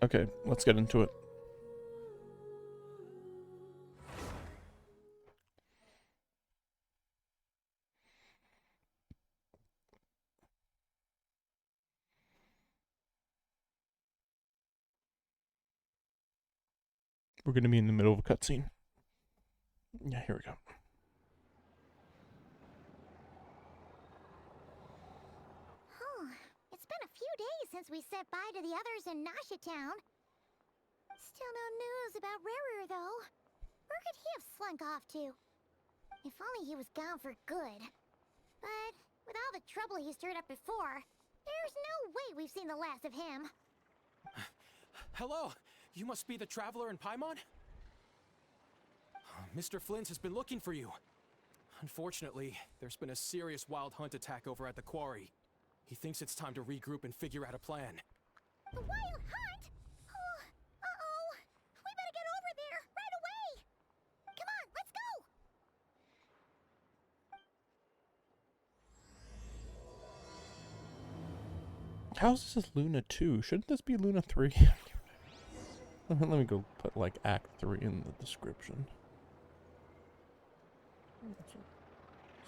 Okay, let's get into it. We're gonna be in the middle of a cutscene. Yeah, here we go. It's been a few days since we said bye to the others in Nasha Town. Still no news about Rarer, though. Where could he have slunk off to? If only he was gone for good. But with all the trouble he stirred up before, there's no way we've seen the last of him. Hello! You must be the traveler in Paimon? Mr. Flint has been looking for you. Unfortunately, there's been a serious wild hunt attack over at the quarry. He thinks it's time to regroup and figure out a plan. The wild hunt? Oh, uh-oh! We better get over there, right away! Come on, let's go! How's this Luna 2? Shouldn't this be Luna 3? Let me go put like Act 3 in the description.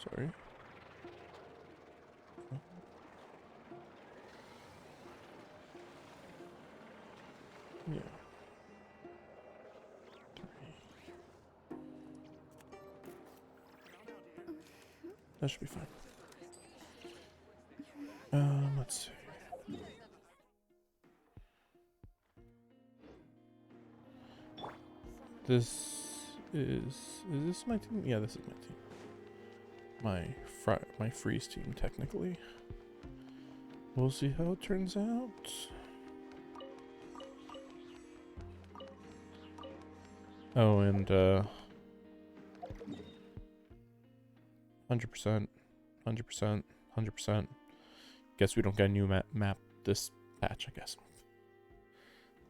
Sorry. Yeah. 3. That should be fine. Let's see. This is this my team? Yeah, this is my team. My freeze team, technically. We'll see how it turns out. Oh, and 100%, 100%. Guess we don't get a new map this patch, I guess.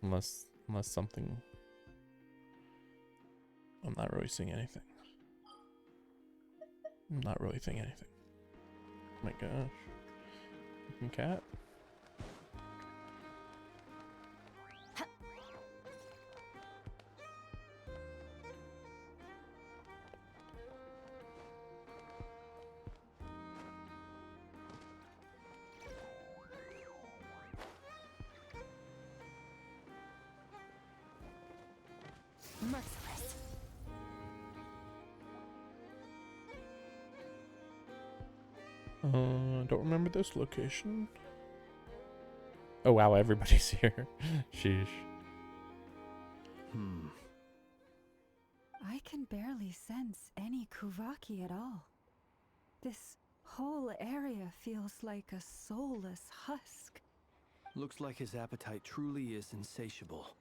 Unless something. I'm not really seeing anything. I'm not really seeing anything. Oh my gosh. Fucking cat. Merciless. Don't remember this location. Oh wow, everybody's here. Sheesh. I can barely sense any Kuvaki at all. This whole area feels like a soulless husk. Looks like his appetite truly is insatiable.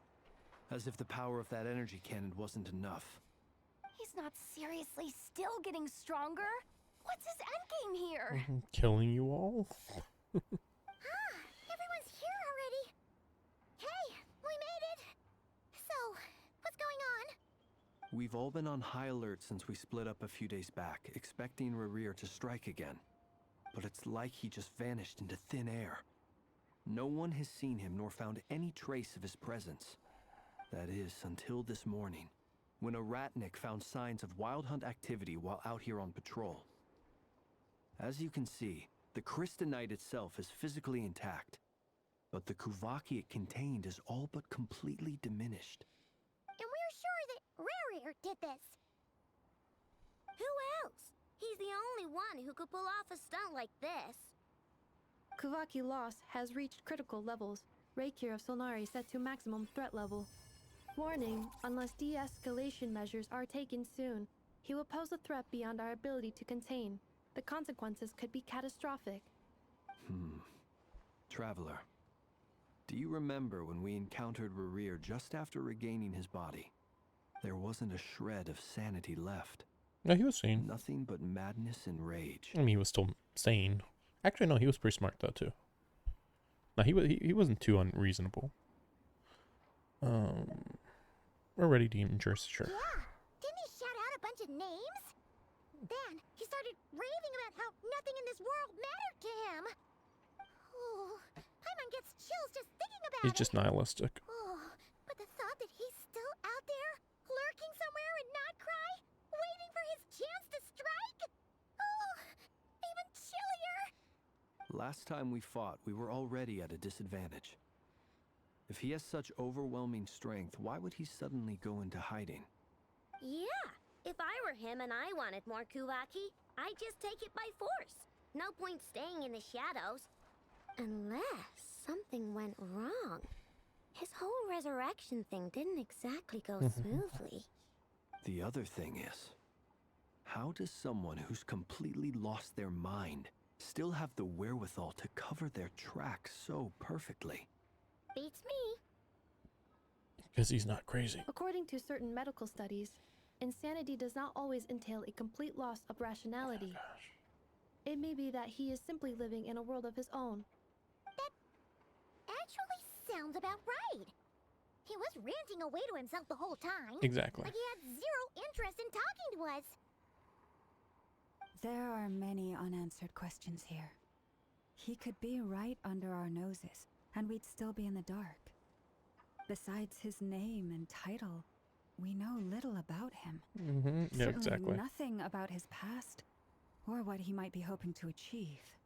As if the power of that energy cannon wasn't enough. He's not seriously still getting stronger? What's his endgame here? Killing you all? Everyone's here already. Hey, we made it. So, what's going on? We've all been on high alert since we split up a few days back, expecting Rarir to strike again. But it's like he just vanished into thin air. No one has seen him nor found any trace of his presence. That is, until this morning, when a ratnik found signs of wild hunt activity while out here on patrol. As you can see, the Crystonite itself is physically intact, but the Kuvaki it contained is all but completely diminished. And we're sure that Rarir did this. Who else? He's the only one who could pull off a stunt like this. Kuvaki loss has reached critical levels. Reikir of Solnari set to maximum threat level. Warning, unless de-escalation measures are taken soon, he will pose a threat beyond our ability to contain. The consequences could be catastrophic. Traveler, do you remember when we encountered Rarir just after regaining his body? There wasn't a shred of sanity left. No, he was sane. Nothing but madness and rage. I mean, he was still sane. Actually, no, he was pretty smart though too. No, he wasn't too unreasonable. We're ready to injure, sure. Yeah, didn't he shout out a bunch of names? Then he started raving about how nothing in this world mattered to him. Oh, Paimon gets chills just thinking about it. He's just nihilistic. Oh, time we fought, we were already at a disadvantage. If he has such overwhelming strength, why would he suddenly go into hiding? Yeah, if I were him and I wanted more Kuvaki, I'd just take it by force. No point staying in the shadows. Unless something went wrong. His whole resurrection thing didn't exactly go smoothly. The other thing is, how does someone who's completely lost their mind still have the wherewithal to cover their tracks so perfectly? Beats me. Because he's not crazy. According to certain medical studies, insanity does not always entail a complete loss of rationality. It may be that he is simply living in a world of his own. That actually sounds about right. He was ranting away to himself the whole time. Exactly. Like he had zero interest in talking to us. There are many unanswered questions here. He could be right under our noses, and we'd still be in the dark. Besides his name and title, we know little about him. Yeah, Certainly exactly. nothing about his past, or what he might be hoping to achieve.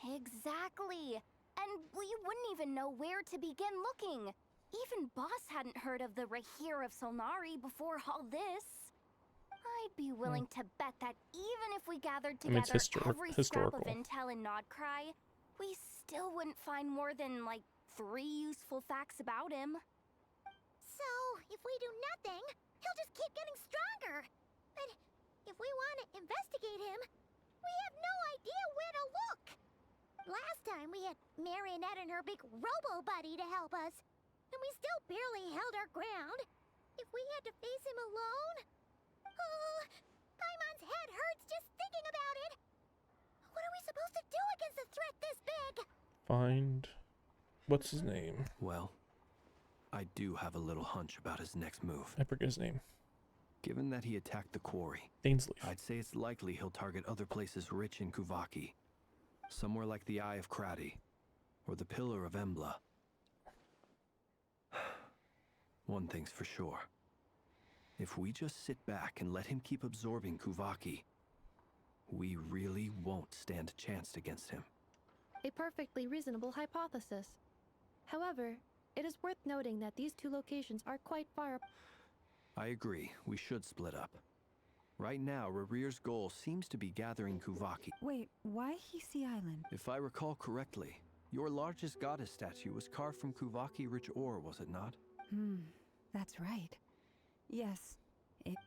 Exactly. And we wouldn't even know where to begin looking. Even Boss hadn't heard of the Rahir of Solnari before all this. I'd be willing to bet that even if we gathered I mean, it's together every scrap of historical. intel in Nodcry, we still wouldn't find more than, like, 3 useful facts about him. So, if we do nothing, he'll just keep getting stronger. But if we want to investigate him, we have no idea where to look. Last time we had Marionette and her big robo-buddy to help us, and we still barely held our ground. If we had to face him alone... Oh, Paimon's head hurts just thinking about it. What are we supposed to do against a threat this big? Find... What's his name? Well, I do have a little hunch about his next move. I forget his name. Given that he attacked the quarry, Dainsleif. I'd say it's likely he'll target other places rich in Kuvaki. Somewhere like the Eye of Krati, or the Pillar of Embla. One thing's for sure. If we just sit back and let him keep absorbing Kuvaki, we really won't stand a chance against him. A perfectly reasonable hypothesis. However, it is worth noting that these two locations are quite far apart. I agree, we should split up. Right now, Rarir's goal seems to be gathering Kuvaki. Wait, why Hisi Island? If I recall correctly, your largest goddess statue was carved from Kuvaki-rich ore, was it not? That's right. Yes, it...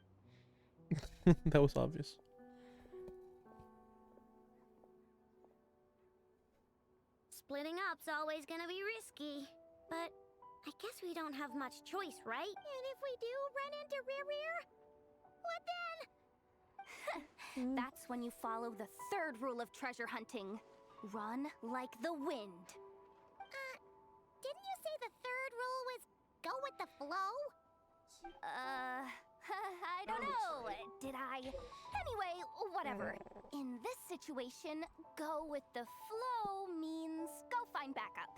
That was obvious. Splitting up's always gonna be risky. But I guess we don't have much choice, right? And if we do run into Rerir, what then? That's when you follow the 3rd rule of treasure hunting. Run like the wind. Didn't you say the 3rd rule was go with the flow? I don't know. Did I? Anyway, whatever. In this situation, go with the flow means go find backup.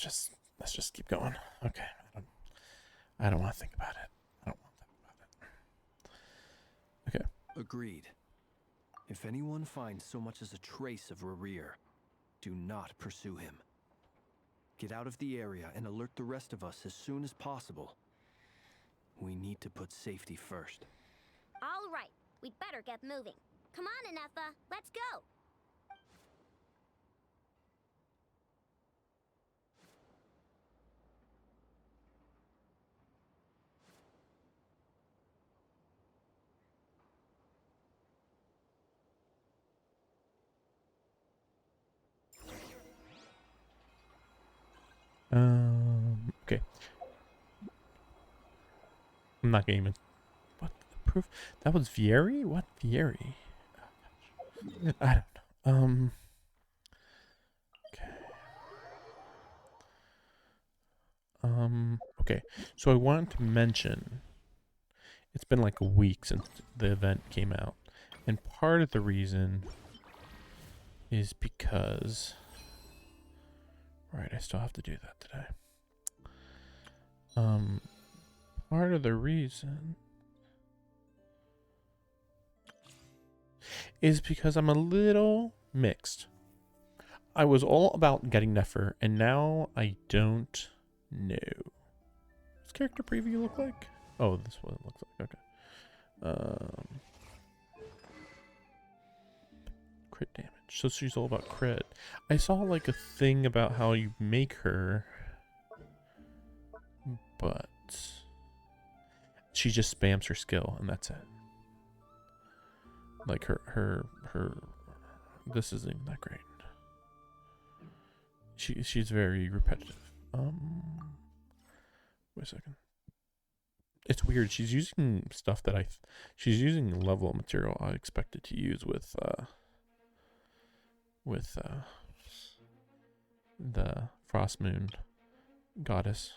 just keep going. Okay. I don't want to think about it. I don't want to think about it. Okay. Agreed. If anyone finds so much as a trace of Rerir, do not pursue him. Get out of the area and alert the rest of us as soon as possible. We need to put safety first. All right, we'd better get moving. Come on, Anetha, let's go. Okay. I'm not gaming. What the proof? That was Vieri? What Vieri? I don't know. Okay. Okay. So I want to mention it's been like a week since the event came out. And part of the reason is because right, I still have to do that today. Part of the reason is because I'm a little mixed. I was all about getting Nefer, and now I don't know. What's character preview look like? Oh, this is what it looks like. Okay. Crit damage. So she's all about crit. I saw like a thing about how you make her, but she just spams her skill and that's it. Like her this isn't even that great. She's very repetitive. Wait a second. It's weird. She's using stuff that she's using level of material I expected to use with the Frost Moon goddess.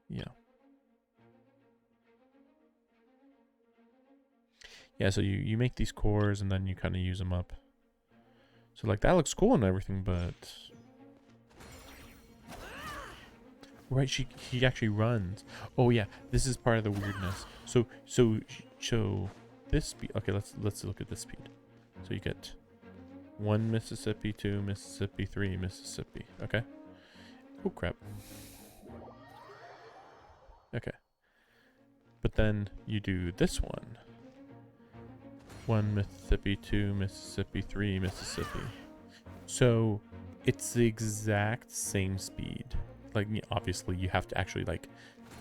Yeah. Yeah, so you make these cores and then you kind of use them up. So like that looks cool and everything, but right, she actually runs. Oh yeah, this is part of the weirdness. So this speed. Okay, let's look at this speed. So you get 1 Mississippi, 2 Mississippi, 3 Mississippi. Okay. Oh crap. Okay. But then you do this one. 1 Mississippi, 2 Mississippi, 3 Mississippi. So it's the exact same speed. Like obviously you have to actually like,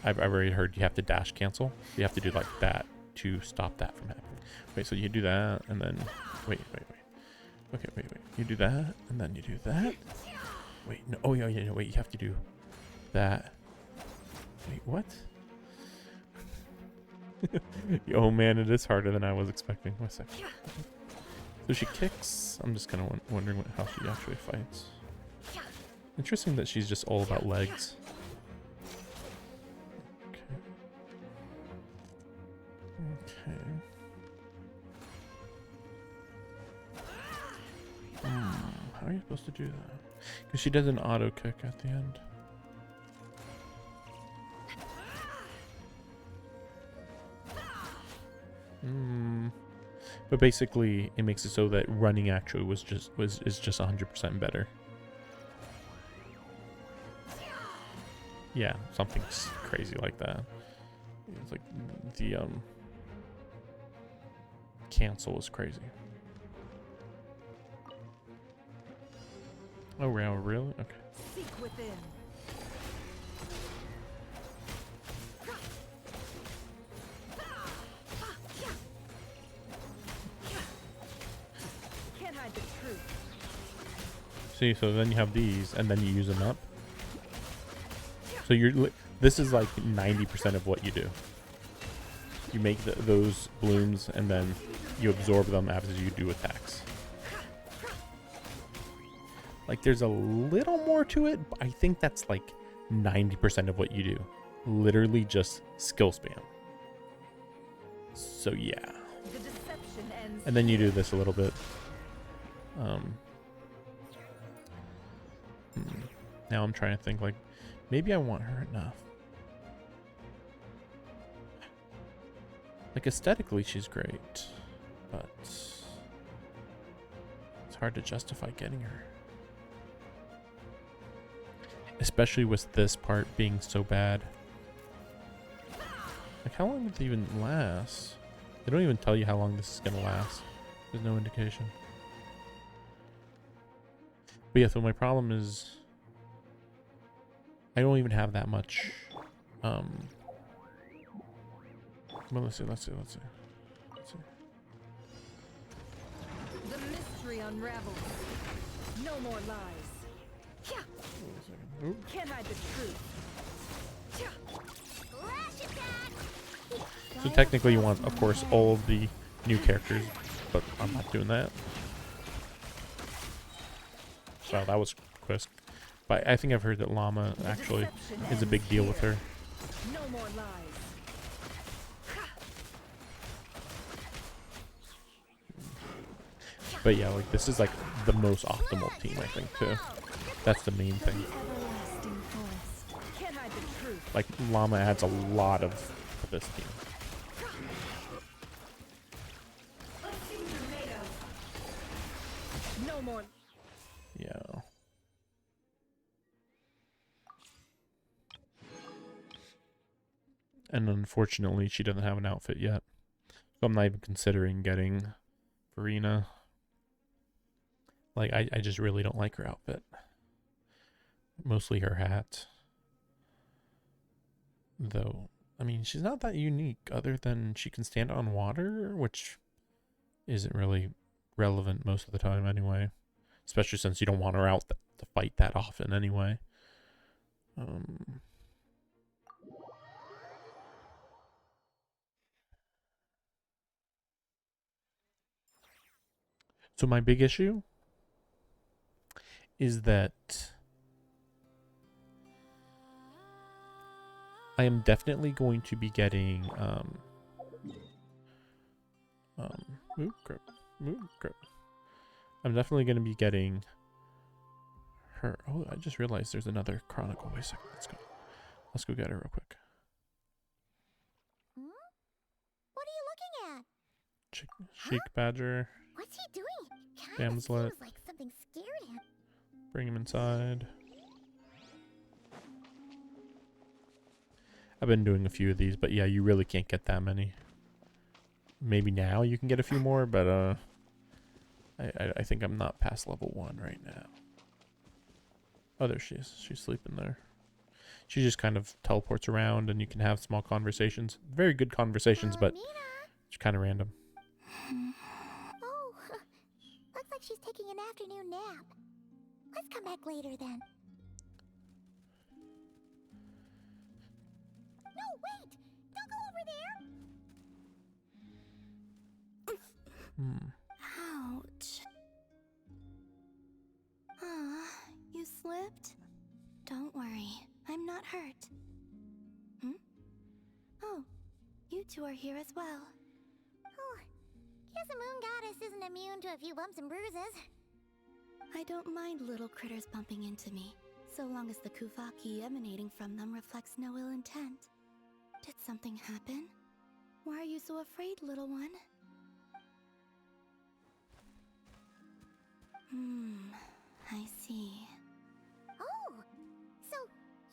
I've already heard you have to dash cancel. You have to do like that to stop that from happening. Wait, so you do that and then wait. Okay, wait. You do that and then you do that. Wait, no. Oh yeah, no, wait. You have to do that. Wait, what? Oh man, it is harder than I was expecting. Wait a second. So she kicks. I'm just kind of wondering how she actually fights. Interesting that she's just all about legs. Okay. How are you supposed to do that? Because she does an auto kick at the end. But basically, it makes it so that running actually is just 100% better. Yeah, something crazy like that. It's like the cancel is crazy. Oh, wow, really? Okay. Seek within. Can't hide the truth. See, so then you have these, and then you use them up. So this is like 90% of what you do. You make those blooms, and then you absorb them after you do attacks. Like, there's a little more to it, but I think that's like 90% of what you do. Literally just skill spam. So yeah. The deception ends. And then you do this a little bit. Now I'm trying to think, like, maybe I want her enough. Like, aesthetically, she's great, but it's hard to justify getting her. Especially with this part being so bad. Like, how long did it even last? They don't even tell you how long this is gonna last. There's no indication. But yeah, so my problem is I don't even have that much. Well, let's see. The mystery unravels. No more lies. Can't hide the truth. So technically you want, of course, all of the new characters, but I'm not doing that. Wow, that was quick. But I think I've heard that Llama actually is a big deal with her. No more lies. But yeah, like, this is like the most optimal team, I think, too. That's the main thing. Everlasting forest. Can't hide the truth. Like, Llama adds a lot of to this team. No more. Yeah. And unfortunately, she doesn't have an outfit yet. So I'm not even considering getting Farina. Like, I just really don't like her outfit. Mostly her hat. Though, I mean, she's not that unique other than she can stand on water, which isn't really relevant most of the time anyway. Especially since you don't want her out to fight that often anyway. So my big issue is that I am definitely going to be getting move grip. I'm definitely going to be getting her. Oh, I just realized there's another chronicle. Wait a second. Let's go get her real quick. What are you looking at? Sheik Badger. What's he doing? Kinda Damslet. seems like something scared him. Bring him inside. I've been doing a few of these, but yeah, you really can't get that many. Maybe now you can get a few more, but I think I'm not past level 1 right now. Oh, there she is. She's sleeping there. She just kind of teleports around and you can have small conversations. Very good conversations, but it's kind of random. Oh, looks like she's taking an afternoon nap. Let's come back later then. No, wait! Don't go over there! Ouch. You slipped? Don't worry, I'm not hurt. Oh, you two are here as well. Oh, guess a moon goddess isn't immune to a few bumps and bruises. I don't mind little critters bumping into me, so long as the Kuvaki emanating from them reflects no ill intent. Did something happen? Why are you so afraid, little one? I see. Oh, so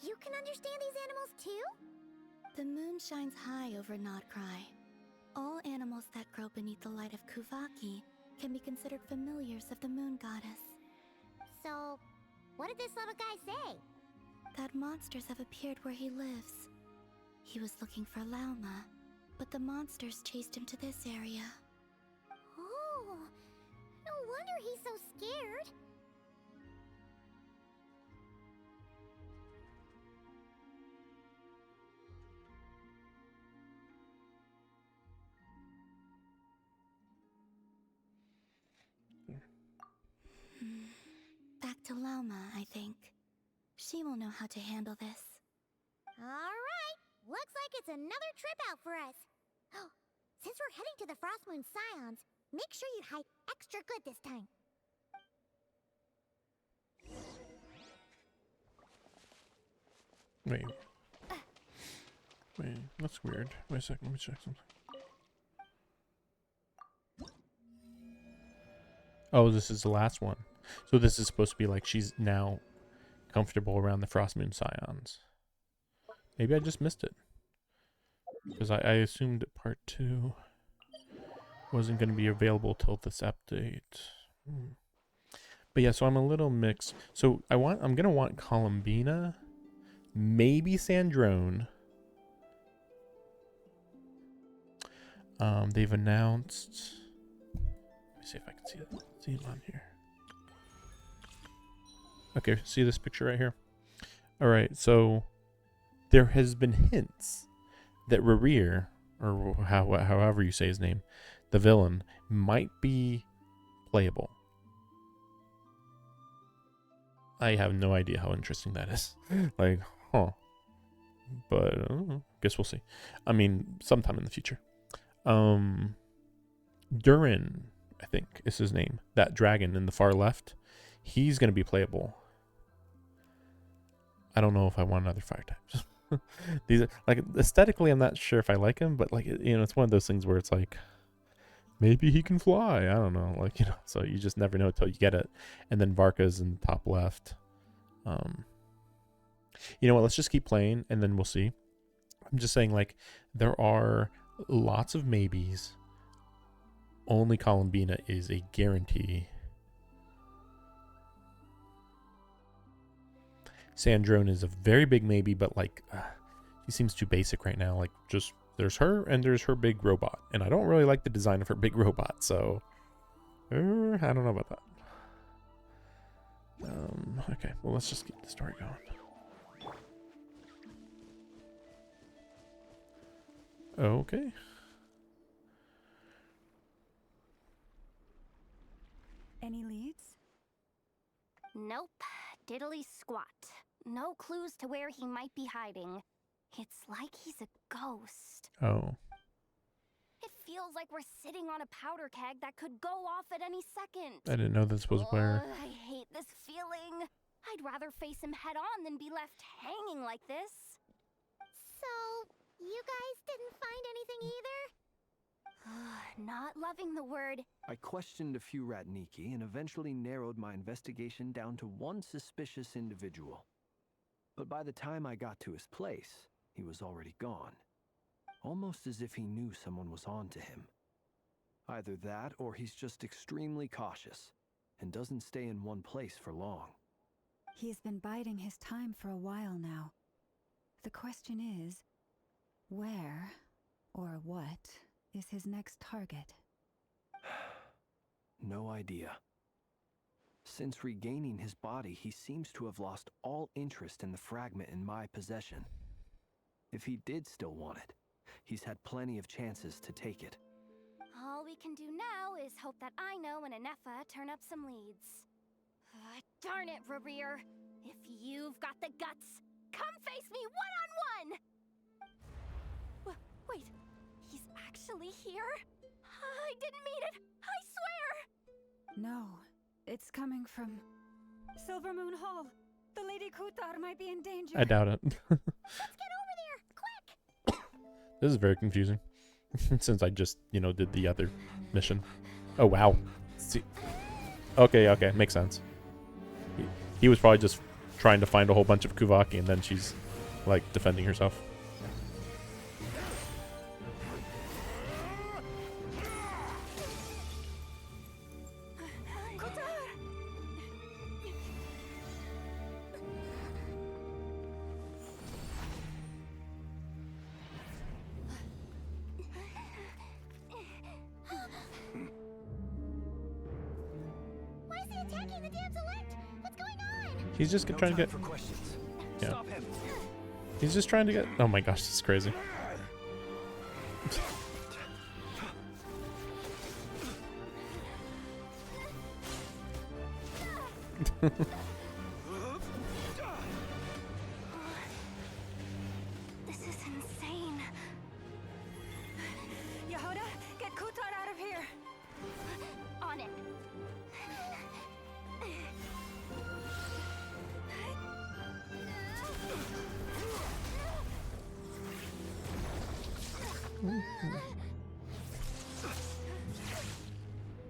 you can understand these animals too? The moon shines high over Nodcry. All animals that grow beneath the light of Kuvaki can be considered familiars of the moon goddess. So, what did this little guy say? That monsters have appeared where he lives. He was looking for Lauma, but the monsters chased him to this area. Oh, no wonder he's so scared. Back to Lauma, I think. She will know how to handle this. Alright, looks like it's another trip out for us. Oh, since we're heading to the Frostmoon Scions, make sure you hide extra good this time. Wait. Wait, that's weird. Wait a second, let me check something. Oh, this is the last one. So this is supposed to be like she's now comfortable around the Frost Moon Scions. Maybe I just missed it. Because I assumed that part 2 wasn't going to be available till this update. But yeah, so I'm a little mixed. So I'm going to want Columbina, maybe Sandrone. They've announced. Let me see if I can see it on here. Okay, see this picture right here? All right, so there has been hints that Rerir, or however you say his name, the villain, might be playable. I have no idea how interesting that is. Like, huh. But guess we'll see. I mean, sometime in the future. Durin, I think is his name. That dragon in the far left, he's going to be playable. I don't know if I want another fire type. These are, like, aesthetically, I'm not sure if I like him, but like, you know, it's one of those things where it's like, maybe he can fly. I don't know, like, you know. So you just never know until you get it. And then Varka's in the top left. You know what? Let's just keep playing, and then we'll see. I'm just saying, like, there are lots of maybes. Only Columbina is a guarantee. Sandrone is a very big maybe, but like, she seems too basic right now. Like, just there's her and there's her big robot, and I don't really like the design of her big robot, so I don't know about that. Okay, well, let's just keep the story going. Okay. Any leads? Nope. Diddly squat. No clues to where he might be hiding. It's like he's a ghost. Oh. It feels like we're sitting on a powder keg that could go off at any second. I didn't know this was where. I hate this feeling. I'd rather face him head on than be left hanging like this. So, you guys didn't find anything either? Not loving the word. I questioned a few Ratniki and eventually narrowed my investigation down to one suspicious individual. But by the time I got to his place, he was already gone. Almost as if he knew someone was on to him. Either that, or he's just extremely cautious and doesn't stay in one place for long. He's been biding his time for a while now. The question is, where or what is his next target? No idea. Since regaining his body, he seems to have lost all interest in the fragment in my possession. If he did still want it, he's had plenty of chances to take it. All we can do now is hope that Aino and Anefa turn up some leads. Darn it, Rerir. If you've got the guts, come face me one-on-one! Wait, he's actually here? I didn't mean it, I swear! No, it's coming from Silver Moon Hall. The Lady Kutar might be in danger. I doubt it. Let's get over there, quick! This is very confusing. Since I just, did the other mission. Oh, wow. See. Okay, makes sense. He was probably just trying to find a whole bunch of Kuvaki, and then she's, like, defending herself. Why is he attacking the damn select? What's going on? He's just trying to get... for questions. Yeah. Stop him. He's just trying to get... Oh my gosh, this is crazy. This is insane. Yehuda, get Kutar out of here. On it.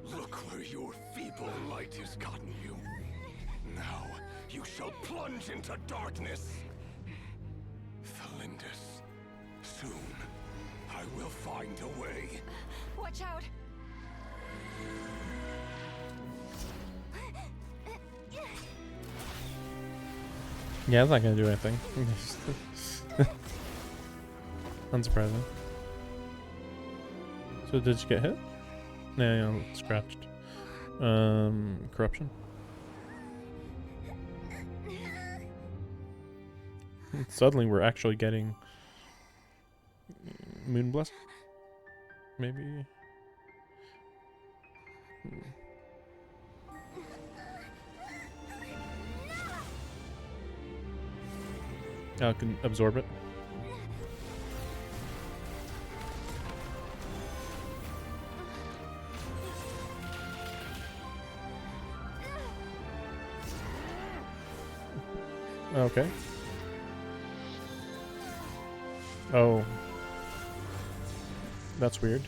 Look where your feeble light has gotten you. Now you shall plunge into darkness. Felindus, soon I will find a way. Watch out! Yeah, it's not gonna do anything. Unsurprising. So did you get hit? No, yeah, scratched. Corruption. Suddenly we're actually getting Moon Blessing? Maybe? I can absorb it. Okay. Oh. That's weird.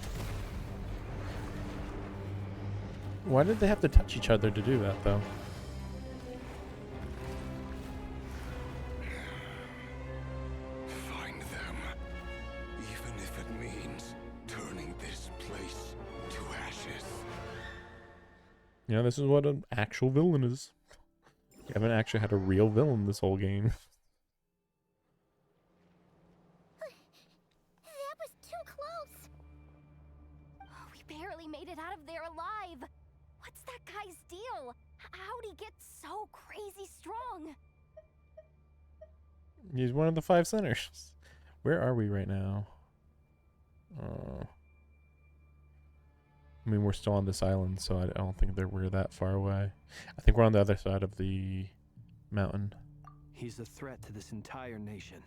Why did they have to touch each other to do that, though? Find them, even if it means turning this place to ashes. Yeah, this is what an actual villain is. You haven't actually had a real villain this whole game. That was too close. Oh, we barely made it out of there alive. What's that guy's deal? How'd he get so crazy strong? He's one of the 5 centers. Where are we right now? I mean, we're still on this island, so I don't think that we're that far away. I think we're on the other side of the mountain. He's a threat to this entire nation.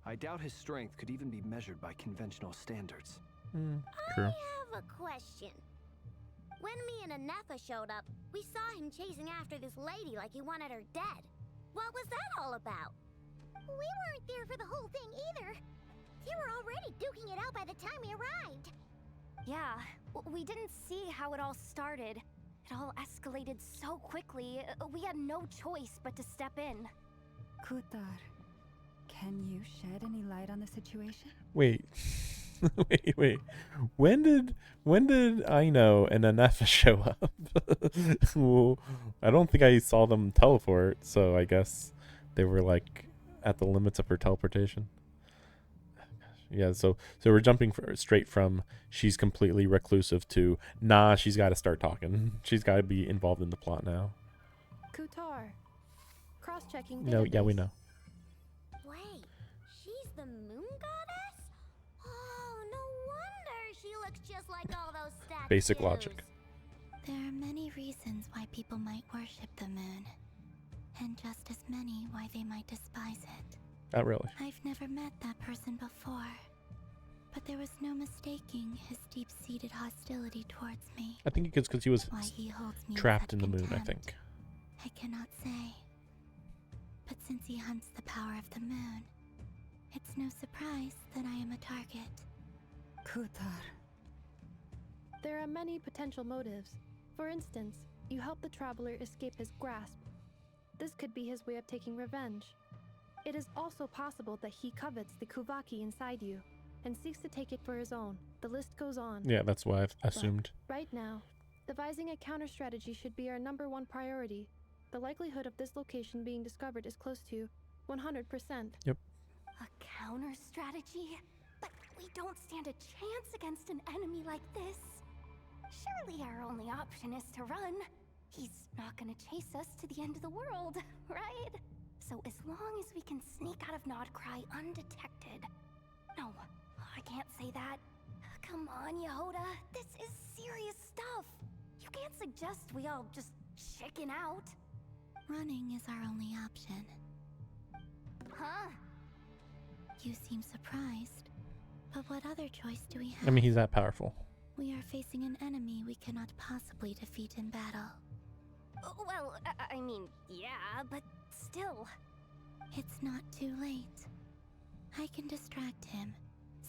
I doubt his strength could even be measured by conventional standards. True. I have a question. When me and Anefa showed up, we saw him chasing after this lady like he wanted her dead. What was that all about? We weren't there for the whole thing either. They were already duking it out by the time we arrived. Yeah, we didn't see how it all started. It all escalated so quickly, we had no choice but to step in. Kutar, can you shed any light on the situation? Wait. wait. When did Aino and Anefa show up? Well, I don't think I saw them teleport, so I guess they were like at the limits of her teleportation. Yeah, so we're jumping straight from she's completely reclusive to nah, she's got to start talking. She's got to be involved in the plot now. Kutar. Cross-checking. No, yeah, we database. know. Wait, she's the moon goddess? Oh, no wonder she looks just like all those statues. Basic logic. There are many reasons why people might worship the moon, and just as many why they might despise it. Not really. I've never met that person before, but there was no mistaking his deep-seated hostility towards me. I think it's because he was Why he holds me trapped with in the moon, I contempt, think. I cannot say. But since he hunts the power of the moon, it's no surprise that I am a target. Kutar. There are many potential motives. For instance, you help the traveler escape his grasp. This could be his way of taking revenge. It is also possible that he covets the Kuvaki inside you and seeks to take it for his own. The list goes on. Yeah, that's why I've assumed. Right now, devising a counter strategy should be our #1 priority. The likelihood of this location being discovered is close to 100%. Yep. A counter strategy? But we don't stand a chance against an enemy like this. Surely our only option is to run. He's not gonna chase us to the end of the world, right? So as long as we can sneak out of Nodcry undetected. No, I can't say that. Come on, Yehoda. This is serious stuff. You can't suggest we all just chicken out. Running is our only option. Huh? You seem surprised. But what other choice do we have? I mean, he's that powerful. We are facing an enemy we cannot possibly defeat in battle. Well, I mean, yeah, but still. It's not too late. I can distract him,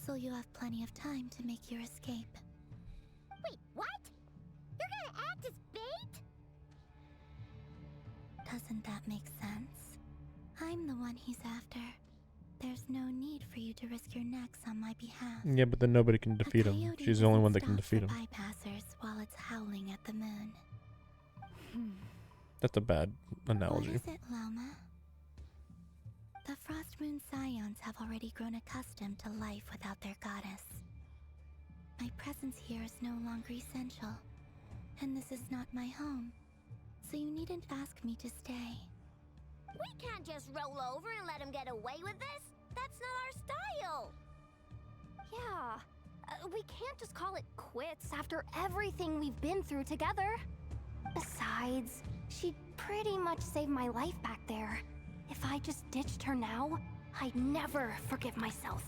So you have plenty of time to make your escape. Wait, what? You're gonna act as bait? Doesn't that make sense? I'm the one he's after. There's no need for you to risk your necks on my behalf. Yeah, but then nobody can A defeat him. coyote She's the only doesn't one that can stop defeat for him. bypassers while it's howling at the moon. That's a bad analogy. What is it, Loma? The Frost Moon Scions have already grown accustomed to life without their goddess. My presence here is no longer essential, and this is not my home, so you needn't ask me to stay. We can't just roll over and let him get away with this. That's not our style. Yeah, we can't just call it quits after everything we've been through together. Besides, she pretty much saved my life back there. If I just ditched her now, I'd never forgive myself.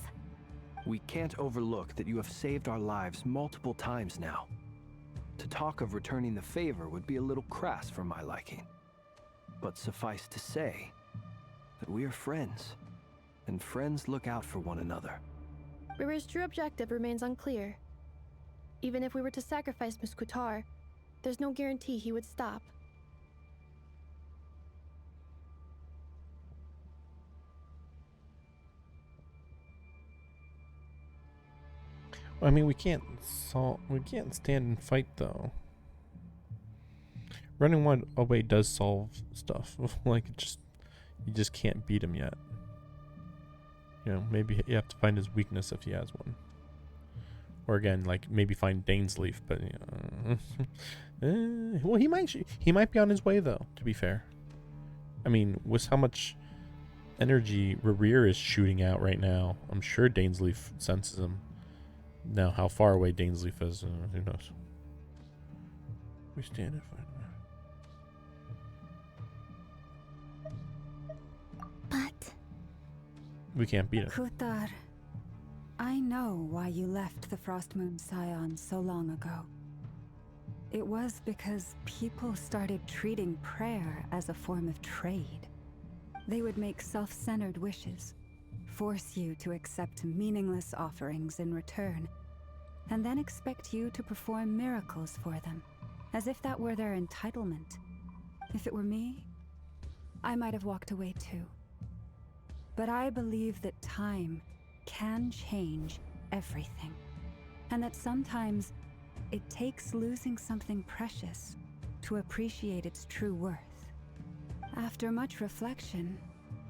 We can't overlook that you have saved our lives multiple times now. To talk of returning the favor would be a little crass for my liking. But suffice to say that we are friends, and friends look out for one another. River's true objective remains unclear. Even if we were to sacrifice Miss Kutar, there's no guarantee he would stop. I mean, we can't stand and fight though. Running one away does solve stuff. Like you just can't beat him yet. You know, maybe you have to find his weakness if he has one. Or again, like maybe find Dainsleif, but you know, well, he might be on his way though. To be fair, I mean, with how much energy Rerir is shooting out right now, I'm sure Dainsleif senses him. Now, how far away Dainsleif is, who knows? We stand and fight. But We can't beat him. Kutar, I know why you left the Frost Moon Scions so long ago. It was because people started treating prayer as a form of trade. They would make self-centered wishes, force you to accept meaningless offerings in return, and then expect you to perform miracles for them, as if that were their entitlement. If it were me, I might have walked away too. But I believe that time can change everything, and that sometimes it takes losing something precious to appreciate its true worth. After much reflection,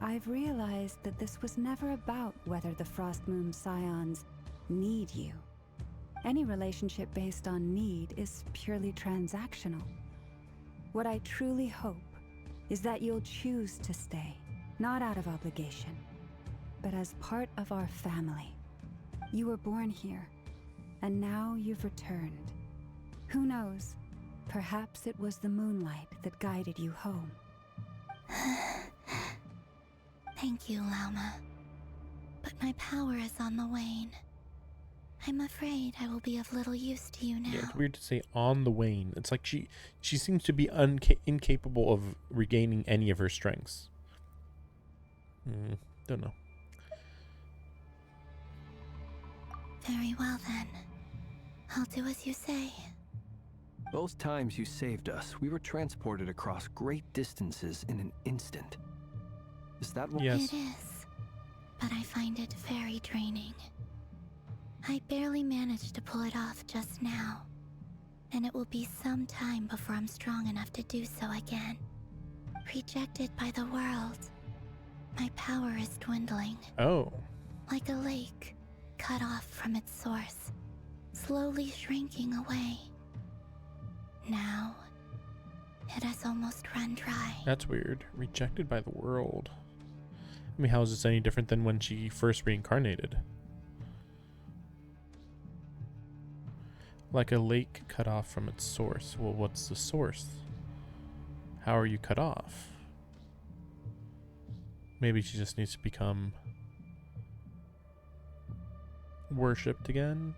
I've realized that this was never about whether the Frost Moon Scions need you. Any relationship based on need is purely transactional. What I truly hope is that you'll choose to stay, not out of obligation, but as part of our family. You were born here, and now you've returned. Who knows? Perhaps it was the moonlight that guided you home. thank you, Lauma. But my power is on the wane. I'm afraid I will be of little use to you now. Yeah, it's weird to say on the wane. It's like she seems to be incapable of regaining any of her strengths. Don't know. Very well then. I'll do as you say. Both times you saved us, we were transported across great distances in an instant. Is that what? Yes. It is, but I find it very draining. I barely managed to pull it off just now, and it will be some time before I'm strong enough to do so again. Rejected by the world, my power is dwindling. Oh. Like a lake, cut off from its source, slowly shrinking away. Now, it has almost run dry. That's weird. Rejected by the world. I mean, how is this any different than when she first reincarnated? Like a lake cut off from its source. Well, what's the source? How are you cut off? Maybe she just needs to become worshipped again?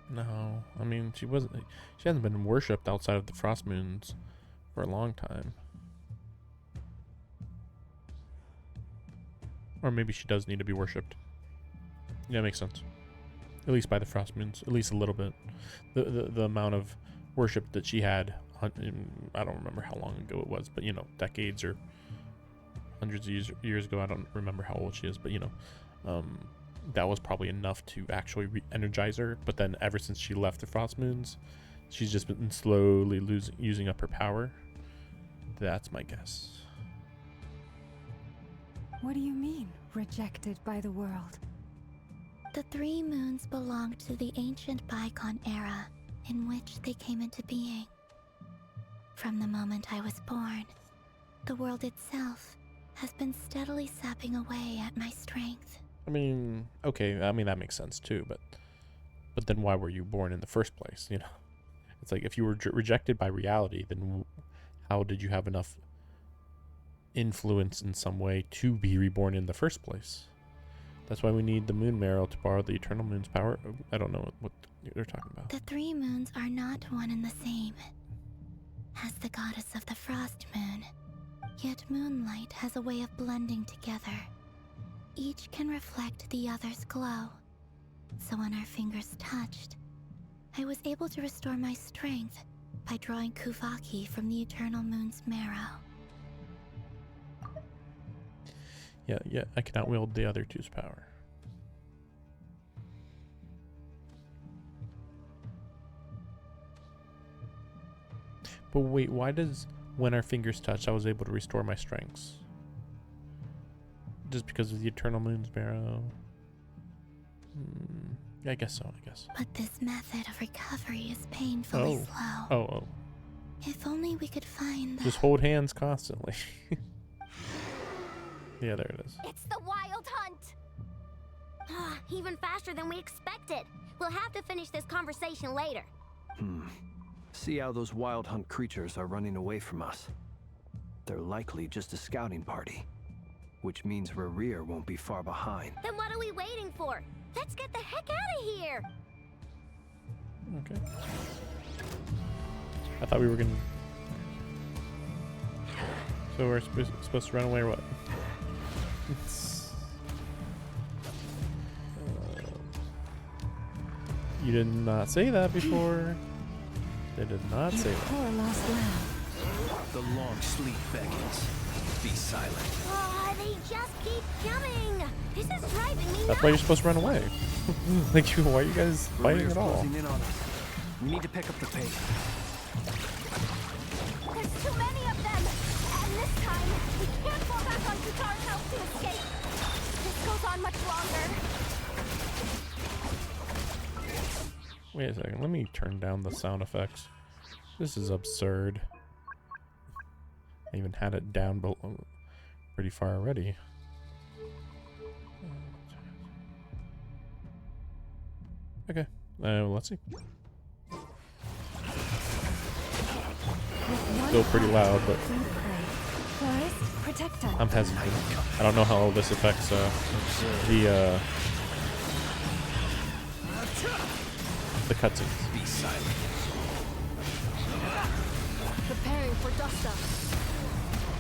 No. I mean, she hasn't been worshipped outside of the Frost Moons for a long time. Or maybe she does need to be worshipped. Yeah, makes sense. At least by the frost moons, at least a little bit. The amount of worship that she had, I don't remember how long ago it was, but you know, decades or hundreds of years ago. I don't remember how old she is, but you know, that was probably enough to actually re-energize her. But then ever since she left the frost moons, she's just been slowly using up her power. That's my guess. What do you mean, rejected by the world? The 3 moons belonged to the ancient bygone era in which they came into being. From the moment I was born, the world itself has been steadily sapping away at my strength. I mean, okay, I mean that makes sense too, but then why were you born in the first place, you know? It's like if you were rejected by reality, then how did you have enough influence in some way to be reborn in the first place? That's why we need the moon marrow to borrow the eternal moon's power. I don't know what they're talking about. The 3 moons are not one and the same. As the goddess of the frost moon, yet moonlight has a way of blending together. Each can reflect the other's glow. So when our fingers touched, I was able to restore my strength by drawing Kuvaki from the eternal moon's marrow. Yeah, I cannot wield the other two's power. But wait, why does when our fingers touched, I was able to restore my strengths? Just because of the eternal moon's marrow? I guess so, I guess. But this method of recovery is painfully slow. Oh. If only we could find the... Just hold hands constantly. Yeah, there it is. It's the wild hunt! Ah, even faster than we expected. We'll have to finish this conversation later. See how those wild hunt creatures are running away from us. They're likely just a scouting party, which means Rerir won't be far behind. Then what are we waiting for? Let's get the heck out of here! Okay. I thought we were gonna... So we're supposed to run away or what? You did not say that before. They did not say that. Poor lost lamb. The long sleep beckons. Be silent. Oh, they just keep coming! This is driving me That's why you're supposed to run away. Like, why are you guys fighting Rerir's at all? closing in on us. We need to pick up the pace. There's too many of them! And this time, we can't fall back on Kutar's house to escape! This goes on much longer. Wait a second, let me turn down the sound effects. This is absurd. I even had it down below pretty far already. Okay, let's see. Still pretty loud, but I'm hesitant. I don't know how this affects the cutscenes. Be silent. Preparing for dust up.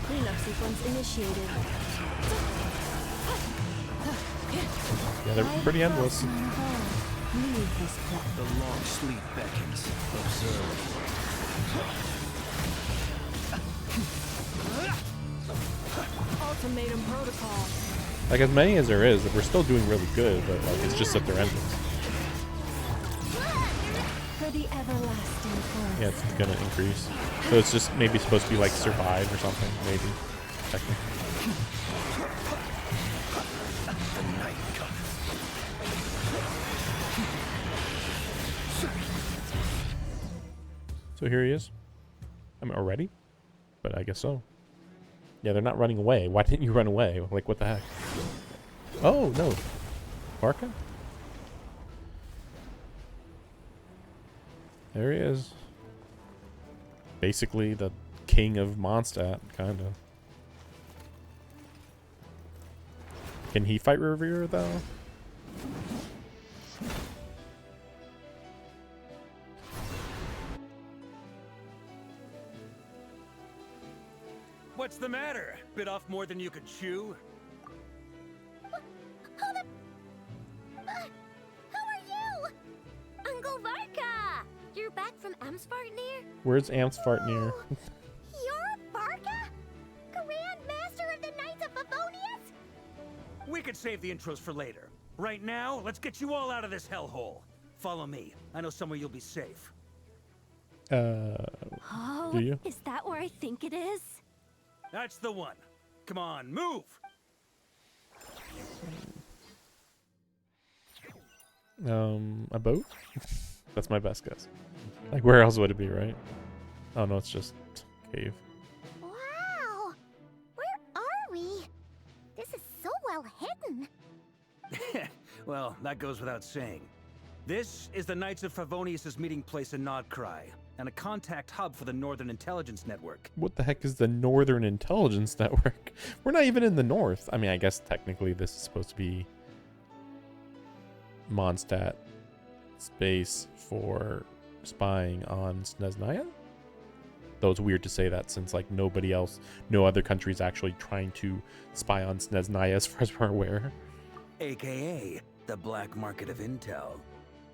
Cleanup sequence initiated. Yeah, they're pretty endless. Leave this place. The long sleep beckons. Observe. Ultimatum protocol. Like, as many as there is, we're still doing really good, but like it's just that they're endless. For the everlasting forest. Yeah, it's gonna increase. So it's just maybe supposed to be like survive or something, maybe. Technically. The night comes. So here he is. I mean, already? But I guess so. Yeah, they're not running away. Why didn't you run away? Like, what the heck? Oh, no. Barca? There he is. Basically the king of Mondstadt, kind of. Can he fight Rerir, though? What's the matter? Bit off more than you could chew? Who are you? Amsfartnir? Where's Amsfartnir? You're Varka? Grand Master of the Knights of Favonius? We could save the intros for later. Right now, let's get you all out of this hellhole. Follow me. I know somewhere you'll be safe. Oh, do you? is that where I think it is? That's the one. Come on, move! A boat? That's my best guess. Like, where else would it be, right? Oh no, it's just cave. Wow! Where are we? This is so well hidden. Well, that goes without saying. This is the Knights of Favonius' meeting place in Nodcry, and a contact hub for the Northern Intelligence Network. What the heck is the Northern Intelligence Network? We're not even in the north. I mean, I guess technically this is supposed to be Mondstadt space for spying on Snezhnaya? Though it's weird to say that since, like, no other country is actually trying to spy on Snezhnaya as far as we're aware. AKA the black market of intel.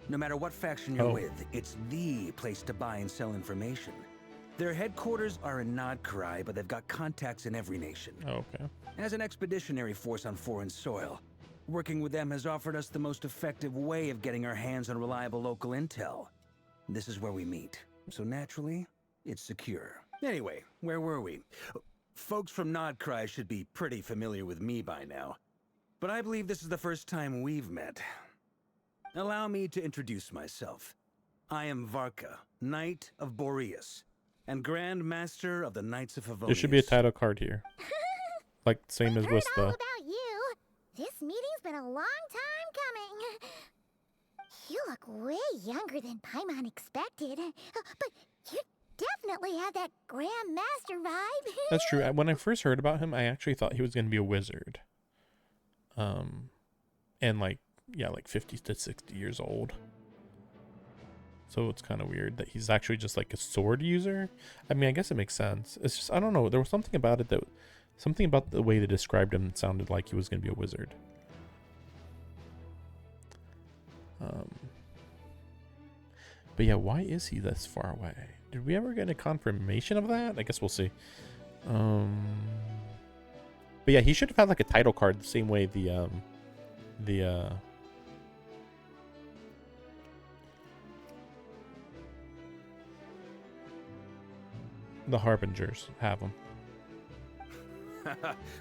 No matter what faction you're Oh. with, it's the place to buy and sell information. Their headquarters are in Nodcry, but they've got contacts in every nation. Oh, okay. As an expeditionary force on foreign soil, working with them has offered us the most effective way of getting our hands on reliable local intel. This is where we meet, so naturally, it's secure. Anyway, where were we? Folks from Nodcry should be pretty familiar with me by now, but I believe this is the first time we've met. Allow me to introduce myself. I am Varka, Knight of Boreas, and Grand Master of the Knights of Favonius. There should be a title card here. Like, same as Heard with all the... about you. This meeting's been a long time coming. You look way younger than Paimon expected. But you definitely have that Grand Master vibe. That's true. When I first heard about him, I actually thought he was going to be a wizard. And like 50 to 60 years old. So it's kind of weird that he's actually just like a sword user. I mean, I guess it makes sense. It's just, I don't know. There was something about it something about the way they described him sounded like he was going to be a wizard. But yeah, why is he this far away? Did we ever get a confirmation of that? I guess we'll see. But yeah, he should have had like a title card the same way the Harbingers have them.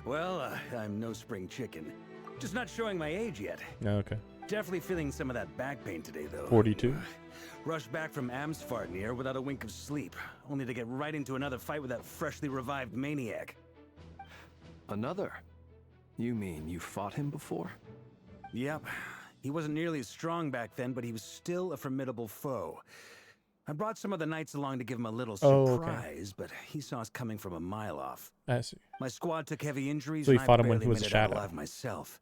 Well, I'm no spring chicken. Just not showing my age yet. Oh, okay. Definitely feeling some of that back pain today, though. 42. Rushed back from Amsfartnir without a wink of sleep, only to get right into another fight with that freshly revived maniac. Another? You mean you fought him before? Yep. He wasn't nearly as strong back then, but he was still a formidable foe. I brought some of the knights along to give him a little surprise, but he saw us coming from a mile off. I see. My squad took heavy injuries, So he and fought I him when barely he was made a it out shadow. alive myself.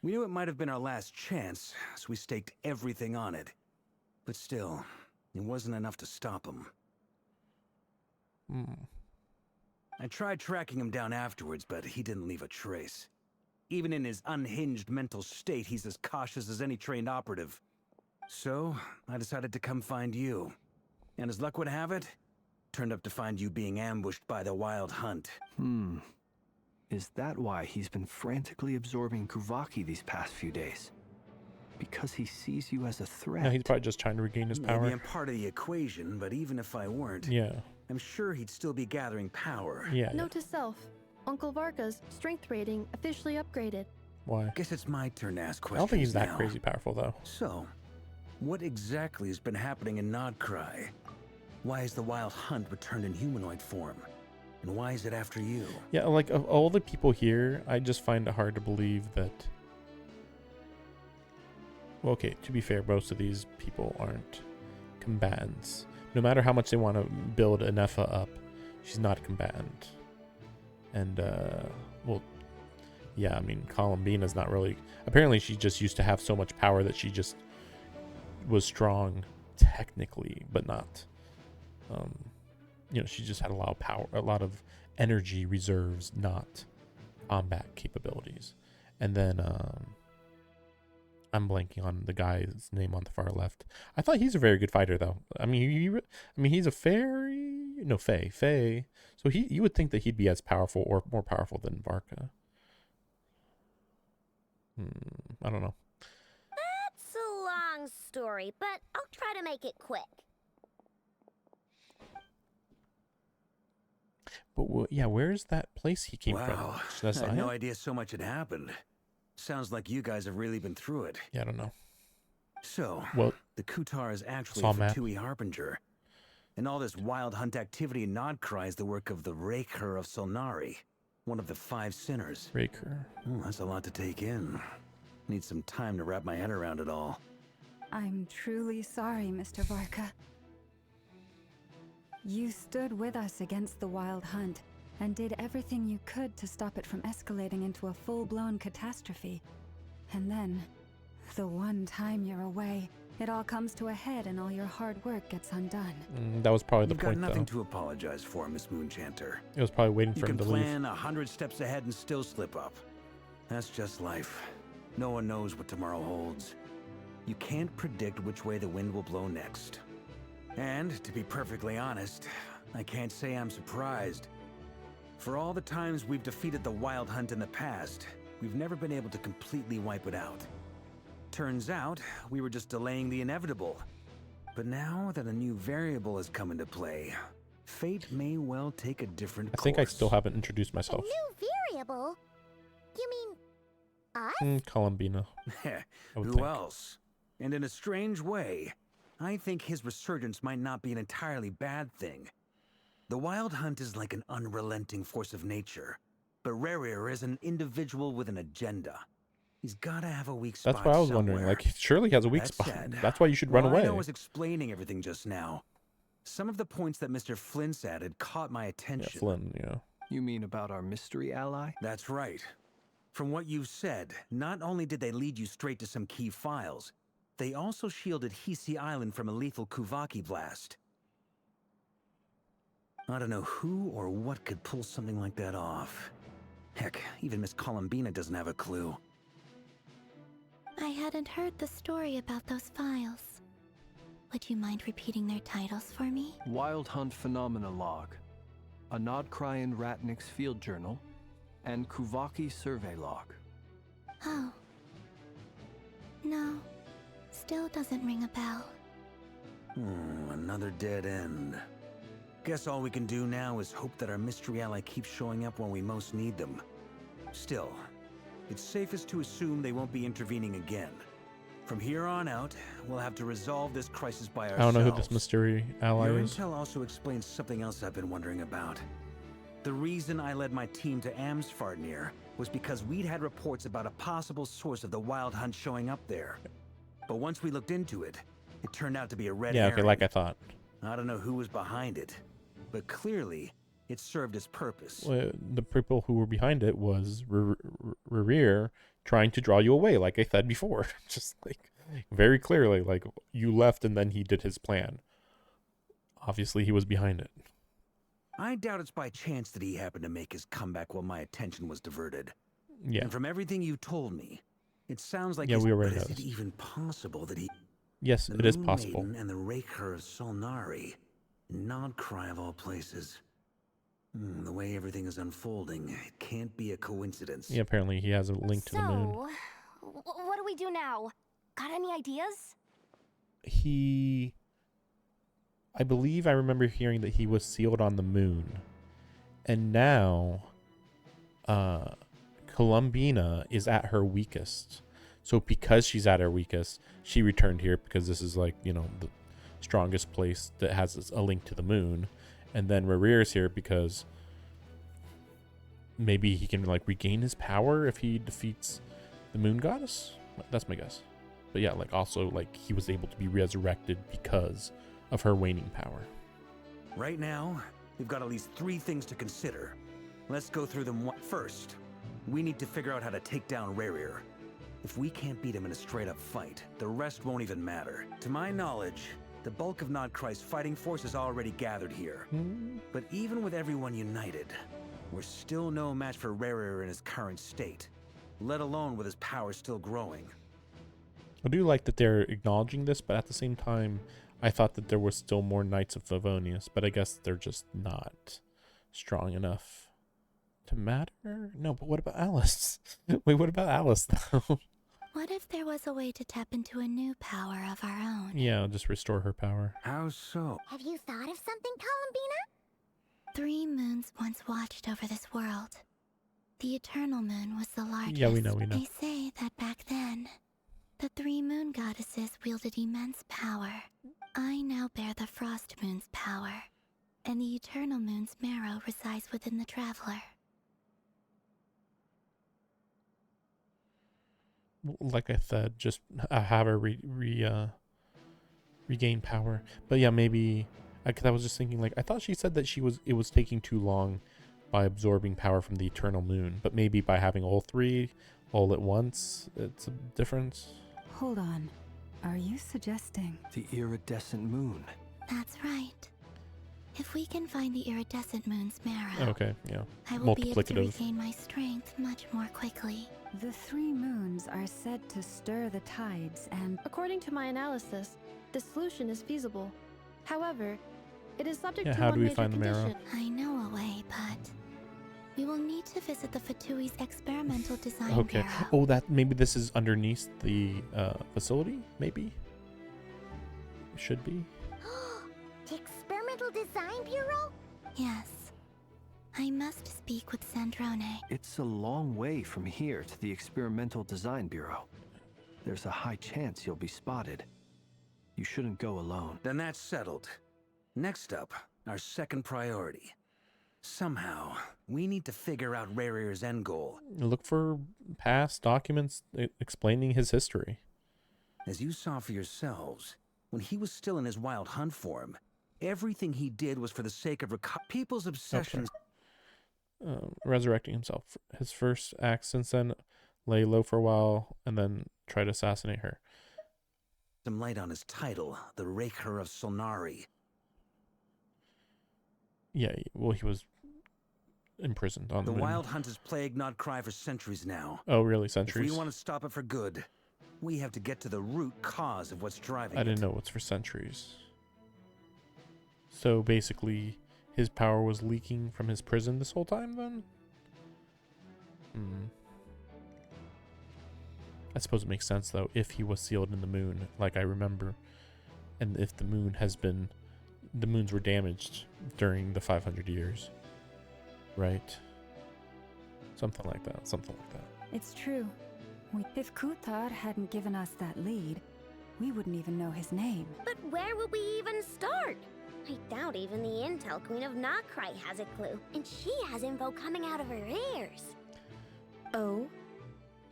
We knew it might have been our last chance, so we staked everything on it. But still, it wasn't enough to stop him. I tried tracking him down afterwards, but he didn't leave a trace. Even in his unhinged mental state, he's as cautious as any trained operative. So, I decided to come find you. And as luck would have it, turned up to find you being ambushed by the Wild Hunt. Is that why he's been frantically absorbing Kuvaki these past few days? Because he sees you as a threat? No, he's probably just trying to regain his power. Maybe I'm part of the equation, but even if I weren't, Yeah. I'm sure he'd still be gathering power. Yeah. Note to self: Uncle Varka's strength rating officially upgraded. Why? Guess it's my turn to ask I questions don't think he's that now. crazy powerful, though. So, what exactly has been happening in Nodcry? Why is the Wild Hunt returned in humanoid form? And why is it after you? Yeah, like, of all the people here, I just find it hard to believe that... Well, okay, to be fair, most of these people aren't combatants. No matter how much they want to build Anefa up, she's not a combatant. And, well, yeah, I mean, Columbina's not really... Apparently, she just used to have so much power that she just was strong technically, but not... you know, she just had a lot of power, a lot of energy reserves, not combat capabilities. And then, I'm blanking on the guy's name on the far left. I thought he's a very good fighter, though. I mean, he's a Fae. So you would think that he'd be as powerful or more powerful than Varka. I don't know. That's a long story, but I'll try to make it quick. But yeah, where's that place he came Wow, from? I had no idea so much had happened. Sounds like you guys have really been through it. Yeah, I don't know. So, Well, the Kutar is actually saw a map. Fatui Harbinger. And all this wild hunt activity in Nodcry is the work of the Raker of Solnari, one of the 5 sinners. Raker. Oh, that's a lot to take in. Need some time to wrap my head around it all. I'm truly sorry, Mr. Varka. You stood with us against the Wild Hunt and did everything you could to stop it from escalating into a full-blown catastrophe. And then, the one time you're away, it all comes to a head and all your hard work gets undone. That was probably the You've point, got nothing though. to apologize for, Miss Moonchanter. It was probably waiting You for him can to leave. plan 100 steps ahead and still slip up. That's just life. No one knows what tomorrow holds. You can't predict which way the wind will blow next. And, to be perfectly honest, I can't say I'm surprised. For all the times we've defeated the Wild Hunt in the past, we've never been able to completely wipe it out. Turns out, we were just delaying the inevitable. But now that a new variable has come into play, fate may well take a different course. I think I still haven't introduced A myself. new variable? You mean us? Columbina. I would Who think. else? And in a strange way, I think his resurgence might not be an entirely bad thing. The Wild Hunt is like an unrelenting force of nature, but Rerir is an individual with an agenda. He's gotta have a weak spot That's what I was wondering. somewhere. Like, surely he has a weak That spot. said, That's why you should run while away. I was explaining everything just now, some of the points that Mr. Flint's added caught my Yeah, attention. Flynn, yeah. You mean about our mystery ally? That's right. From what you've said, not only did they lead you straight to some key files, they also shielded Hisi Island from a lethal Kuvaki blast. I don't know who or what could pull something like that off. Heck, even Miss Columbina doesn't have a clue. I hadn't heard the story about those files. Would you mind repeating their titles for me? Wild Hunt Phenomena Log, a Nodcryan Ratnik's Field Journal, and Kuvaki Survey Log. Oh. No. Still doesn't ring a bell. Another dead end. Guess all we can do now is hope that our mystery ally keeps showing up when we most need them. Still, it's safest to assume they won't be intervening again. From here on out, we'll have to resolve this crisis by I ourselves. don't know who this mystery ally Your is. intel also explains something else I've been wondering about. The reason I led my team to Amsfarnir was because we'd had reports about a possible source of the Wild Hunt showing up there. But once we looked into it, it turned out to be a red Yeah, herring. okay, like I thought. I don't know who was behind it, but clearly it served its purpose. Well, the people who were behind it was Rerir trying to draw you away, like I said before. Just like very clearly, like you left and then he did his plan. Obviously, he was behind it. I doubt it's by chance that he happened to make his comeback while my attention was diverted. Yeah. And from everything you told me, it sounds like Yeah, we already but is it noticed. even possible that he... Yes, The it is Moon possible. Maiden and the Raker of Solnari. Nodcry of all places. The way everything is unfolding, it can't be a coincidence. Yeah, apparently he has a link to the moon. What do we do now? Got any ideas? I believe I remember hearing that he was sealed on the moon. And now, Columbina is at her weakest. So because she's at her weakest, she returned here because this is like, you know, the strongest place that has a link to the moon. And then Rerir is here because maybe he can like regain his power if he defeats the moon goddess. That's my guess. But yeah, like also like he was able to be resurrected because of her waning power. Right now, we've got at least 3 things to consider. Let's go through them. First, we need to figure out how to take down Rerir. If we can't beat him in a straight-up fight, the rest won't even matter. To my knowledge, the bulk of Nodcry's fighting force is already gathered here. But even with everyone united, we're still no match for Rerir in his current state, let alone with his power still growing. I do like that they're acknowledging this, but at the same time, I thought that there was still more Knights of Favonius, but I guess they're just not strong enough to matter. No, but what about Alice? Wait, what about Alice though? What if there was a way to tap into a new power of our own? Yeah, I'll just restore her power. How so? Have you thought of something, Columbina? 3 moons once watched over this world. The Eternal Moon was the largest. Yeah, we know. They say that back then, the 3 moon goddesses wielded immense power. I now bear the Frost Moon's power, and the Eternal Moon's marrow resides within the Traveler. Like I said, just have her regain power. But yeah, maybe because I was just thinking, like, I thought she said that it was taking too long by absorbing power from the Eternal Moon, but maybe by having all 3 all at once, it's a difference. Hold on. Are you suggesting? The iridescent moon. That's right. If we can find the iridescent moon's marrow, Okay, yeah. I will be able to Multiplicative. regain my strength much more quickly. The 3 moons are said to stir the tides and... According to my analysis, the solution is feasible. However, it is subject Yeah, to how one do we major find the marrow? condition. I know a way, but we will need to visit the Fatui's experimental design Okay. bureau. Oh, that maybe this is underneath the facility. Maybe should be. The Experimental Design Bureau? Yes. I must speak with Sandrone. It's a long way from here to the Experimental Design Bureau. There's a high chance you'll be spotted. You shouldn't go alone. Then that's settled. Next up, our second priority. Somehow, we need to figure out Rarir's end goal. Look for past documents explaining his history. As you saw for yourselves, when he was still in his wild hunt form, everything he did was for the sake of people's obsessions. Resurrecting himself. His first act since then, lay low for a while and then try to assassinate her. Some light on his title, the Raker of Solnari. Yeah, well, he was imprisoned on The the moon. wild hunt has plagued Not Cry for centuries now. Oh, really? If Centuries? we want to stop it for good, we have to get to the root cause of what's driving it. I didn't know what's for centuries. So basically, his power was leaking from his prison this whole time then? I suppose it makes sense though, if he was sealed in the moon, like I remember. And if the moons were damaged during the 500 years. Right? Something like that. It's true. If Kuthar hadn't given us that lead, we wouldn't even know his name. But where would we even start? I doubt even the Intel Queen of Nokrai has a clue, and she has info coming out of her ears. Oh?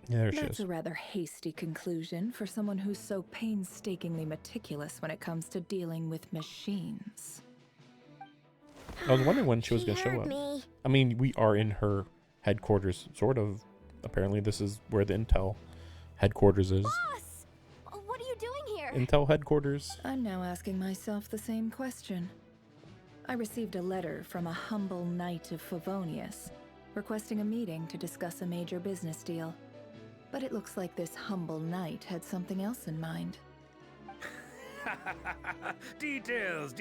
Yeah, there she That's is. a rather hasty conclusion for someone who's so painstakingly meticulous when it comes to dealing with machines. I was wondering when she was going to show heard up. me. I mean, we are in her headquarters, sort of. Apparently, this is where the Intel headquarters is. Boss! What are you doing here? Intel headquarters? I'm now asking myself the same question. I received a letter from a humble knight of Favonius, requesting a meeting to discuss a major business deal. But it looks like this humble knight had something else in mind. Details.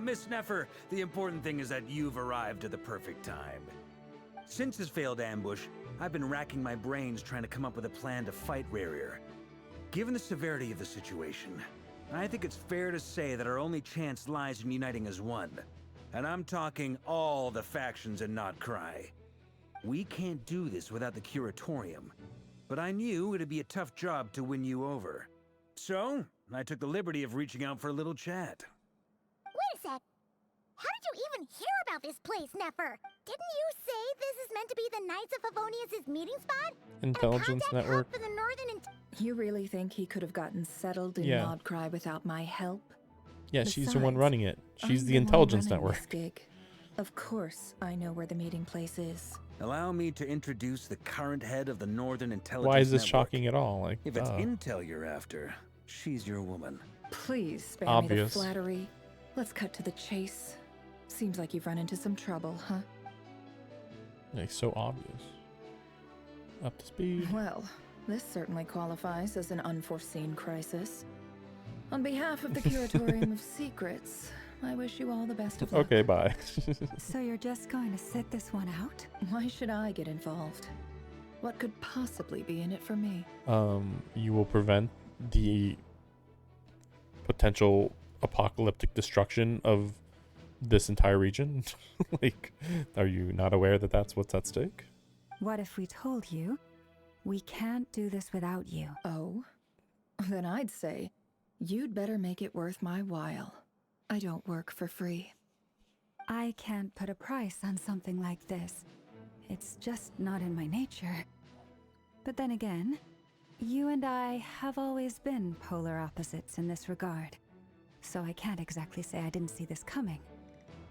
Miss Neffer, the important thing is that you've arrived at the perfect time. Since his failed ambush, I've been racking my brains trying to come up with a plan to fight Rarir. Given the severity of the situation, I think it's fair to say that our only chance lies in uniting as one. And I'm talking all the factions in Not Cry. We can't do this without the Curatorium, but I knew it'd be a tough job to win you over. So, I took the liberty of reaching out for a little chat. Wait a sec. How did you even hear about this place, Neffer? Didn't you say this is meant to be the Knights of Favonius' meeting spot? Intelligence and a contact network. hub for the Northern You really think he could have gotten settled in Yeah. Nodcry without my help? Yeah, she's the one Besides, running it. She's I'm the one intelligence running network. this gig. Of course, I know where the meeting place is. Allow me to introduce the current head of the Northern Intelligence Why is this Network. shocking at all? Like, If it's intel you're after, she's your woman. Please spare Obvious. me the flattery. Let's cut to the chase. Seems like you've run into some trouble, huh? like so obvious. Up to speed. Well, This certainly qualifies as an unforeseen crisis. On behalf of the Curatorium of Secrets, I wish you all the best of luck. Okay, bye. So you're just going to sit this one out? Why should I get involved? What could possibly be in it for me? You will prevent the potential apocalyptic destruction of this entire region. Like, are you not aware that that's what's at stake? What if we told you we can't do this without you? Oh? Then I'd say you'd better make it worth my while. I don't work for free. I can't put a price on something like this. It's just not in my nature. But then again, you and I have always been polar opposites in this regard. So I can't exactly say I didn't see this coming.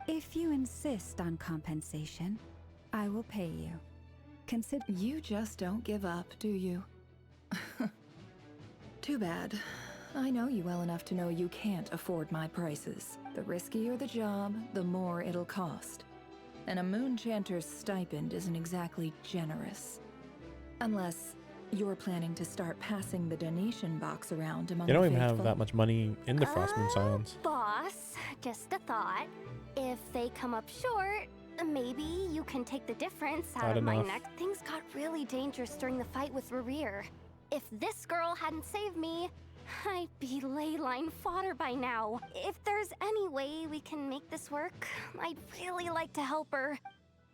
If you insist on compensation, I will pay you. Consider— You just don't give up, do you? Too bad. I know you well enough to know you can't afford my prices. The riskier the job, the more it'll cost. And a Moonchanter's stipend isn't exactly generous. Unless you're planning to start passing the donation box around among You don't the even have faithful. that much money in the Frostmoon Silence. Boss, just a thought. If they come up short, maybe you can take the difference out Not of my enough. neck. Things got really dangerous during the fight with Rerir. If this girl hadn't saved me, I'd be ley line fodder by now. If there's any way we can make this work, I'd really like to help her.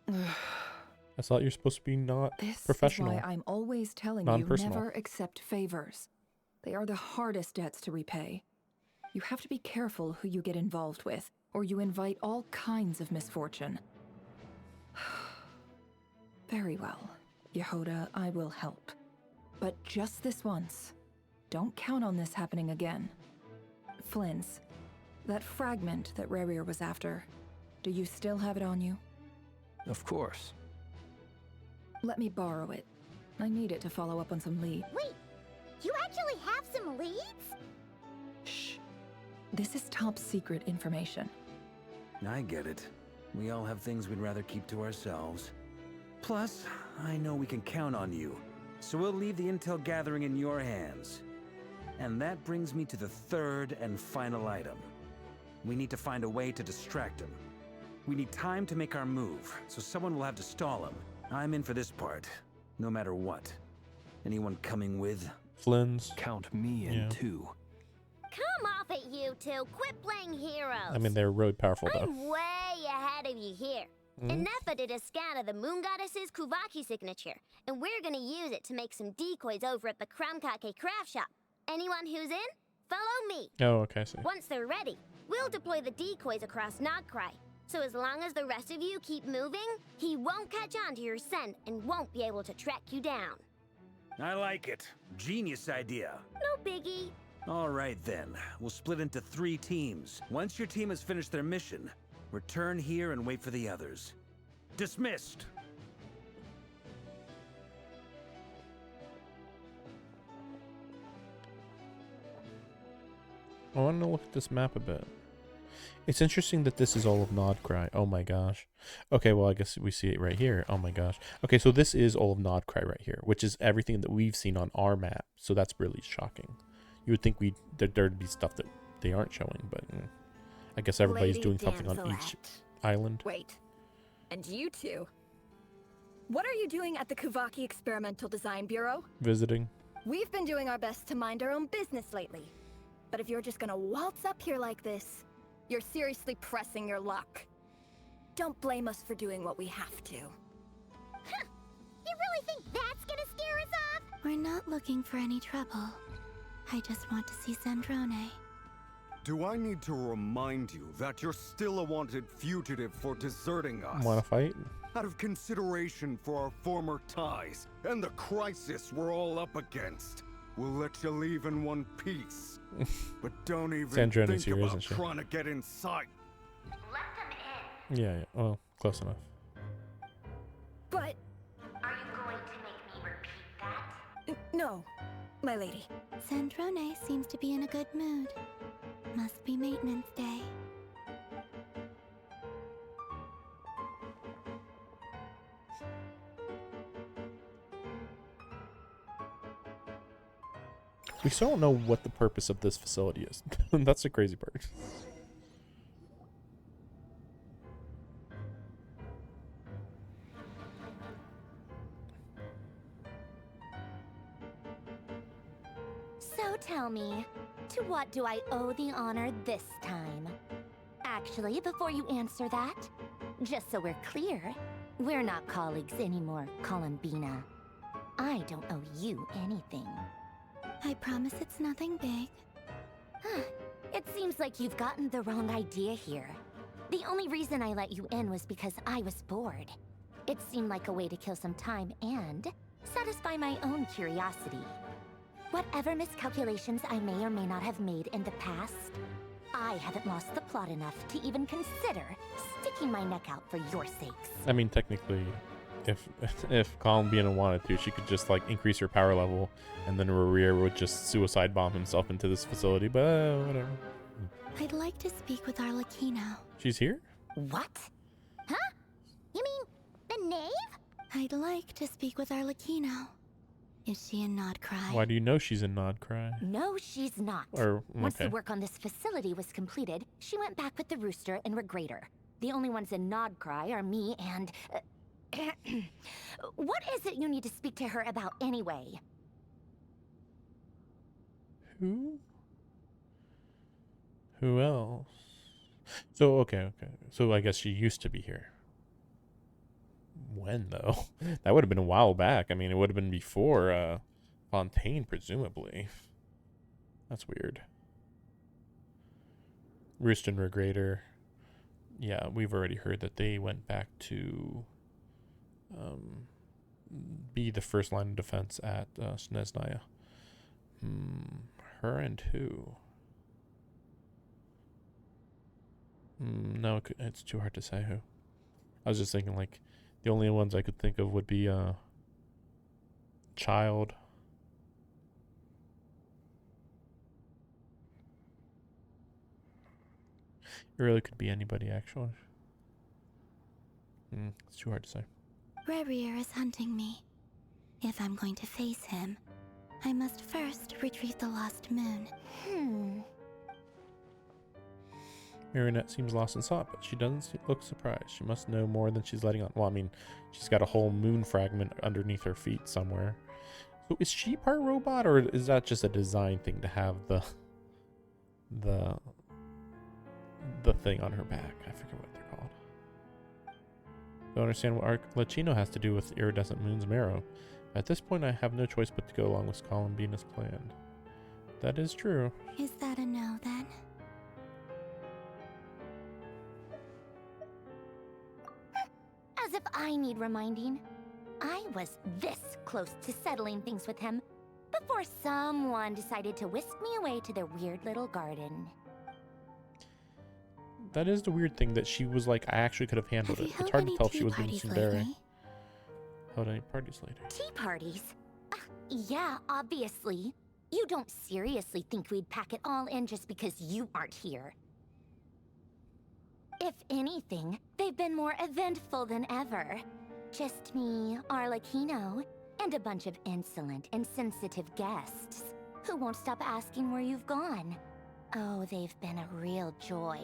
I thought you're supposed to be not This professional. is why I'm always telling you Non-personal. never accept favors. They are the hardest debts to repay. You have to be careful who you get involved with, or you invite all kinds of misfortune. Very well, Yehoda, I will help. But just this once. Don't count on this happening again. Flynn's, that fragment that Rerir was after, do you still have it on you? Of course. Let me borrow it. I need it to follow up on some leads. Wait, you actually have some leads? Shh. This is top secret information. I get it. We all have things we'd rather keep to ourselves. Plus, I know we can count on you, so we'll leave the intel gathering in your hands. And that brings me to the third and final item. We need to find a way to distract him. We need time to make our move, so someone will have to stall him. I'm in for this part, no matter what. Anyone coming with? Flynn's. Count me in Yeah. too. Come off it, you two. Quit playing heroes. I mean, they're really powerful, though. I'm way ahead of you here. Nefa did a scan of the Moon Goddess's Kuvaki signature, and we're gonna use it to make some decoys over at the Kramkake craft shop. Anyone who's in, follow me. Oh, okay, I see. Once they're ready, we'll deploy the decoys across Nogcry. So as long as the rest of you keep moving, he won't catch on to your scent and won't be able to track you down. I like it. Genius idea. No biggie. All right then, we'll split into 3 teams. Once your team has finished their mission, return here and wait for the others. Dismissed! I want to look at this map a bit. It's interesting that this is all of Nodcry. Oh my gosh. Okay, well, I guess we see it right here. Oh my gosh. Okay, so this is all of Nodcry right here, which is everything that we've seen on our map. So that's really shocking. You would think there'd be stuff that they aren't showing, but I guess everybody's Lady doing something on each Danzelette. island. Wait. And you two? What are you doing at the Kuvaki Experimental Design Bureau? Visiting. We've been doing our best to mind our own business lately. But if you're just gonna waltz up here like this, you're seriously pressing your luck. Don't blame us for doing what we have to. Huh. You really think that's gonna scare us off? We're not looking for any trouble. I just want to see Sandrone. Do I need to remind you that you're still a wanted fugitive for deserting us? Want to fight? Out of consideration for our former ties and the crisis we're all up against, we'll let you leave in one piece. But don't even Sandrone's think here, about isn't she? trying to get inside. Let them in. Yeah. Well, close enough. But Are you going to make me repeat that? no, my lady. Sandrone seems to be in a good mood. Must be maintenance day. We still don't know what the purpose of this facility is. That's the crazy part. So tell me, to what do I owe the honor this time? Actually, before you answer that, just so we're clear, we're not colleagues anymore, Columbina. I don't owe you anything. I promise it's nothing big. It seems like you've gotten the wrong idea here. The only reason I let you in was because I was bored. It seemed like a way to kill some time and satisfy my own curiosity. Whatever miscalculations I may or may not have made in the past, I haven't lost the plot enough to even consider sticking my neck out for your sakes. I mean, technically, if Columbina wanted to, she could just like increase her power level, and then Rerir would just suicide bomb himself into this facility. But whatever. I'd like to speak with Arlecchino. She's here? What? Huh? You mean the knave? I'd like to speak with Arlecchino. Is she in Nodcry? Why do you know she's in Nodcry? No, she's not. Once the work on this facility was completed, she went back with the Rooster and Regrator. The only ones in Nodcry are me and... what is it you need to speak to her about anyway? Who? Who else? So, okay. So I guess she used to be here. When, though? That would have been a while back. I mean, it would have been before Fontaine, presumably. That's weird. Roost and Regrator. Yeah, we've already heard that they went back to be the first line of defense at Snezhnaya. Her and who? No, it's too hard to say who. I was just thinking, like, the only ones I could think of would be Child. It really could be anybody, actually. It's too hard to say. Rerir is hunting me. If I'm going to face him, I must first retrieve the lost moon. Marionette seems lost in thought, but she doesn't look surprised. She must know more than she's letting on. Well, I mean, she's got a whole moon fragment underneath her feet somewhere. So is she part robot, or is that just a design thing to have the thing on her back? I forget what they're called. Don't understand what Arlecchino has to do with Iridescent Moon's marrow. At this point, I have no choice but to go along with Columbina's plan. That is true. Is that a no, then? As if I need reminding. I was this close to settling things with him before someone decided to whisk me away to their weird little garden. That is the weird thing, that she was like, I actually could have handled it. It's hard to tell if she was being tsundere. Held any parties later? Tea parties? Yeah, obviously. You don't seriously think we'd pack it all in just because you aren't here. If anything, they've been more eventful than ever. Just me, Arlecchino, and a bunch of insolent and sensitive guests who won't stop asking where you've gone. Oh, they've been a real joy.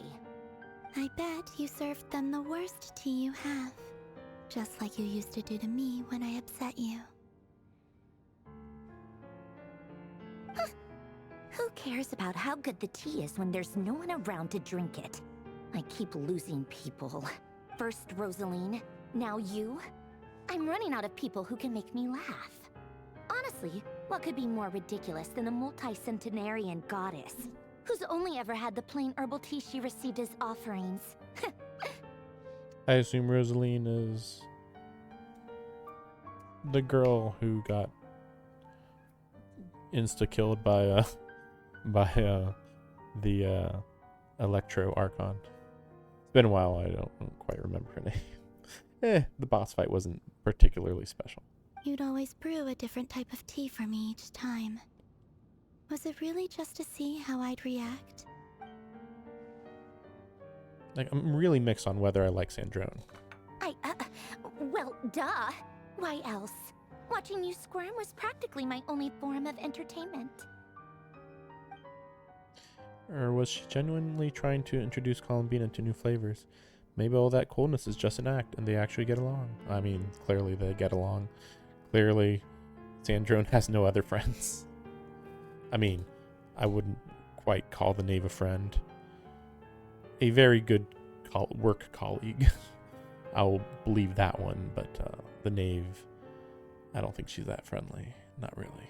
I bet you served them the worst tea you have. Just like you used to do to me when I upset you. Who cares about how good the tea is when there's no one around to drink it? I keep losing people. First Rosaline, now you. I'm running out of people who can make me laugh. Honestly, what could be more ridiculous than a multi-centenarian goddess who's only ever had the plain herbal tea she received as offerings? I assume Rosaline is the girl who got insta-killed by the Electro Archon. It's been a while, I don't quite remember her name. The boss fight wasn't particularly special. You'd always brew a different type of tea for me each time. Was it really just to see how I'd react? Like, I'm really mixed on whether I like Sandrone. Well, duh. Why else? Watching you squirm was practically my only form of entertainment. Or was she genuinely trying to introduce Columbina to new flavors? Maybe all that coldness is just an act and they actually get along. I mean, clearly they get along. Clearly, Sandrone has no other friends. I mean, I wouldn't quite call the knave a friend. A very good work colleague. I'll believe that one, but the knave, I don't think she's that friendly. Not really.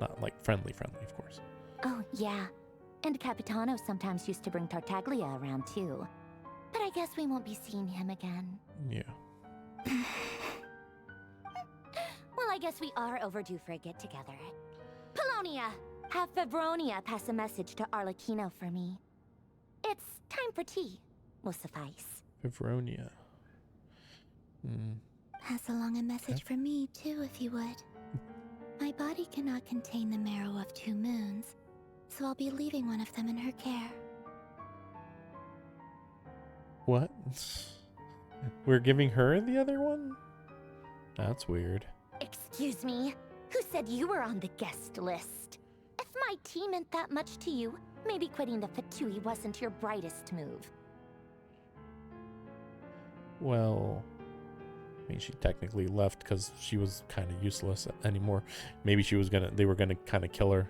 Not like friendly, of course. Oh, yeah. And Capitano sometimes used to bring Tartaglia around too. But I guess we won't be seeing him again. Yeah. Well, I guess we are overdue for a get-together. Polonia! Have Febronia pass a message to Arlecchino for me. It's time for tea. Will suffice. Fevronia. Pass along a message for me, too, if you would. My body cannot contain the marrow of 2 moons, so I'll be leaving one of them in her care. What? We're giving her the other one? That's weird. Excuse me? Who said you were on the guest list? If my tea meant that much to you, maybe quitting the Fatui wasn't your brightest move. Well, I mean, she technically left because she was kind of useless anymore. Maybe they were gonna kind of kill her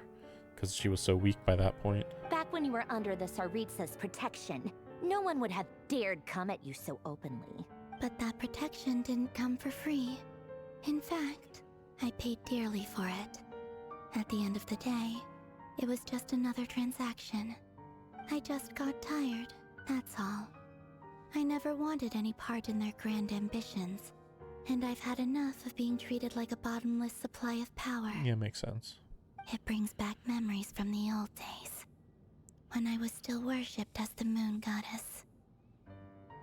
because she was so weak by that point. Back when you were under the Tsaritsa's protection, no one would have dared come at you so openly. But that protection didn't come for free. In fact, I paid dearly for it. At the end of the day, it was just another transaction. I just got tired, that's all. I never wanted any part in their grand ambitions, and I've had enough of being treated like a bottomless supply of power. Yeah, makes sense. It brings back memories from the old days, when I was still worshipped as the moon goddess.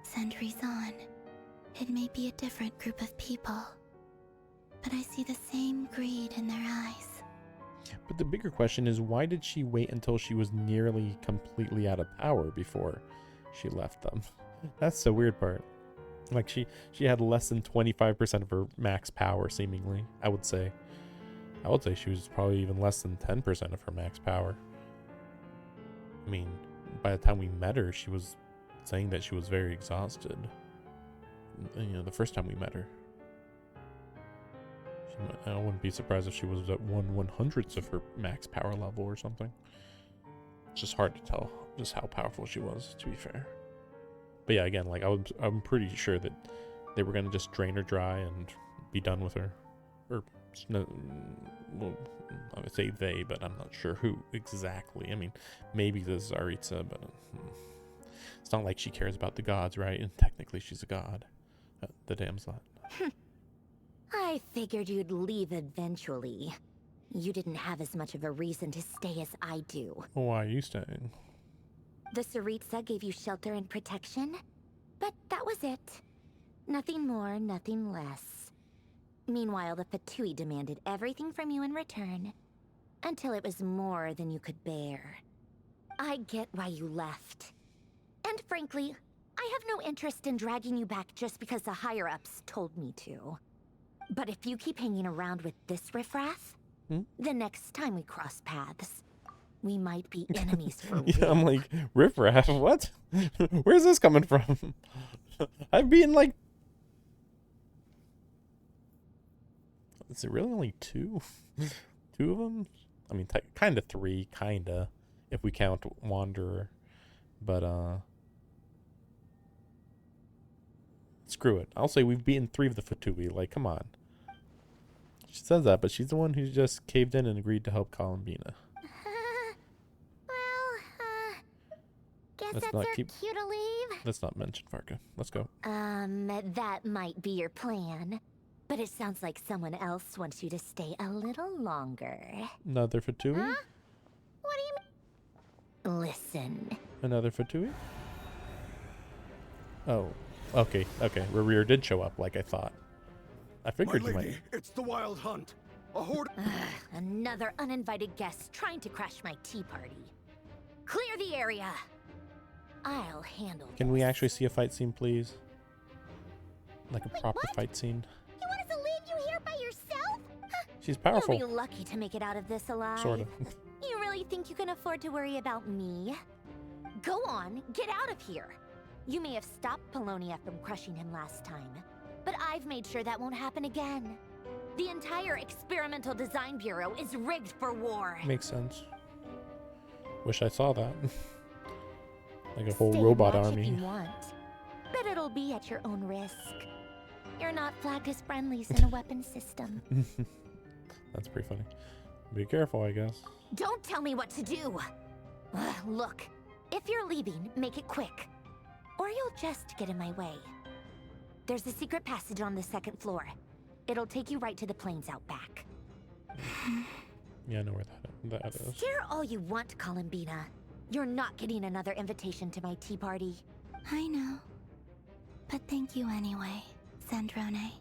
Centuries on, it may be a different group of people, but I see the same greed in their eyes. But the bigger question is, why did she wait until she was nearly completely out of power before she left them? That's the weird part. Like, she had less than 25% of her max power, seemingly, I would say. I would say she was probably even less than 10% of her max power. I mean, by the time we met her, she was saying that she was very exhausted. You know, the first time we met her. I wouldn't be surprised if she was at 1/100th of her max power level or something. It's just hard to tell just how powerful she was, to be fair. But yeah, again, like I'm pretty sure that they were gonna just drain her dry and be done with her. Or no, well, I would say they, but I'm not sure who exactly. I mean, maybe the Tsaritsa, but it's not like she cares about the gods, right? And technically, she's a god, the damn slut. I figured you'd leave eventually. You didn't have as much of a reason to stay as I do. Why are you staying? The Tsaritsa gave you shelter and protection, but that was it. Nothing more, nothing less. Meanwhile, the Fatui demanded everything from you in return, until it was more than you could bear. I get why you left. And frankly, I have no interest in dragging you back just because the higher-ups told me to. But if you keep hanging around with this riffraff, the next time we cross paths, we might be enemies for real. Yeah, I'm like, riffraff, what? Where's this coming from? I've been like... Is it really only 2? 2 of them? I mean, kind of 3, kind of, if we count Wanderer. But, screw it. I'll say we've beaten 3 of the Fatui. Like, come on. She says that, but she's the one who just caved in and agreed to help Columbina. Guess Let's that's not our keep- cue to leave. Let's not mention Farka. Let's go. That might be your plan. But it sounds like someone else wants you to stay a little longer. Another Fatui? Huh? What do you mean? Listen. Another Fatui? Oh, okay. Rerir did show up like I thought. I figured My you lady, might. it's the Wild Hunt. A horde. Another uninvited guest trying to crash my tea party. Clear the area. I'll handle Can we actually see a fight scene, please? Like a proper what? fight scene? You want us to leave you here by yourself? She's powerful. You'll be lucky to make it out of this alive. Sort of. You really really think you can afford to worry about me? Go on, get out of here. You may have stopped Polonia from crushing him last time, but I've made sure that won't happen again. The entire Experimental Design Bureau is rigged for war. Makes sense. Wish I saw that. Like a whole Stay and robot watch army. if you want, but it'll be at your own risk. You're not flagged as friendlies in a weapon system. That's pretty funny. Be careful, I guess. Don't tell me what to do. Look, if you're leaving, make it quick, or you'll just get in my way. There's a secret passage on the 2nd floor. It'll take you right to the plains out back. Yeah, I know where that is. Stare all you want, Columbina. You're not getting another invitation to my tea party. I know. But thank you anyway, Sandrone.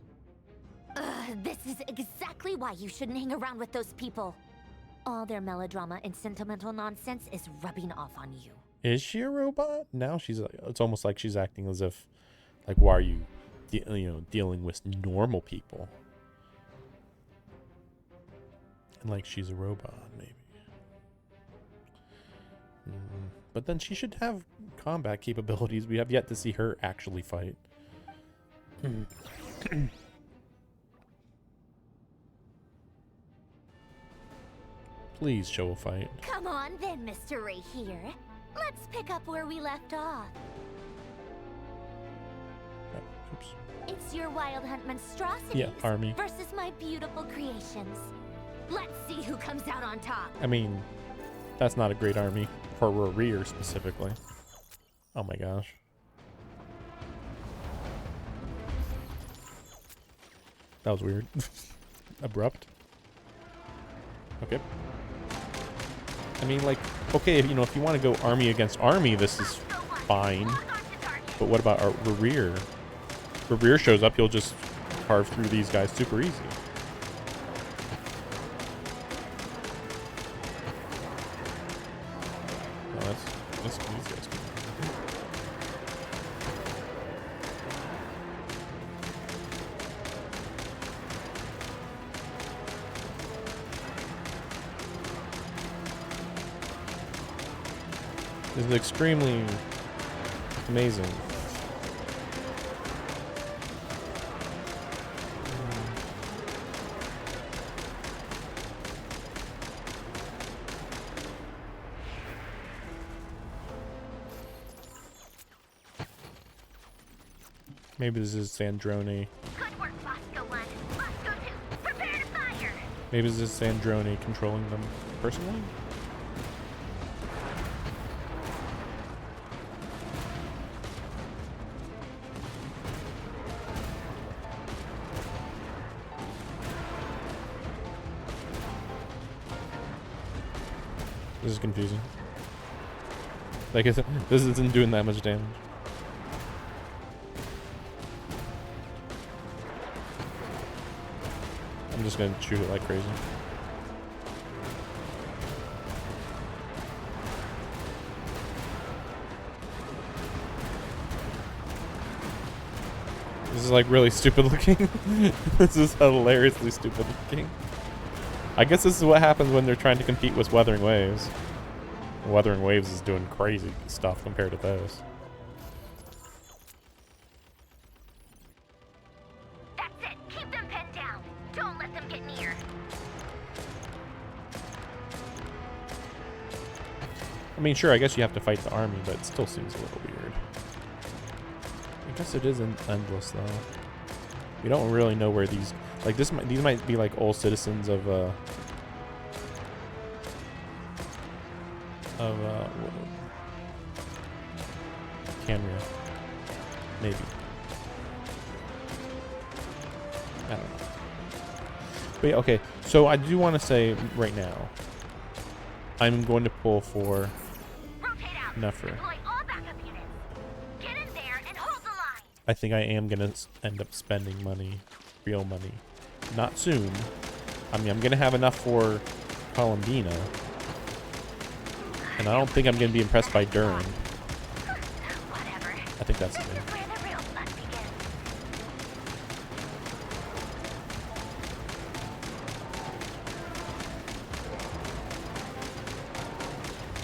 This is exactly why you shouldn't hang around with those people. All their melodrama and sentimental nonsense is rubbing off on you. Is she a robot? Now she's like, it's almost like she's acting as if, like, why are you, dealing with normal people? And like she's a robot, maybe. But then she should have combat capabilities. We have yet to see her actually fight. Please show a fight. Come on then, Mr. Ray here. Let's pick up where we left off. Oops. It's your wild hunt monstrosities Yeah, army. versus my beautiful creations. Let's see who comes out on top. I mean, that's not a great army for Rear specifically. Oh my gosh. That was weird. Abrupt. Okay. I mean, like, okay, if you want to go army against army, this is fine. But what about our Rear? Rear shows up, he'll just carve through these guys super easy. No, that's these guys. This is extremely amazing. Maybe this is Sandrone. Good work, Bosco 1. Bosco 2, prepare to fire! Maybe this is Sandrone controlling them personally? This is confusing. Like, this isn't doing that much damage. I'm just gonna shoot it like crazy. This is like really stupid looking. This is hilariously stupid looking. I guess this is what happens when they're trying to compete with Wuthering Waves. Wuthering Waves is doing crazy stuff compared to this. That's it. Keep them pinned down. Don't let them get near. I mean, sure, I guess you have to fight the army, but it still seems a little weird. I guess it isn't endless, though. We don't really know where these... Like, these might be, like, old citizens of Canria. Maybe. I don't know. But yeah, okay, so I do want to say right now, I'm going to pull for Nefer. I think I am going to end up spending money, real money. Not soon. I mean, I'm going to have enough for Columbina. And I don't think I'm going to be impressed by Durn. I think that's the thing.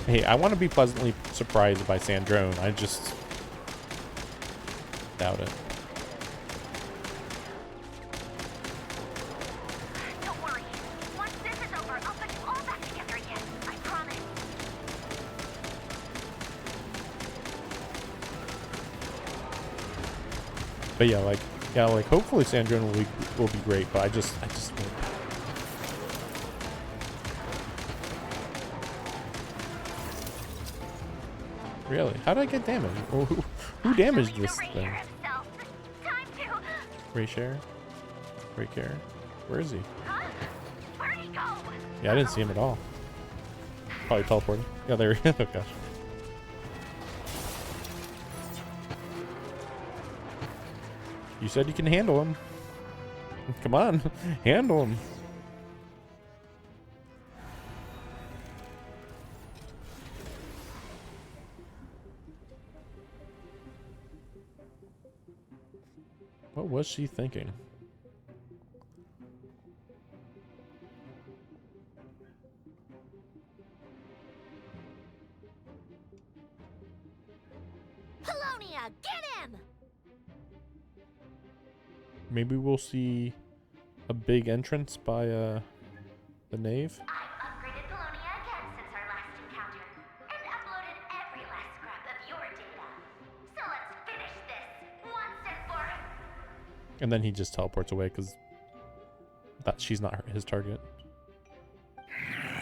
Hey, I want to be pleasantly surprised by Sandrone. I just doubt it. Don't worry. Once this is over, I'll put you all back together again. I promise. But yeah, like hopefully Sandrone will be great. But I just think. Really? How did I get damaged? Oh, who damaged this thing? Ray Share? Ray Care? Where is he? Yeah, I didn't see him at all. Probably teleporting. Yeah, there he is. Oh gosh. You said you can handle him. Come on, handle him. What was she thinking? Polonia, get him! Maybe we'll see a big entrance by the Knave. I've upgraded Polonia again since our last encounter, and uploaded every last scrap of your data. So let's finish this once and for And then he just teleports away because she's not his target.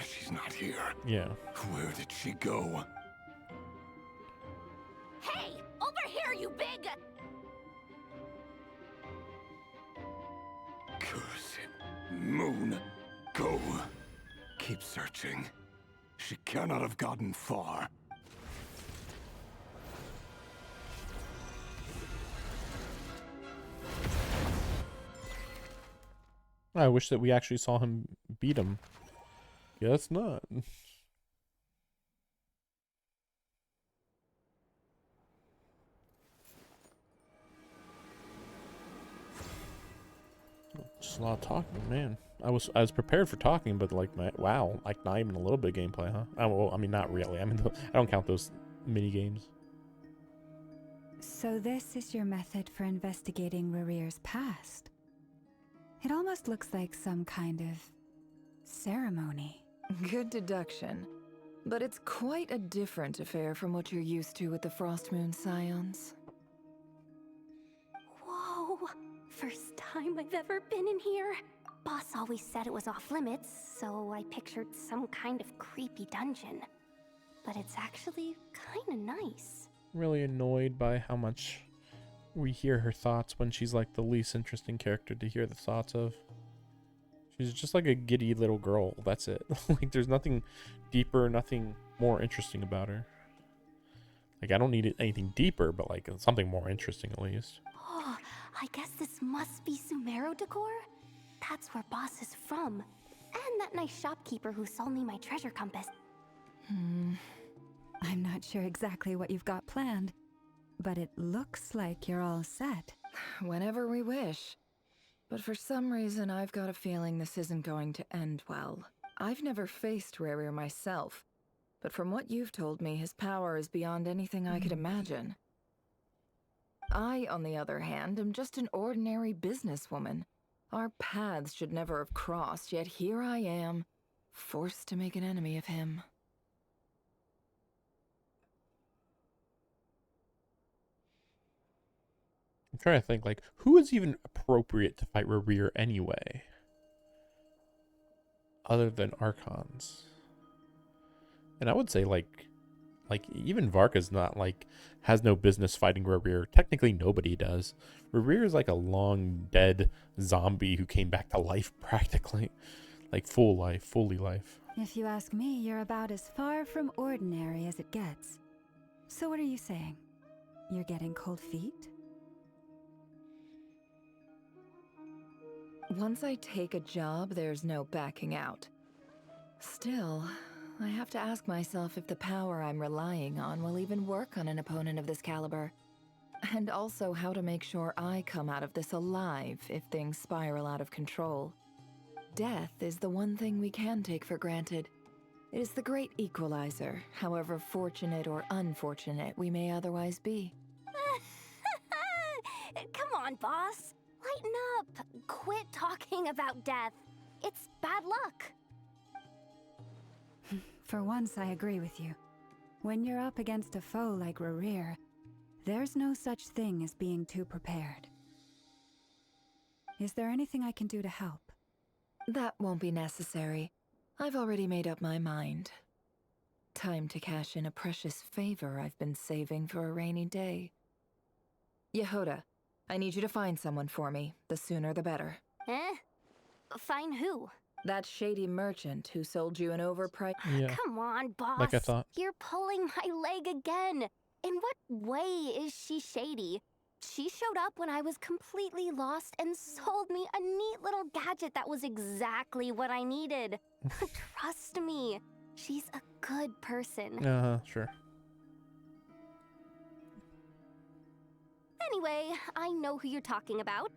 She's not here. Yeah. Where did she go? Hey! Over here, you big... Curse it. Moon, go. Keep searching. She cannot have gotten far. I wish that we actually saw him beat him. Guess not. Just a lot of talking, man. I was prepared for talking, but like wow, like not even a little bit of gameplay, huh? Well, I mean, not really. I mean, I don't count those mini games. So this is your method for investigating Rarir's past. It almost looks like some kind of ceremony. Good deduction. But it's quite a different affair from what you're used to with the Frost Moon Scions. Whoa! First time I've ever been in here. Boss always said it was off limits, so I pictured some kind of creepy dungeon. But it's actually kinda nice. Really annoyed by how much we hear her thoughts when she's like the least interesting character to hear the thoughts of. She's just like a giddy little girl. That's it. Like there's nothing deeper, nothing more interesting about her. Like I don't need anything deeper, but like something more interesting at least. Oh, I guess this must be Sumero decor? That's where Boss is from. And that nice shopkeeper who sold me my treasure compass. I'm not sure exactly what you've got planned, but it looks like you're all set. Whenever we wish. But for some reason, I've got a feeling this isn't going to end well. I've never faced Rarir myself, but from what you've told me, his power is beyond anything I could imagine. I, on the other hand, am just an ordinary businesswoman. Our paths should never have crossed, yet here I am, forced to make an enemy of him. I'm trying to think, like, who is even appropriate to fight Rarir anyway? Other than Archons. And I would say, like even Varka's not, like, has no business fighting Rarir. Technically, nobody does. Rarir is like a long dead zombie who came back to life, practically. Like, fully life. If you ask me, you're about as far from ordinary as it gets. So what are you saying? You're getting cold feet? Once I take a job, there's no backing out. Still, I have to ask myself if the power I'm relying on will even work on an opponent of this caliber. And also how to make sure I come out of this alive if things spiral out of control. Death is the one thing we can take for granted. It is the great equalizer, however fortunate or unfortunate we may otherwise be. Come on, boss. Lighten up. Quit talking about death. It's bad luck. For once, I agree with you. When you're up against a foe like Rerir, there's no such thing as being too prepared. Is there anything I can do to help? That won't be necessary. I've already made up my mind. Time to cash in a precious favor I've been saving for a rainy day. Yehoda, I need you to find someone for me. The sooner the better. Find who? That shady merchant who sold you an overpriced... Yeah. Come on, boss. Like I thought. You're pulling my leg again. In what way is she shady? She showed up when I was completely lost and sold me a neat little gadget that was exactly what I needed. Trust me, she's a good person. Sure. Anyway, I know who you're talking about.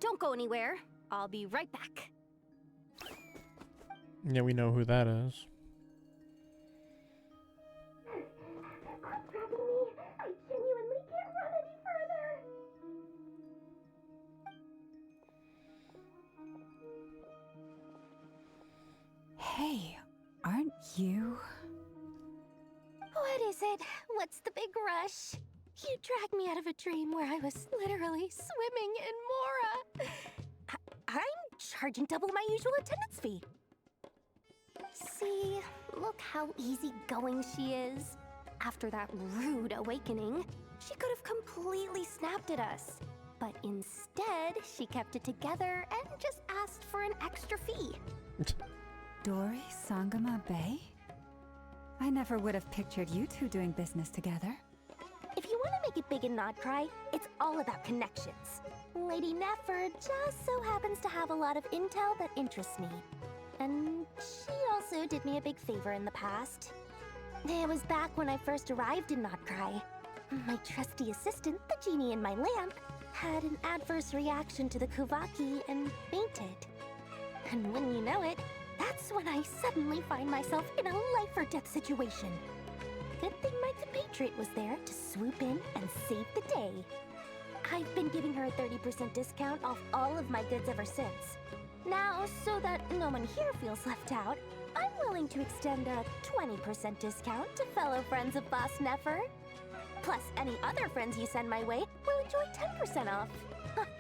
Don't go anywhere. I'll be right back. Yeah, we know who that is. I genuinely can't run any further. Hey, aren't you... What is it? What's the big rush? You dragged me out of a dream where I was literally swimming in Mora. I'm charging double my usual attendance fee. See, look how easygoing she is. After that rude awakening, she could have completely snapped at us. But instead, she kept it together and just asked for an extra fee. Dori Sangama Bay? I never would have pictured you two doing business together. If you want to make it big and not cry, it's all about connections. Lady Nefer just so happens to have a lot of intel that interests me. And she also did me a big favor in the past. It was back when I first arrived in Notcry. My trusty assistant, the genie in my lamp, had an adverse reaction to the Kuvaki and fainted. And when you know it, that's when I suddenly find myself in a life-or-death situation. Good thing my compatriot was there to swoop in and save the day. I've been giving her a 30% discount off all of my goods ever since. Now, so that no one here feels left out, I'm willing to extend a 20% discount to fellow friends of Boss Nefer. Plus, any other friends you send my way will enjoy 10% off.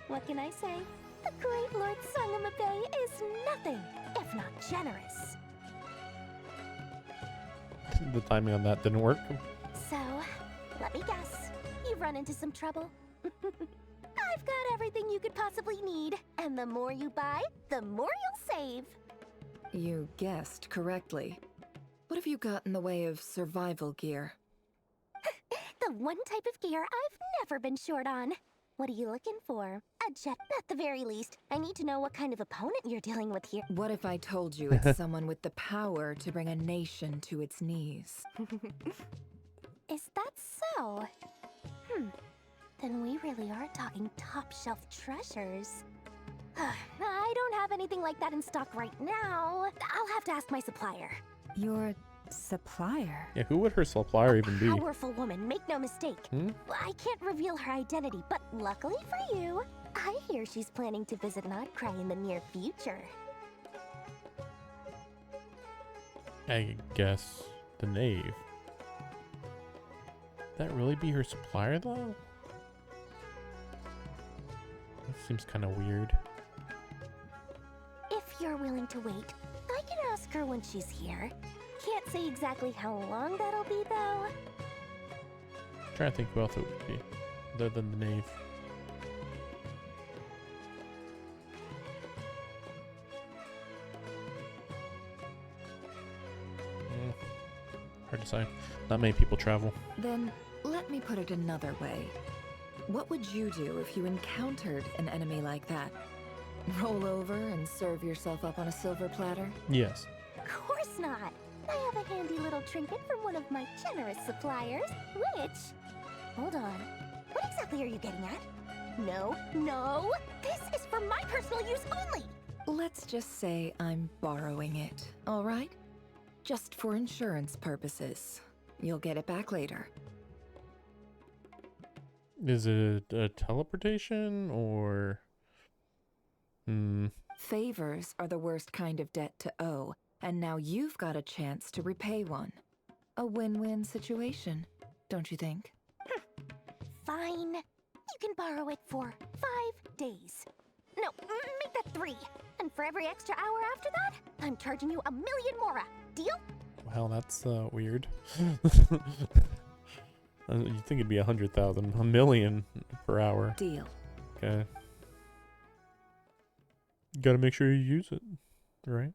What can I say? The great Lord Sangama Bay is nothing if not generous. The timing on that didn't work. So, let me guess. You've run into some trouble? I've got everything you could possibly need. And the more you buy, the more you'll save. You guessed correctly. What have you got in the way of survival gear? The one type of gear I've never been short on. What are you looking for? A jet at the very least. I need to know what kind of opponent you're dealing with here. What if I told you it's someone with the power to bring a nation to its knees? Is that so? Then we really are talking top-shelf treasures. I don't have anything like that in stock right now. I'll have to ask my supplier. Your supplier? Yeah, who would her supplier even be? Powerful woman, make no mistake. I can't reveal her identity, but luckily for you, I hear she's planning to visit Notcry in the near future. I guess the knave. That really be her supplier though? That seems kind of weird. If you're willing to wait, I can ask her when she's here. Can't say exactly how long that'll be, though. I'm trying to think who else it would be, other than the knave. Hard to say. Not many people travel. Then let me put it another way. What would you do if you encountered an enemy like that? Roll over and serve yourself up on a silver platter? Yes. Of course not. I have a handy little trinket from one of my generous suppliers, which... Hold on. What exactly are you getting at? No, no! This is for my personal use only! Let's just say I'm borrowing it, all right? Just for insurance purposes. You'll get it back later. Is it a teleportation or... Favors are the worst kind of debt to owe, and now you've got a chance to repay one. A win-win situation, don't you think? Fine. You can borrow it for 5 days. No, make that 3. And for every extra hour after that, I'm charging you 1 million mora. Deal? Well, that's weird. You'd think it'd be 100,000, 1 million per hour. Deal. Okay. You gotta make sure you use it, right?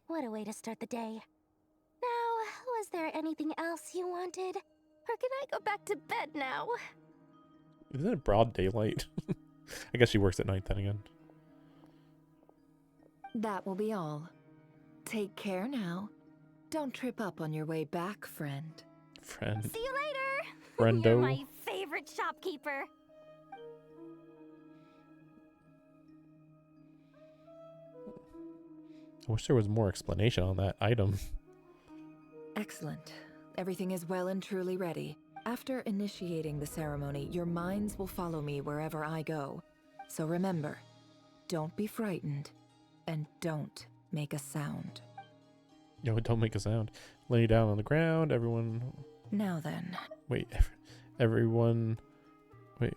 What a way to start the day. Now, was there anything else you wanted? Or can I go back to bed now? Isn't it broad daylight? I guess she works at night then again. That will be all. Take care now. Don't trip up on your way back, friend. Friend. See you later! Friendo. You're my favorite shopkeeper. I wish there was more explanation on that item. Excellent. Everything is well and truly ready. After initiating the ceremony, your minds will follow me wherever I go. So remember, don't be frightened, and don't make a sound. No, don't make a sound. Lay down on the ground, everyone... Now then. Wait, everyone... Wait.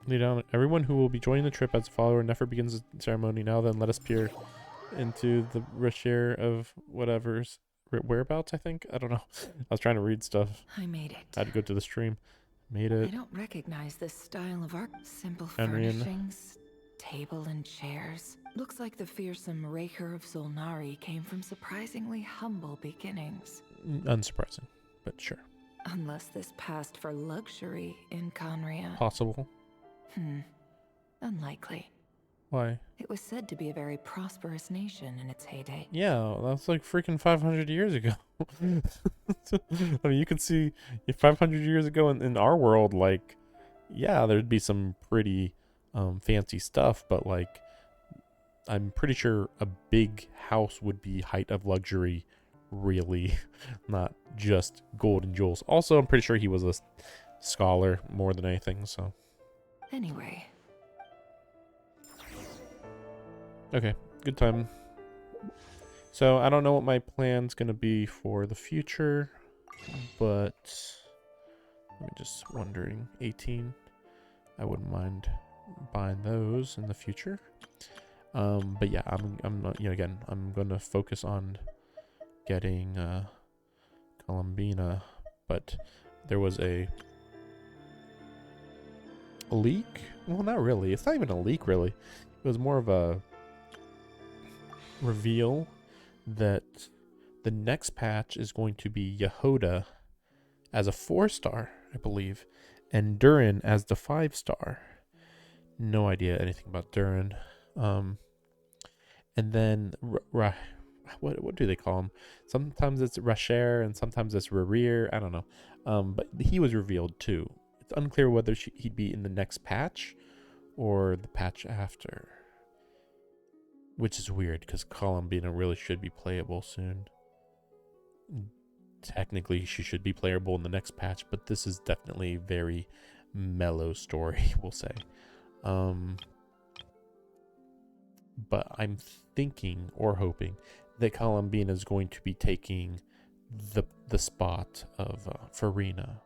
Lay down. Everyone who will be joining the trip as a follower never begins the ceremony. Now then, let us peer into the share of whatever's whereabouts, I think. I don't know. I was trying to read stuff. I made it. I had to go to the stream. Made it. I don't recognize this style of art. Simple Henrian. furnishings, table and chairs. Looks like the fearsome Raker of Solnari came from surprisingly humble beginnings. Unsurprising, but sure. Unless this passed for luxury in Conria. Possible. Unlikely. Why? It was said to be a very prosperous nation in its heyday. Yeah, that's like freaking 500 years ago. I mean, you could see 500 years ago in our world, like, yeah, there'd be some pretty fancy stuff, but like, I'm pretty sure a big house would be height of luxury, really, not just gold and jewels. Also, I'm pretty sure he was a scholar more than anything, so. Anyway. Okay, good time. So I don't know what my plan's gonna be for the future, but I'm just wondering. 18, I wouldn't mind buying those in the future. But yeah, I'm not, you know, again, I'm gonna focus on getting Columbina, but there was a leak. Well, not really. It's not even a leak, really. It was more of a reveal that the next patch is going to be Yehoda as a 4-star, I believe, and Durin as the 5-star. No idea anything about Durin. And then what do they call him? Sometimes it's Rasher and sometimes it's Rarir. I don't know. But he was revealed too. It's unclear whether he'd be in the next patch or the patch after. Which is weird, because Columbina really should be playable soon. Technically, she should be playable in the next patch, but this is definitely a very mellow story, we'll say. But I'm thinking, or hoping, that Columbina is going to be taking the spot of Farina,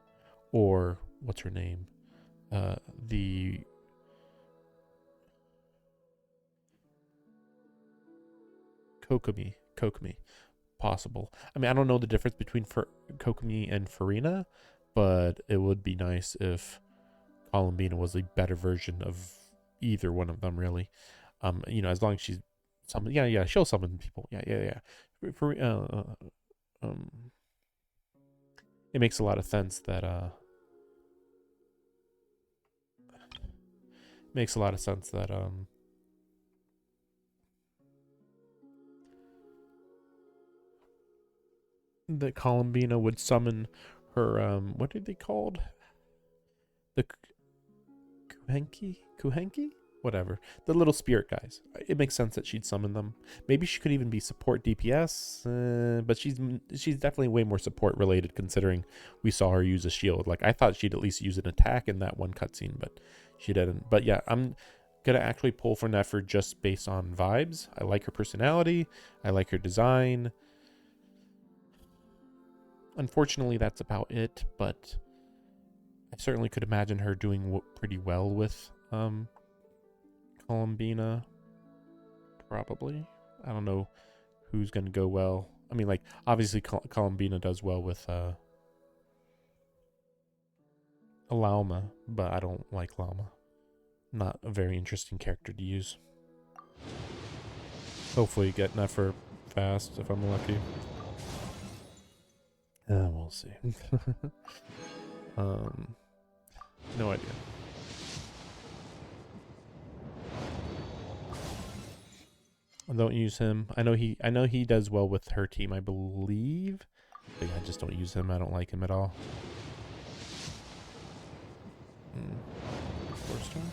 or, what's her name? The... Kokomi, possible. I mean, I don't know the difference between Kokomi and Farina, but it would be nice if Columbina was a better version of either one of them, really. You know, as long as she's summon, yeah, she'll summon people. Yeah. It makes a lot of sense that that Columbina would summon her, what are they called? The Kuhenki? whatever. The little spirit guys. It makes sense that she'd summon them. Maybe she could even be support DPS, but she's definitely way more support related considering we saw her use a shield. Like, I thought she'd at least use an attack in that one cutscene, but she didn't. But yeah, I'm gonna actually pull for Nefer just based on vibes. I like her personality. I like her design. Unfortunately, that's about it, but I certainly could imagine her doing pretty well with Columbina, probably. I don't know who's going to go well. I mean, like, obviously Columbina does well with Lauma, but I don't like Lauma. Not a very interesting character to use. Hopefully get Nefer fast if I'm lucky. We'll see. No idea. Don't use him. I know he does well with her team, I believe. But yeah, I just don't use him. I don't like him at all. 4-star?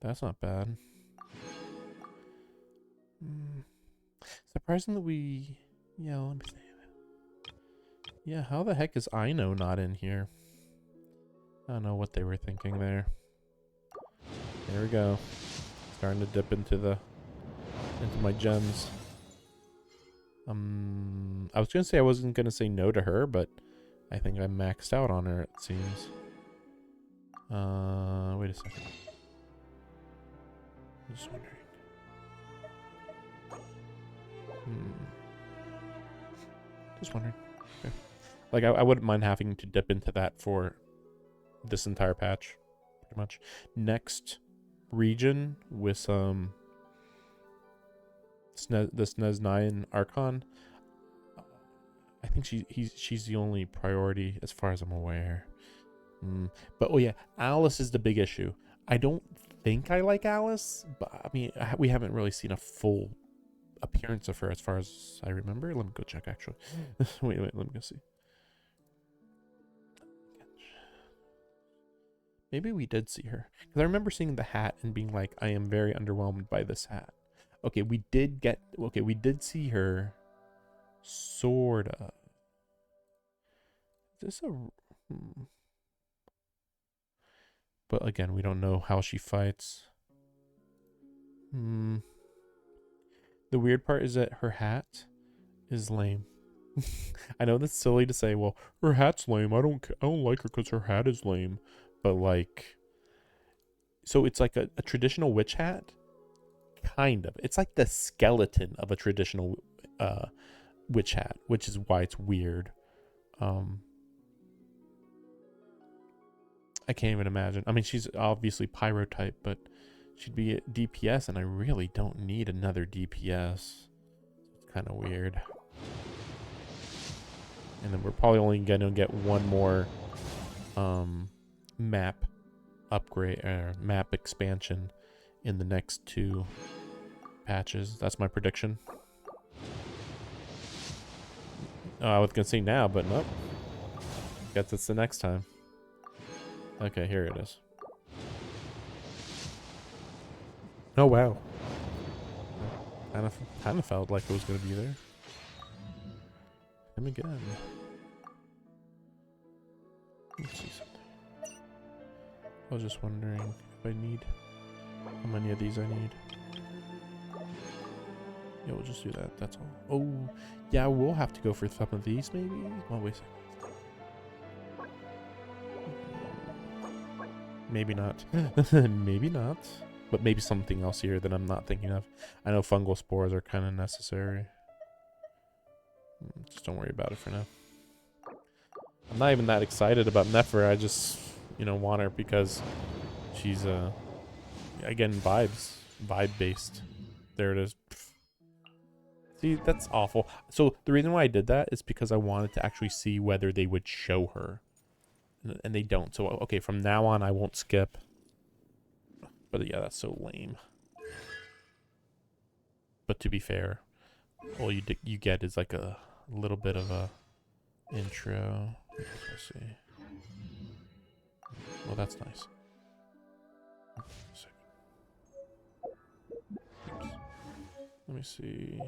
That's not bad. Surprising that we... Yeah, let me see. Yeah, how the heck is Ino not in here? I don't know what they were thinking there. There we go. Starting to dip into my gems. I was gonna say I wasn't gonna say no to her, but I think I maxed out on her, it seems. Wait a second. I'm just wondering. Just wondering. Okay. Like, I wouldn't mind having to dip into that for this entire patch, pretty much. Next region with some this SNES9 Archon. I think she's the only priority as far as I'm aware. But oh yeah, Alice is the big issue. I don't think I like Alice, but I mean, we haven't really seen a full appearance of her as far as I remember. Let me go check actually. wait, let me go see. Maybe we did see her, because I remember seeing the hat and being like, I am very underwhelmed by this hat. Okay, we did see her, sorta. Is this a... But again, we don't know how she fights. The weird part is that her hat is lame. I know that's silly to say, well, her hat's lame. I don't like her because her hat is lame. But like, so it's like a traditional witch hat, kind of. It's like the skeleton of a traditional witch hat, which is why it's weird. I can't even imagine. I mean, she's obviously pyro type, but she'd be at DPS, and I really don't need another DPS. It's kind of weird. And then we're probably only gonna get one more map upgrade or map expansion in the next 2 patches. That's my prediction. I was gonna say now, but nope. Guess it's the next time. Okay, here it is. Oh wow. Kind of felt like it was gonna be there. Him again. Let's see something. I was just wondering if I need... How many of these I need. Yeah, we'll just do that. That's all. Oh, yeah, we'll have to go for some of these, maybe? Oh, wait a second. Maybe not. Maybe not. But maybe something else here that I'm not thinking of. I know fungal spores are kind of necessary. Just don't worry about it for now. I'm not even that excited about Nefer. I just, want her because she's, again, vibe-based. There it is. See, that's awful. So the reason why I did that is because I wanted to actually see whether they would show her. And they don't. So, okay, from now on, I won't skip. But yeah, that's so lame. But to be fair, all you get is like a little bit of a intro. Let's see. Well, that's nice. Let me see.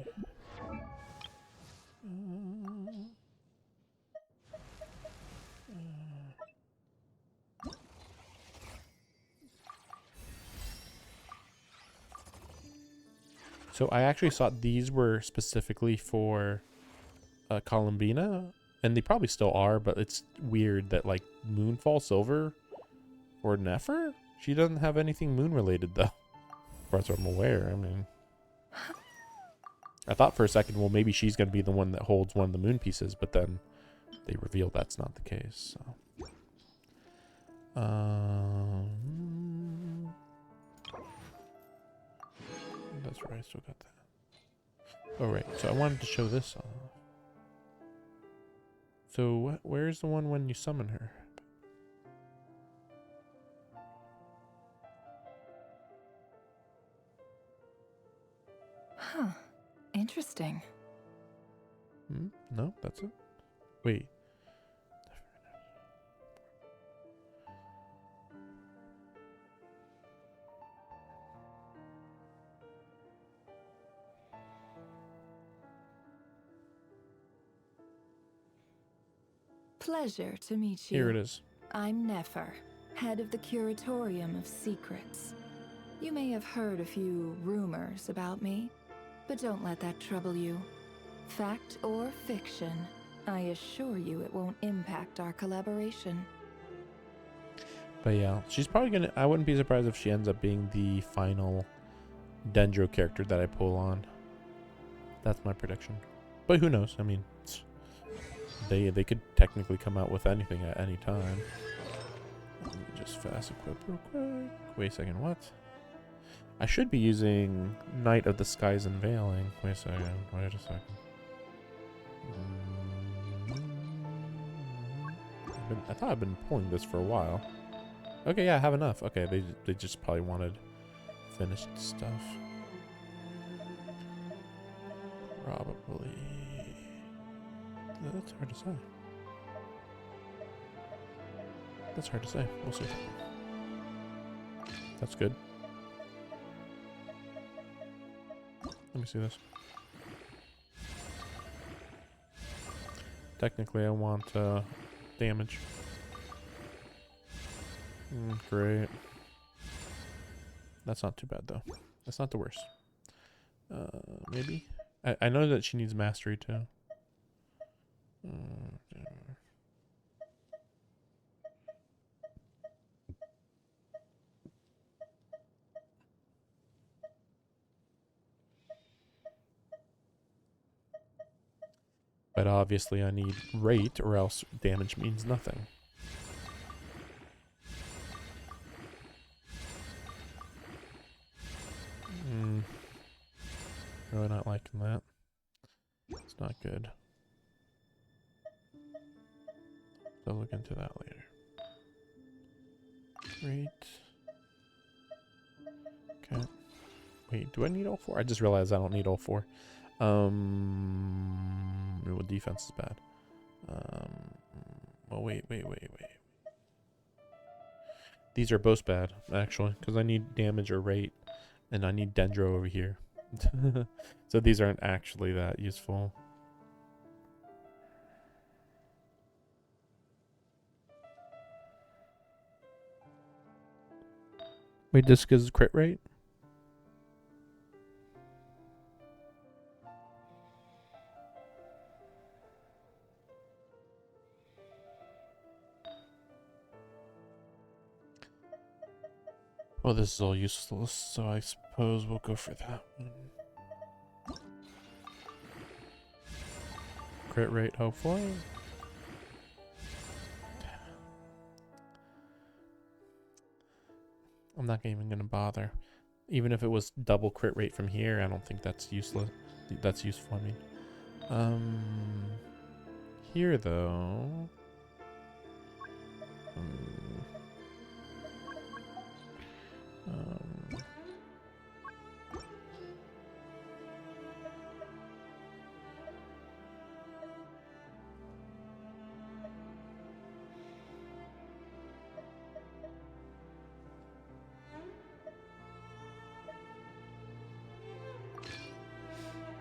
So I actually thought these were specifically for Columbina, and they probably still are, but it's weird that like Moonfall Silver or Nefer, she doesn't have anything moon related though. As far as I'm aware, I mean, I thought for a second, well, maybe she's gonna be the one that holds one of the moon pieces, but then they revealed that's not the case. So, that's right. I still got that. Oh, right. So I wanted to show this off. So where's the one when you summon her? Huh. Interesting. No, that's it. Wait. Pleasure to meet you. Here it is. I'm Nefer, head of the Curatorium of Secrets. You may have heard a few rumors about me, but don't let that trouble you. Fact or fiction, I assure you it won't impact our collaboration. But yeah, she's probably gonna. I wouldn't be surprised if she ends up being the final Dendro character that I pull on. That's my prediction. But who knows? I mean, they could technically come out with anything at any time. Let me just fast equip real quick. Wait a second, what? I should be using Night of the Skies Unveiling. Wait a second. Wait a second. I thought I've been pulling this for a while. Okay, yeah, I have enough. Okay, they just probably wanted finished stuff. Probably. That's hard to say. That's hard to say. We'll see. That's good. Let me see this. Technically, I want damage. Great. That's not too bad, though. That's not the worst. Maybe? I know that she needs mastery, too. But obviously I need rate or else damage means nothing. Really not liking that. It's not good. So I'll look into that later. Rate. Okay. Wait, do I need all four? I just realized I don't need all four. Well, defense is bad. Well, wait. These are both bad, actually, because I need damage or rate, and I need Dendro over here. So these aren't actually that useful. Wait, this gives crit rate? Well, this is all useless, so I suppose we'll go for that one. Crit rate, hopefully. I'm not even gonna bother. Even if it was double crit rate from here, I don't think that's useless. That's useful, I mean. Here though.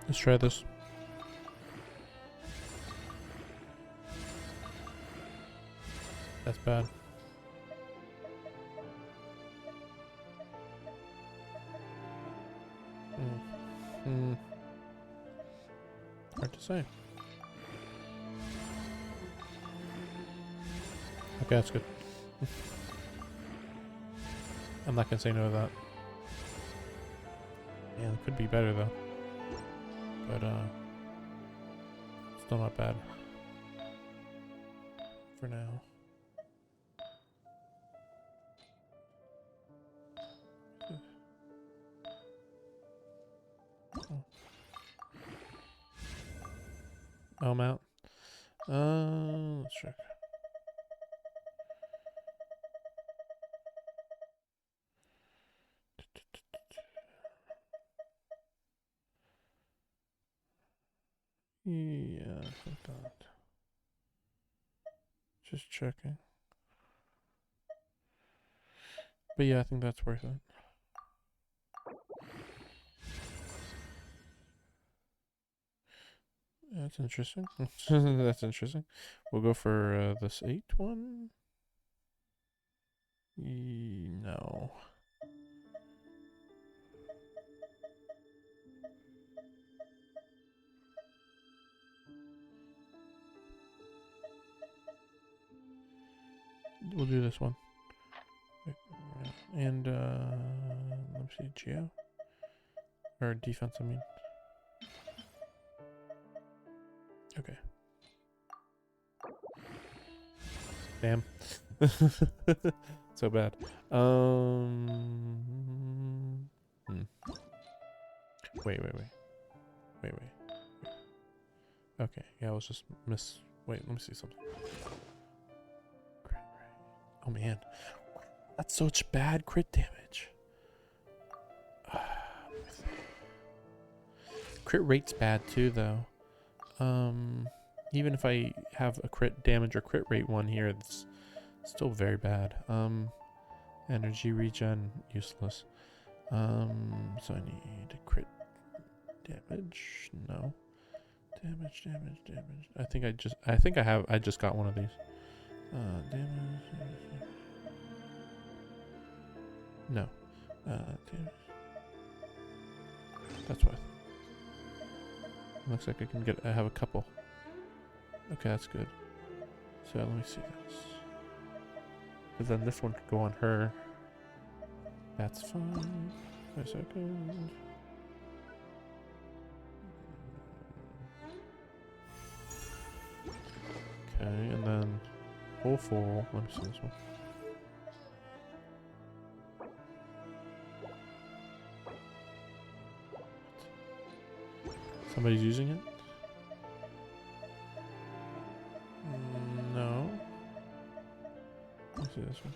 Let's try this. That's bad. Hard to say. Okay, that's good. I'm not gonna say no to that. Yeah, it could be better though. But still not bad. For now. Oh, I'm out. Let's check. Yeah, I think that. Just checking. But yeah, I think that's worth it. That's interesting. That's interesting. We'll go for this 8 one. No. We'll do this one. And let me see, Geo? Or defense, I mean. Okay. Damn. So bad. Wait. Okay, yeah, I was just wait, let me see something. Oh man. That's such bad crit damage. Crit rate's bad too though. Even if I have a crit damage or crit rate one here, it's still very bad. Energy regen, useless. So I need crit damage. No. Damage. I just got one of these. Damage. No. Damage. That's what I thought. Looks like I have a couple. Okay, that's good. So let me see this. Because then this one could go on her. That's fine. Wait a second. Okay, and then full. Let me see this one. Somebody's using it? No. Let's see this one.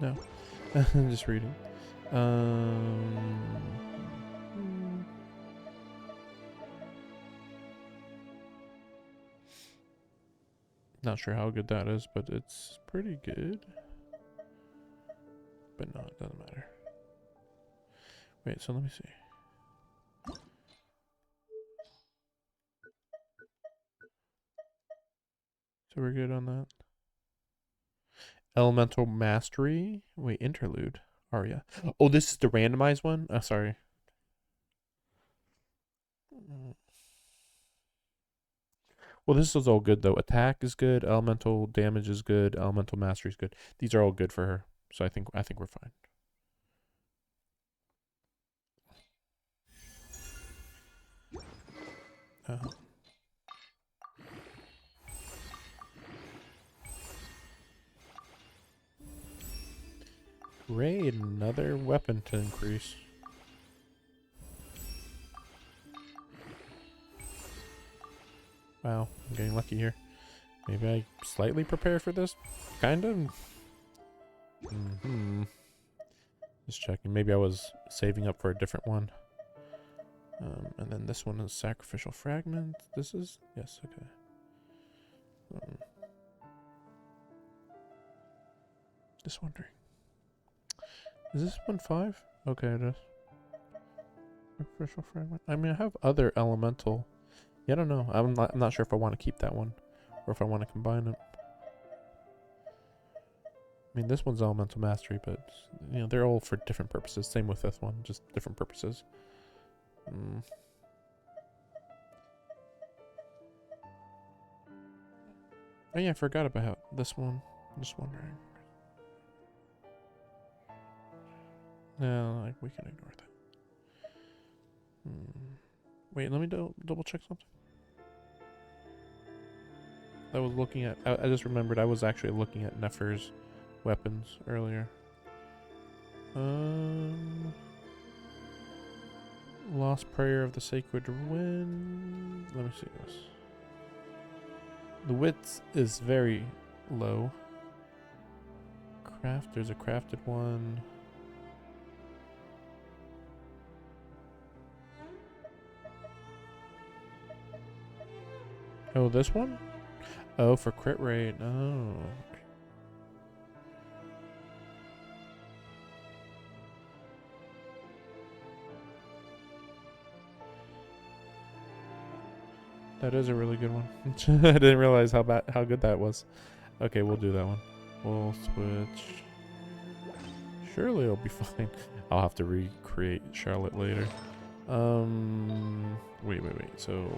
No. I'm just reading. Not sure how good that is, but it's pretty good. But no, it doesn't matter. Wait, so let me see. So we're good on that. Elemental Mastery. Wait, Interlude. Aria. Oh, this is the randomized one? Oh, sorry. Well, this is all good, though. Attack is good. Elemental damage is good. Elemental Mastery is good. These are all good for her. So I think we're fine. Great, another weapon to increase. Wow, I'm getting lucky here. Maybe I slightly prepare for this? Kind of? Just checking. Maybe I was saving up for a different one. And then this one is Sacrificial Fragment. This is? Yes, okay. Just wondering. Is this one 5? Okay, it is. Artificial fragment. I mean, I have other elemental. Yeah, I don't know. I'm not sure if I want to keep that one, or if I want to combine it. I mean, this one's elemental mastery, but you know they're all for different purposes. Same with this one, just different purposes. Oh yeah, I forgot about this one. I'm just wondering. No, like we can ignore that. Wait, let me double check something. I was looking at. I just remembered I was actually looking at Nefer's weapons earlier. Lost Prayer of the Sacred Wind. Let me see this. The width is very low. There's a crafted one. Oh, this one? Oh, for crit rate. Oh. That is a really good one. I didn't realize how good that was. Okay, we'll do that one. We'll switch. Surely it'll be fine. I'll have to recreate Charlotte later. Wait. So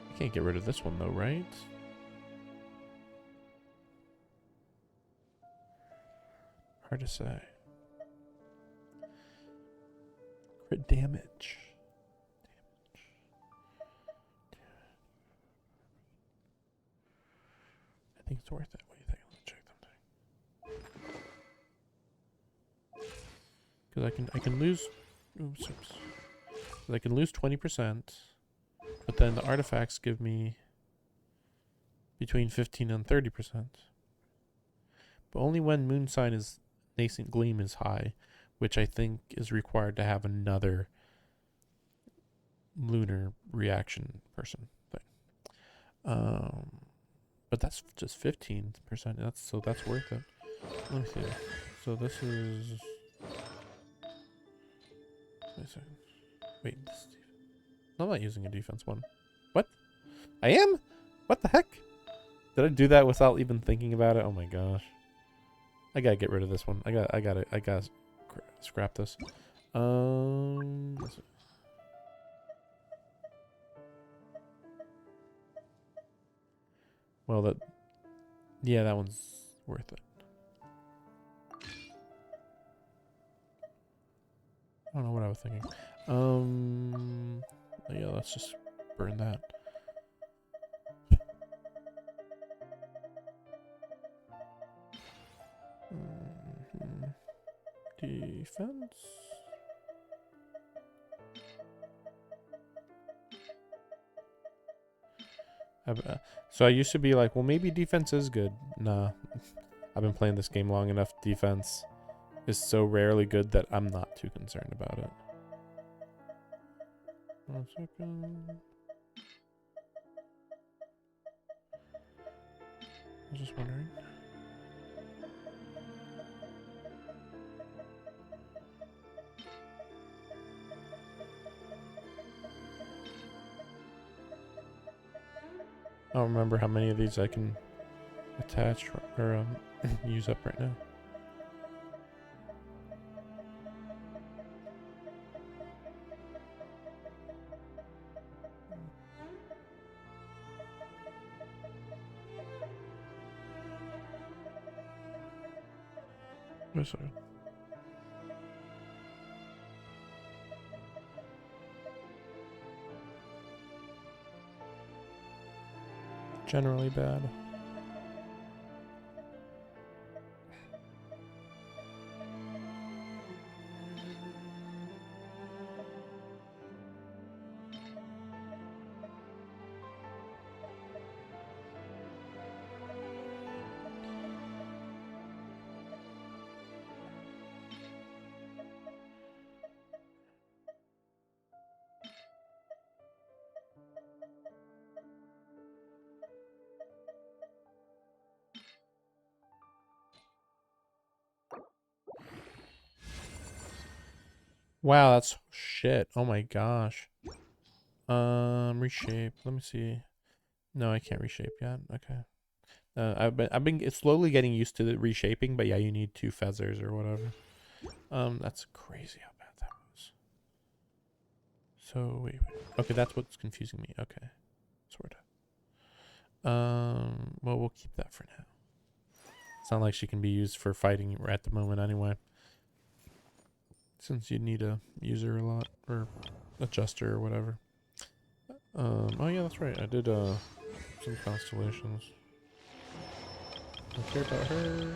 I can't get rid of this one though, right? Hard to say. Crit damage. I think it's worth it. What do you think? Let's check something. Because I can lose. Oops. I can lose 20%, but then the artifacts give me between 15 and 30%. But only when moon sign is nascent gleam is high, which I think is required to have another lunar reaction person thing. But that's just 15%. That's worth it. Let me see. So this is. Wait a second. Wait. I'm not using a defense one. What? I am? What the heck? Did I do that without even thinking about it? Oh my gosh. I gotta get rid of this one. I gotta scrap this. Well, that one's worth it. I don't know what I was thinking. Yeah, let's just burn that. Defense. So I used to be like, well, maybe defense is good. Nah, I've been playing this game long enough. Defense is so rarely good that I'm not too concerned about it. 1 second. I was just wondering. I don't remember how many of these I can attach or use up right now. Wait a second. Generally bad. Wow, that's shit. Oh my gosh. Reshape. Let me see. No, I can't reshape yet. Okay. I've been slowly getting used to the reshaping, but yeah, you need 2 feathers or whatever. That's crazy how bad that was. So wait. Okay, that's what's confusing me. Okay, sort of. Well, we'll keep that for now. It's not like she can be used for fighting at the moment anyway, since you need to use her a lot, or adjuster or whatever. Oh yeah, that's right. I did some constellations. Don't care about her.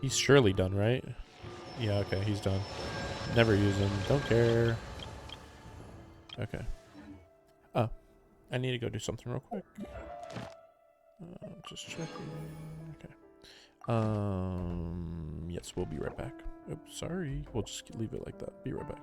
He's surely done, right? Yeah, okay, he's done. Never use him. Don't care. Okay. Oh, I need to go do something real quick. Just checking. Okay. Yes, we'll be right back. Oops, sorry. We'll just leave it like that. Be right back.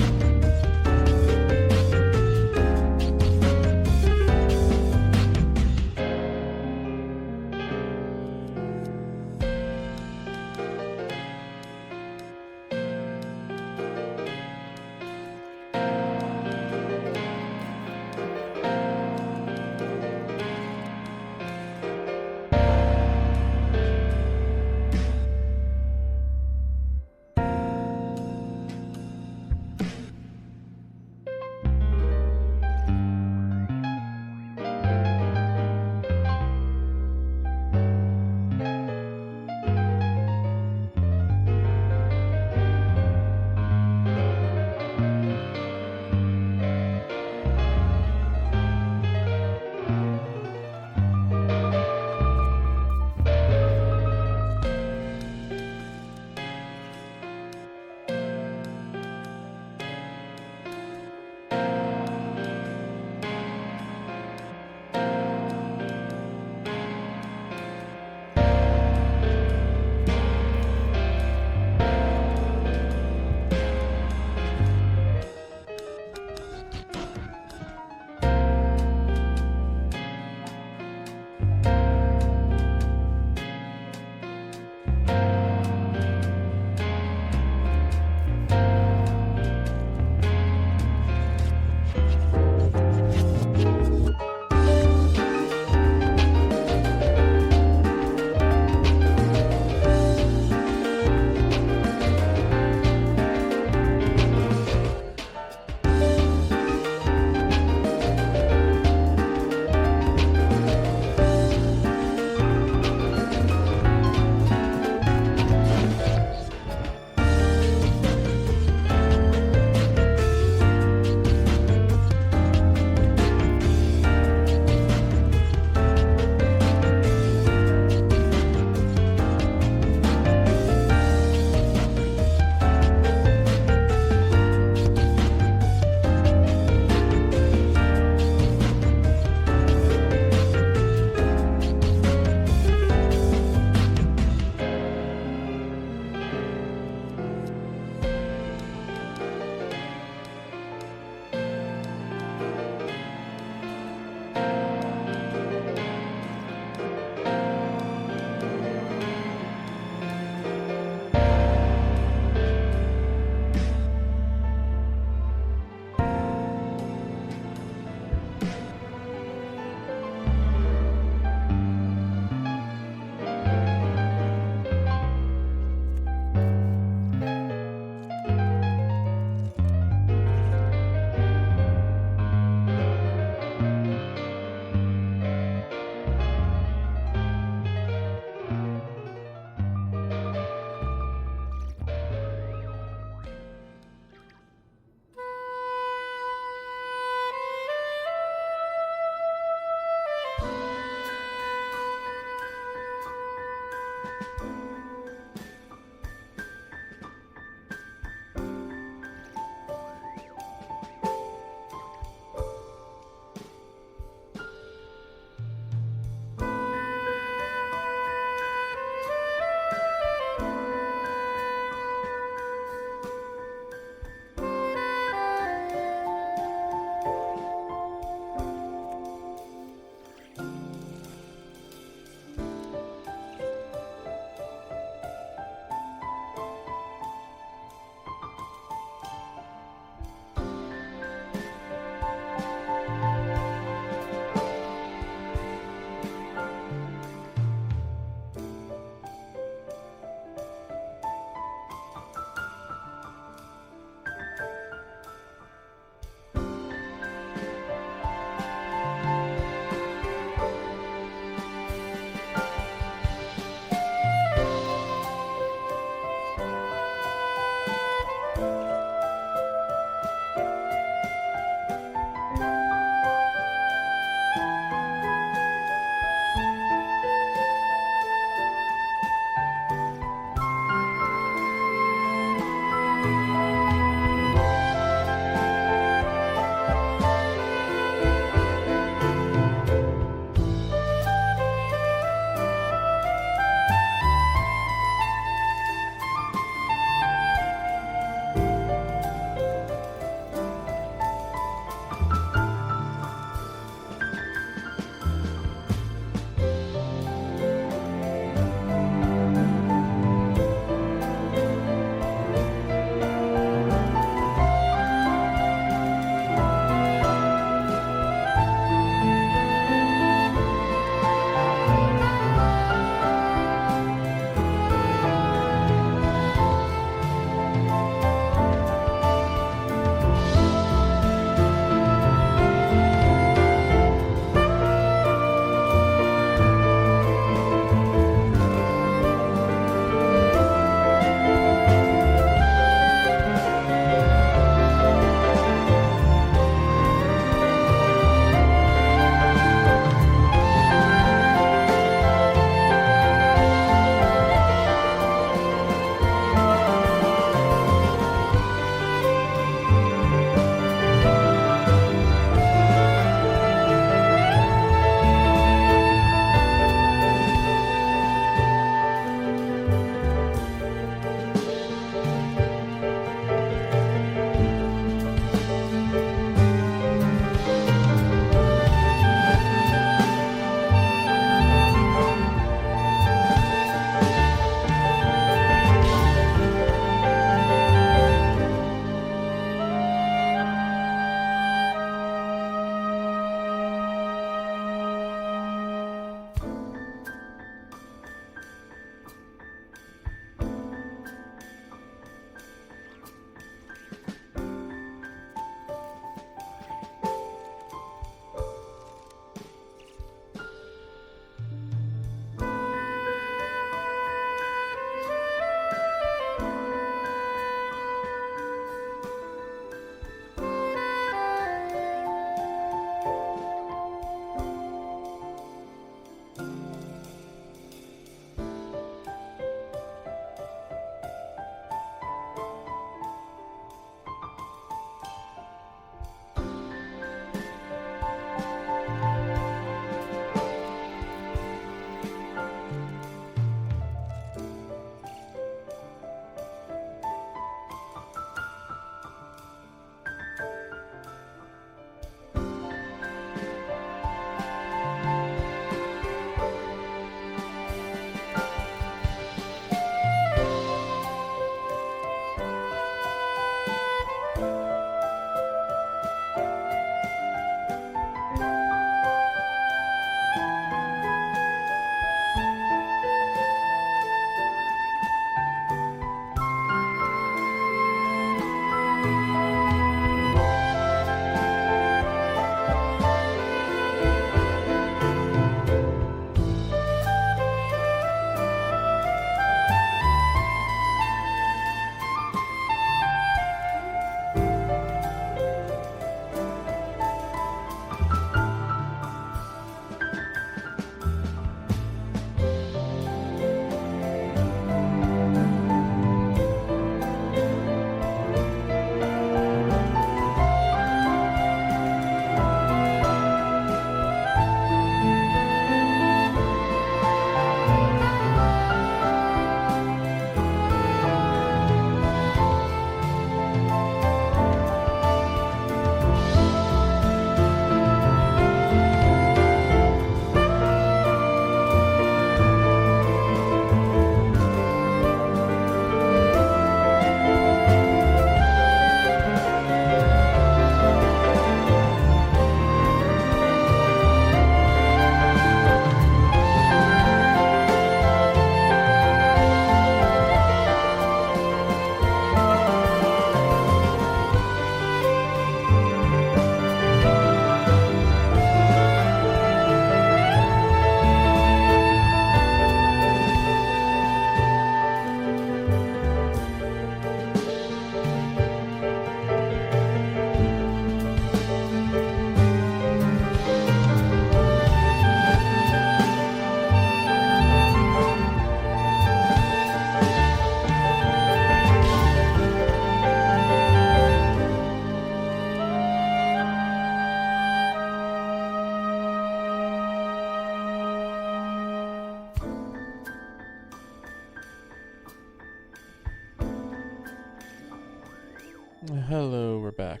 Hello, we're back.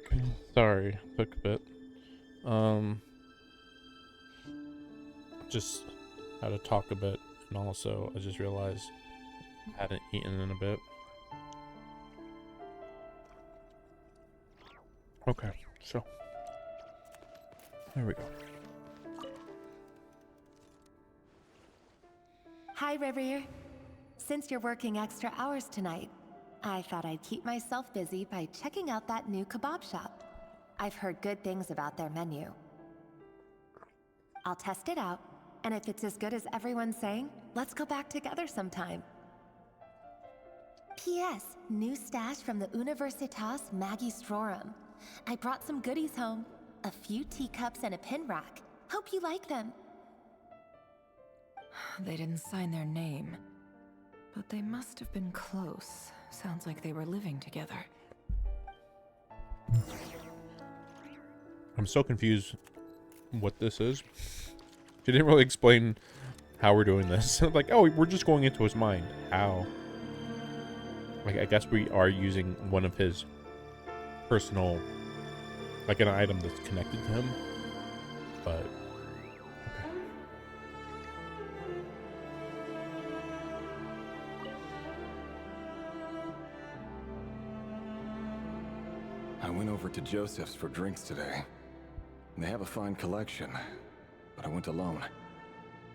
Sorry, took a bit. Just had to talk a bit, and also I just realized I hadn't eaten in a bit. Okay, so there we go. Hi, Reverie. Since you're working extra hours tonight, I thought I'd keep myself busy by checking out that new kebab shop. I've heard good things about their menu. I'll test it out, and if it's as good as everyone's saying, let's go back together sometime. P.S. New stash from the Universitas Magistrorum. I brought some goodies home. A few teacups and a pin rack. Hope you like them. They didn't sign their name, but they must have been close. Sounds like they were living together. I'm so confused what this is. She didn't really explain how we're doing this. Like, oh, we're just going into his mind. How? Like, I guess we are using one of his personal, like an item that's connected to him. But, okay. I went over to Joseph's for drinks today. They have a fine collection, but I went alone.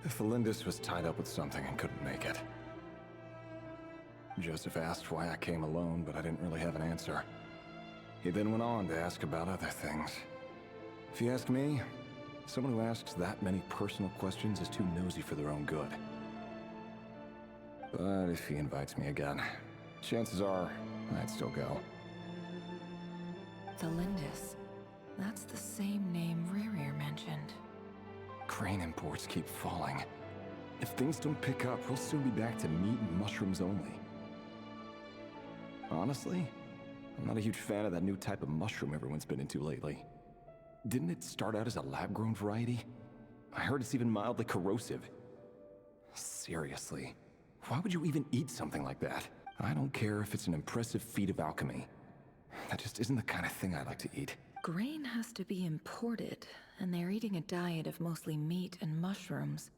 Felindis was tied up with something and couldn't make it. Joseph asked why I came alone, but I didn't really have an answer. He then went on to ask about other things. If you ask me, someone who asks that many personal questions is too nosy for their own good. But if he invites me again, chances are I'd still go. Felindis. That's the same name Rerir mentioned. Crane imports keep falling. If things don't pick up, we'll soon be back to meat and mushrooms only. Honestly, I'm not a huge fan of that new type of mushroom everyone's been into lately. Didn't it start out as a lab-grown variety? I heard it's even mildly corrosive. Seriously, why would you even eat something like that? I don't care if it's an impressive feat of alchemy. That just isn't the kind of thing I like to eat. Grain has to be imported, and they're eating a diet of mostly meat and mushrooms.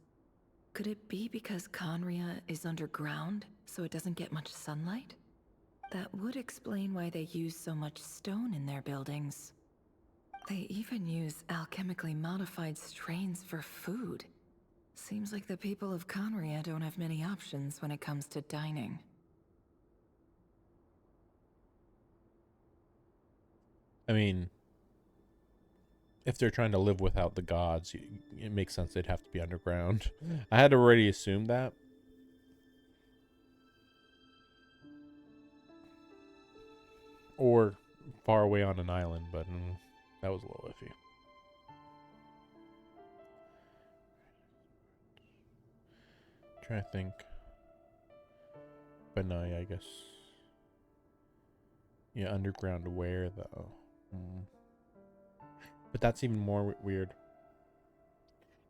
Could it be because Conria is underground, so it doesn't get much sunlight? That would explain why they use so much stone in their buildings. They even use alchemically modified strains for food. Seems like the people of Conria don't have many options when it comes to dining. I mean, if they're trying to live without the gods, it makes sense they'd have to be underground. I had already assumed that. Or far away on an island, but that was a little iffy. Trying to think. But no, yeah, I guess. Yeah, underground where though? But that's even more weird.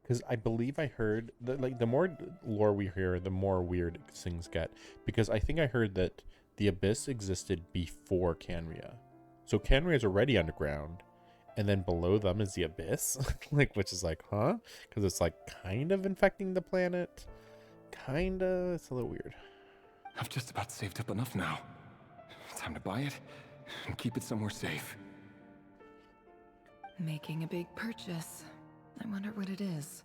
Because I believe I heard that, like, the more lore we hear, the more weird things get. Because I think I heard that the Abyss existed before Canria. So Canria is already underground. And then below them is the Abyss. Like, which is like, huh? Because it's like kind of infecting the planet. Kinda. It's a little weird. I've just about saved up enough now. Time to buy it and keep it somewhere safe. Making a big purchase. I wonder what it is.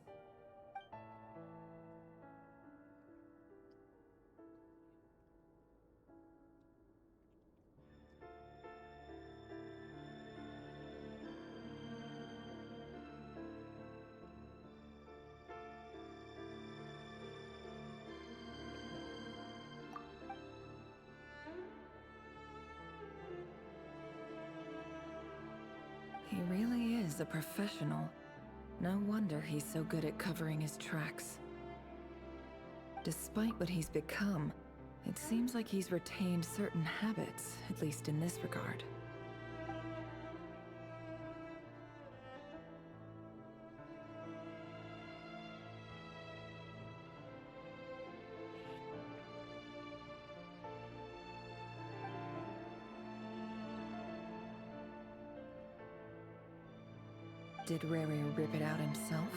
He really is a professional. No wonder he's so good at covering his tracks. Despite what he's become, it seems like he's retained certain habits, at least in this regard. Did Rary rip it out himself?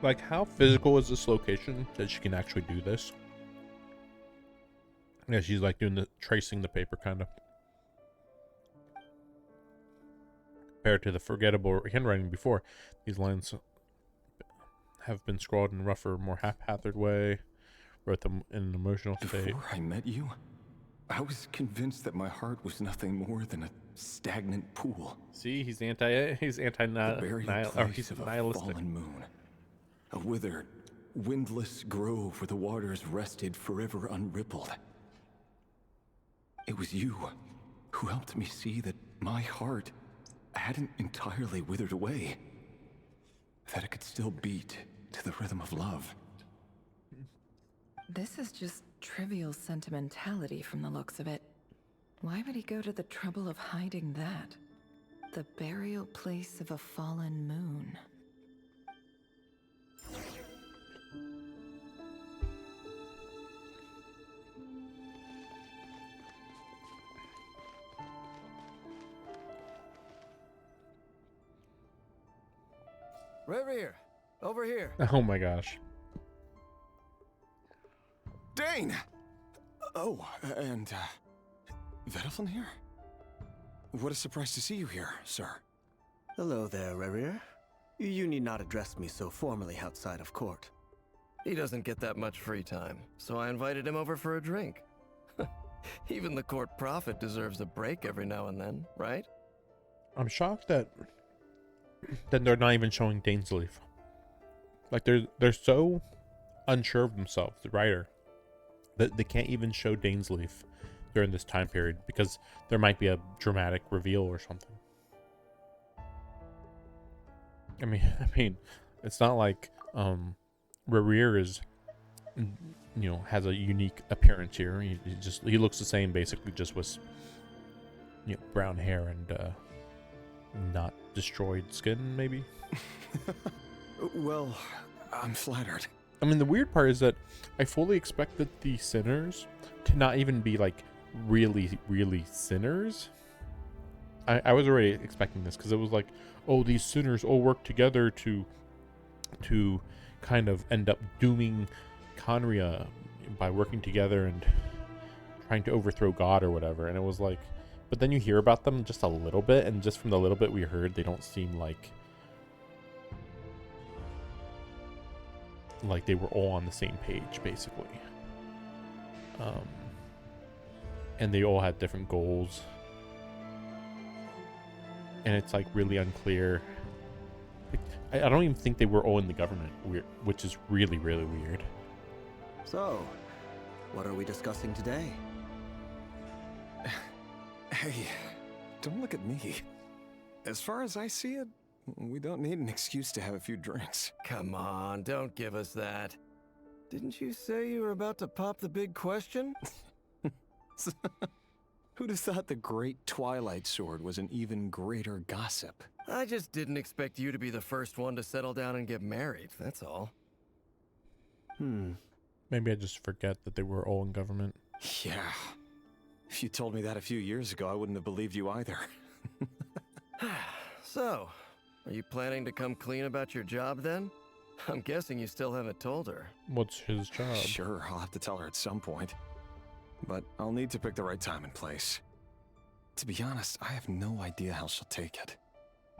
Like, how physical is this location that she can actually do this? Yeah, she's like doing the tracing the paper kind of. Compared to the forgettable handwriting before, these lines have been scrawled in a rougher, more haphazard way. Wrote them in an emotional state. Before I met you, I was convinced that my heart was nothing more than a stagnant pool. See, he's nihilistic. Fallen moon. A withered, windless grove where the waters rested forever unrippled. It was you who helped me see that my heart hadn't entirely withered away. That it could still beat to the rhythm of love. This is just trivial sentimentality from the looks of it. Why would he go to the trouble of hiding that? The burial place of a fallen moon. Revere, over here. Oh my gosh. Dane! Oh, and, Vedaflin here? What a surprise to see you here, sir. Hello there, Revere. You need not address me so formally outside of court. He doesn't get that much free time, so I invited him over for a drink. Even the court prophet deserves a break every now and then, right? I'm shocked that they're not even showing Dainsleif. Like, they're so unsure of themselves, the writer, that they can't even show Dainsleif during this time period because there might be a dramatic reveal or something. I mean, it's not like Rarier is, has a unique appearance here. He looks the same, basically, just with brown hair and not destroyed skin, maybe. Well, I'm flattered. I mean, the weird part is that I fully expected the sinners to not even be like really, really sinners. I was already expecting this because it was like, oh, these sinners all work together to kind of end up dooming Conria by working together and trying to overthrow God or whatever. And it was like, but then you hear about them just a little bit, and just from the little bit we heard, they don't seem like they were all on the same page, basically. And they all had different goals. And it's like really unclear. I don't even think they were all in the government, which is really, really weird. So, what are we discussing today? Hey, don't look at me. As far as I see it, we don't need an excuse to have a few drinks. Come on, don't give us that. Didn't you say you were about to pop the big question? Who'd have thought the great Twilight Sword was an even greater gossip? I just didn't expect you to be the first one to settle down and get married, that's all. Maybe I just forget that they were all in government. Yeah. If you told me that a few years ago, I wouldn't have believed you either. So, are you planning to come clean about your job then? I'm guessing you still haven't told her. What's his job? Sure, I'll have to tell her at some point. But I'll need to pick the right time and place. To be honest, I have no idea how she'll take it.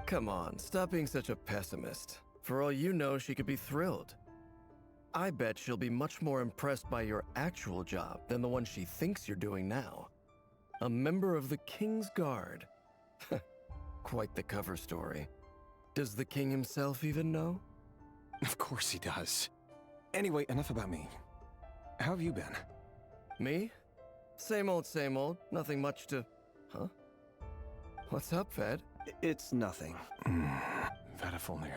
Come on, stop being such a pessimist. For all you know, she could be thrilled. I bet she'll be much more impressed by your actual job than the one she thinks you're doing now. A member of the King's Guard. Quite the cover story. Does the king himself even know? Of course he does. Anyway, enough about me. How have you been? Me? Same old, same old. Nothing much to... Huh? What's up, Ved? It's nothing. Vedaflin,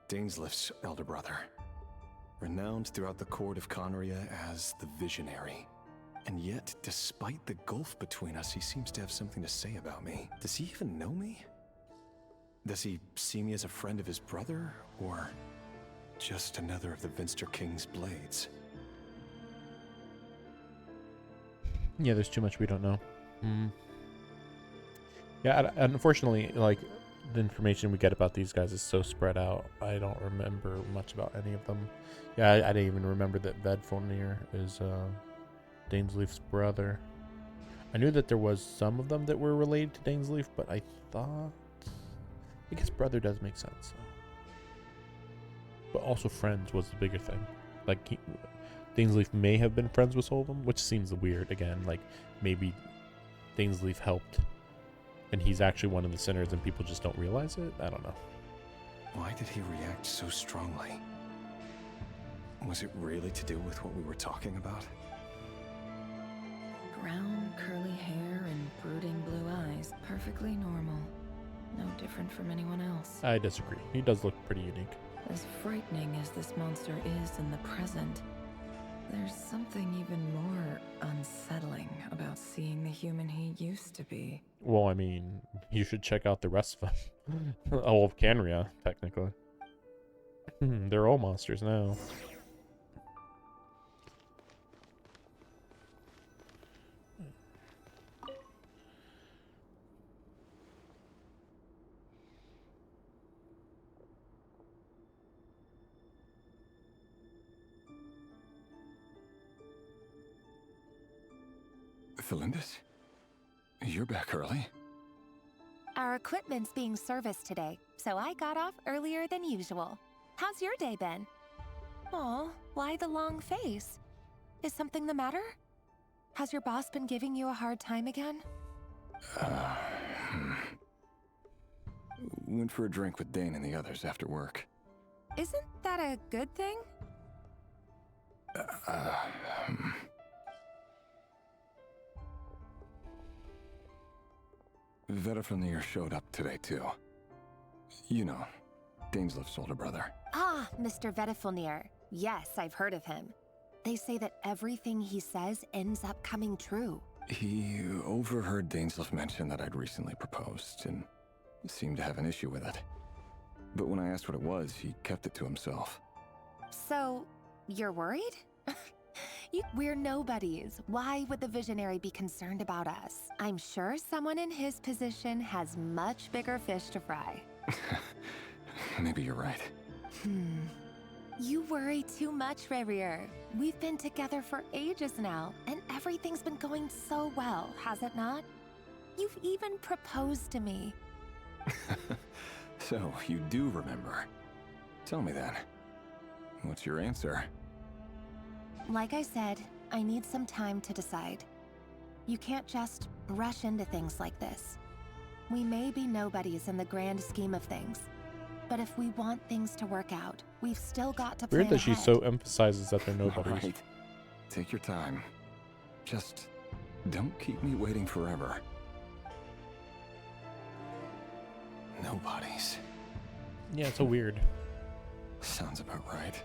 Dainsleif's elder brother. Renowned throughout the court of Conria as the Visionary. And yet, despite the gulf between us, he seems to have something to say about me. Does he even know me? Does he see me as a friend of his brother, or just another of the Vinster King's blades. Yeah, there's too much we don't know. Yeah, unfortunately, like, the information we get about these guys is so spread out. I don't remember much about any of them. Yeah, I didn't even remember that Vedfulnir is Dainsleif's brother. I knew that there was some of them that were related to Dainsleif, but I guess brother does make sense. But also friends was the bigger thing. Like, Dainsleif may have been friends with Solvum, which seems weird. Again, like, maybe Dainsleif helped, and he's actually one of the sinners, and people just don't realize it. I don't know. Why did he react so strongly? Was it really to do with what we were talking about? Brown, curly hair and brooding blue eyes. Perfectly normal. No different from anyone else. I disagree. He does look pretty unique. As frightening as this monster is in the present, there's something even more unsettling about seeing the human he used to be. Well, I mean, you should check out the rest of them. All of Canria, technically. They're all monsters now. Felindis? You're back early? Our equipment's being serviced today, so I got off earlier than usual. How's your day been? Aw, why the long face? Is something the matter? Has your boss been giving you a hard time again? Went for a drink with Dane and the others after work. Isn't that a good thing? Vedfulnir showed up today, too. You know, Dainsleif's older brother. Ah, Mr. Vedfulnir. Yes, I've heard of him. They say that everything he says ends up coming true. He overheard Dainsleif mention that I'd recently proposed, and seemed to have an issue with it. But when I asked what it was, he kept it to himself. So, you're worried? We're nobodies. Why would the Visionary be concerned about us? I'm sure someone in his position has much bigger fish to fry. Maybe you're right. You worry too much, Rarier. We've been together for ages now, and everything's been going so well, has it not? You've even proposed to me. So, you do remember. Tell me then. What's your answer? Like I said, I need some time to decide. You can't just rush into things like this. We may be nobodies in the grand scheme of things, but if we want things to work out, we've still got to plan Weird that she ahead. so emphasizes that they're nobodies. Right. Take your time. Just don't keep me waiting forever. Nobodies. Yeah, it's so weird. Sounds about right.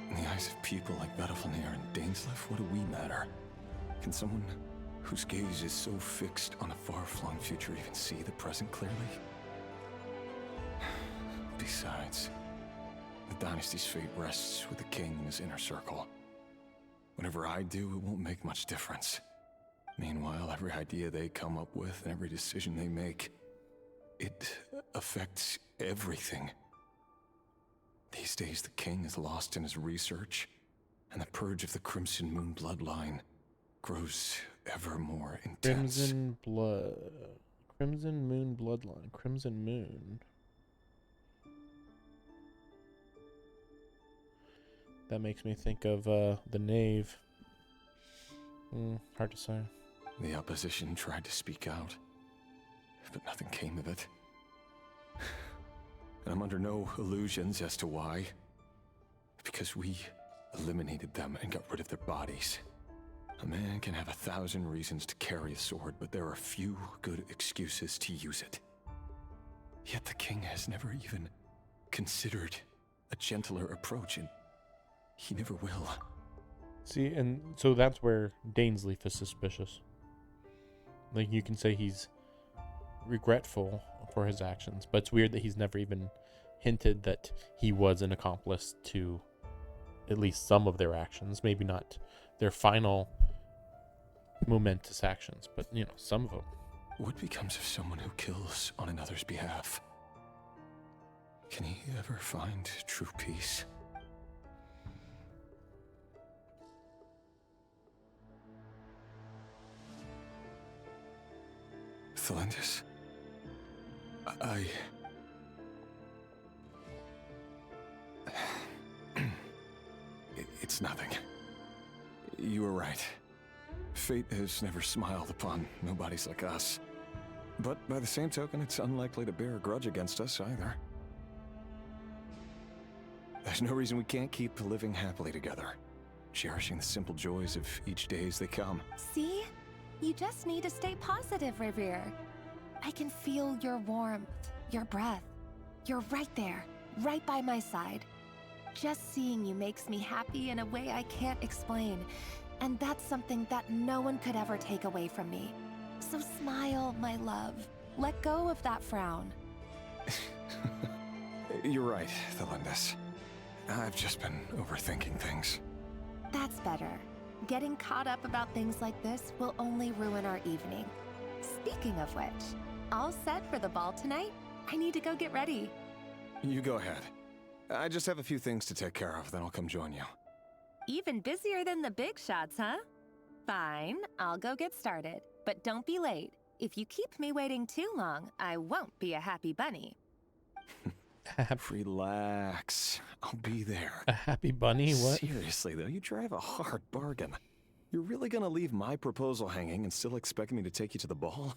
In the eyes of people like Vedfulnir and Dainsleif, what do we matter? Can someone whose gaze is so fixed on a far-flung future even see the present clearly? Besides, the dynasty's fate rests with the king and his inner circle. Whatever I do, it won't make much difference. Meanwhile, every idea they come up with and every decision they make, it affects everything. These days, the king is lost in his research, and the purge of the Crimson Moon bloodline grows ever more intense. Crimson Moon bloodline. Crimson Moon. That makes me think of the Knave. Hard to say. The opposition tried to speak out, but nothing came of it. And I'm under no illusions as to why. Because we eliminated them and got rid of their bodies. A man can have 1,000 reasons to carry a sword, but there are few good excuses to use it. Yet the king has never even considered a gentler approach, and he never will. See, and so that's where Dainsleif is suspicious. Like, you can say he's regretful for his actions, but it's weird that he's never even hinted that he was an accomplice to at least some of their actions. Maybe not their final momentous actions, but, you know, some of them. What becomes of someone who kills on another's behalf? Can he ever find true peace? Thelendis, It's nothing. You were right. Fate has never smiled upon nobodies like us. But by the same token, it's unlikely to bear a grudge against us either. There's no reason we can't keep living happily together, cherishing the simple joys of each day as they come. See? You just need to stay positive, Revere. I can feel your warmth, your breath. You're right there, right by my side. Just seeing you makes me happy in a way I can't explain. And that's something that no one could ever take away from me. So smile, my love. Let go of that frown. You're right, Thelendis. I've just been overthinking things. That's better. Getting caught up about things like this will only ruin our evening. Speaking of which, all set for the ball tonight? I need to go get ready. You go ahead. I just have a few things to take care of, then I'll come join you. Even busier than the big shots, huh? Fine, I'll go get started. But don't be late. If you keep me waiting too long, I won't be a happy bunny. Relax. I'll be there. A happy bunny? What? Seriously, though, you drive a hard bargain. You're really gonna leave my proposal hanging and still expect me to take you to the ball?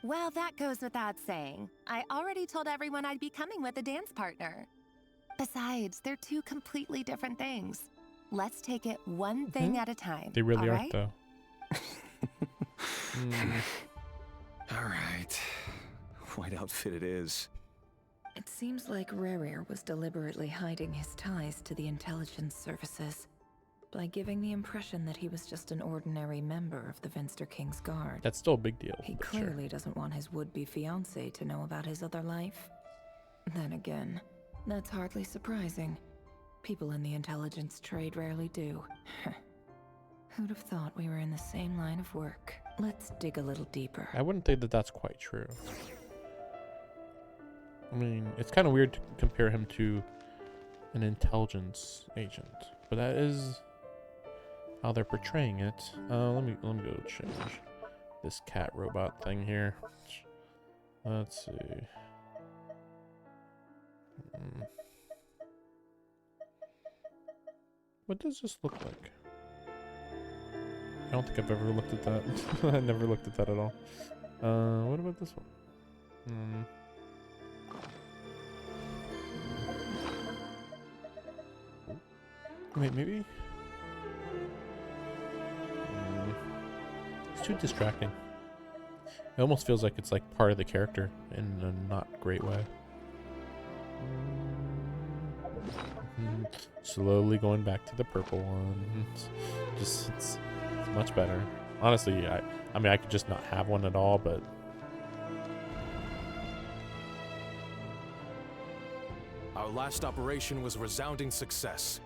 Well, that goes without saying. I already told everyone I'd be coming with a dance partner. Besides, they're two completely different things. Let's take it one thing at a time. They really all are, right? though. All right. White outfit it is. It seems like Rerir was deliberately hiding his ties to the intelligence services by giving the impression that he was just an ordinary member of the Venster King's Guard. That's still a big deal. He but clearly doesn't want his would-be fiancée to know about his other life. Then again, that's hardly surprising. People in the intelligence trade rarely do. Who'd have thought we were in the same line of work? Let's dig a little deeper. I wouldn't think that that's quite true. I mean, it's kind of weird to compare him to an intelligence agent, but that is how they're portraying it. Let me go change this cat robot thing here. Let's see. What does this look like? I don't think I've ever looked at that. I never looked at that at all. What about this one? Wait, maybe? It's too distracting. It almost feels like it's like part of the character in a not great way. Slowly going back to the purple one. It's much better. Honestly, I mean, I could just not have one at all, but Our last operation was a resounding success,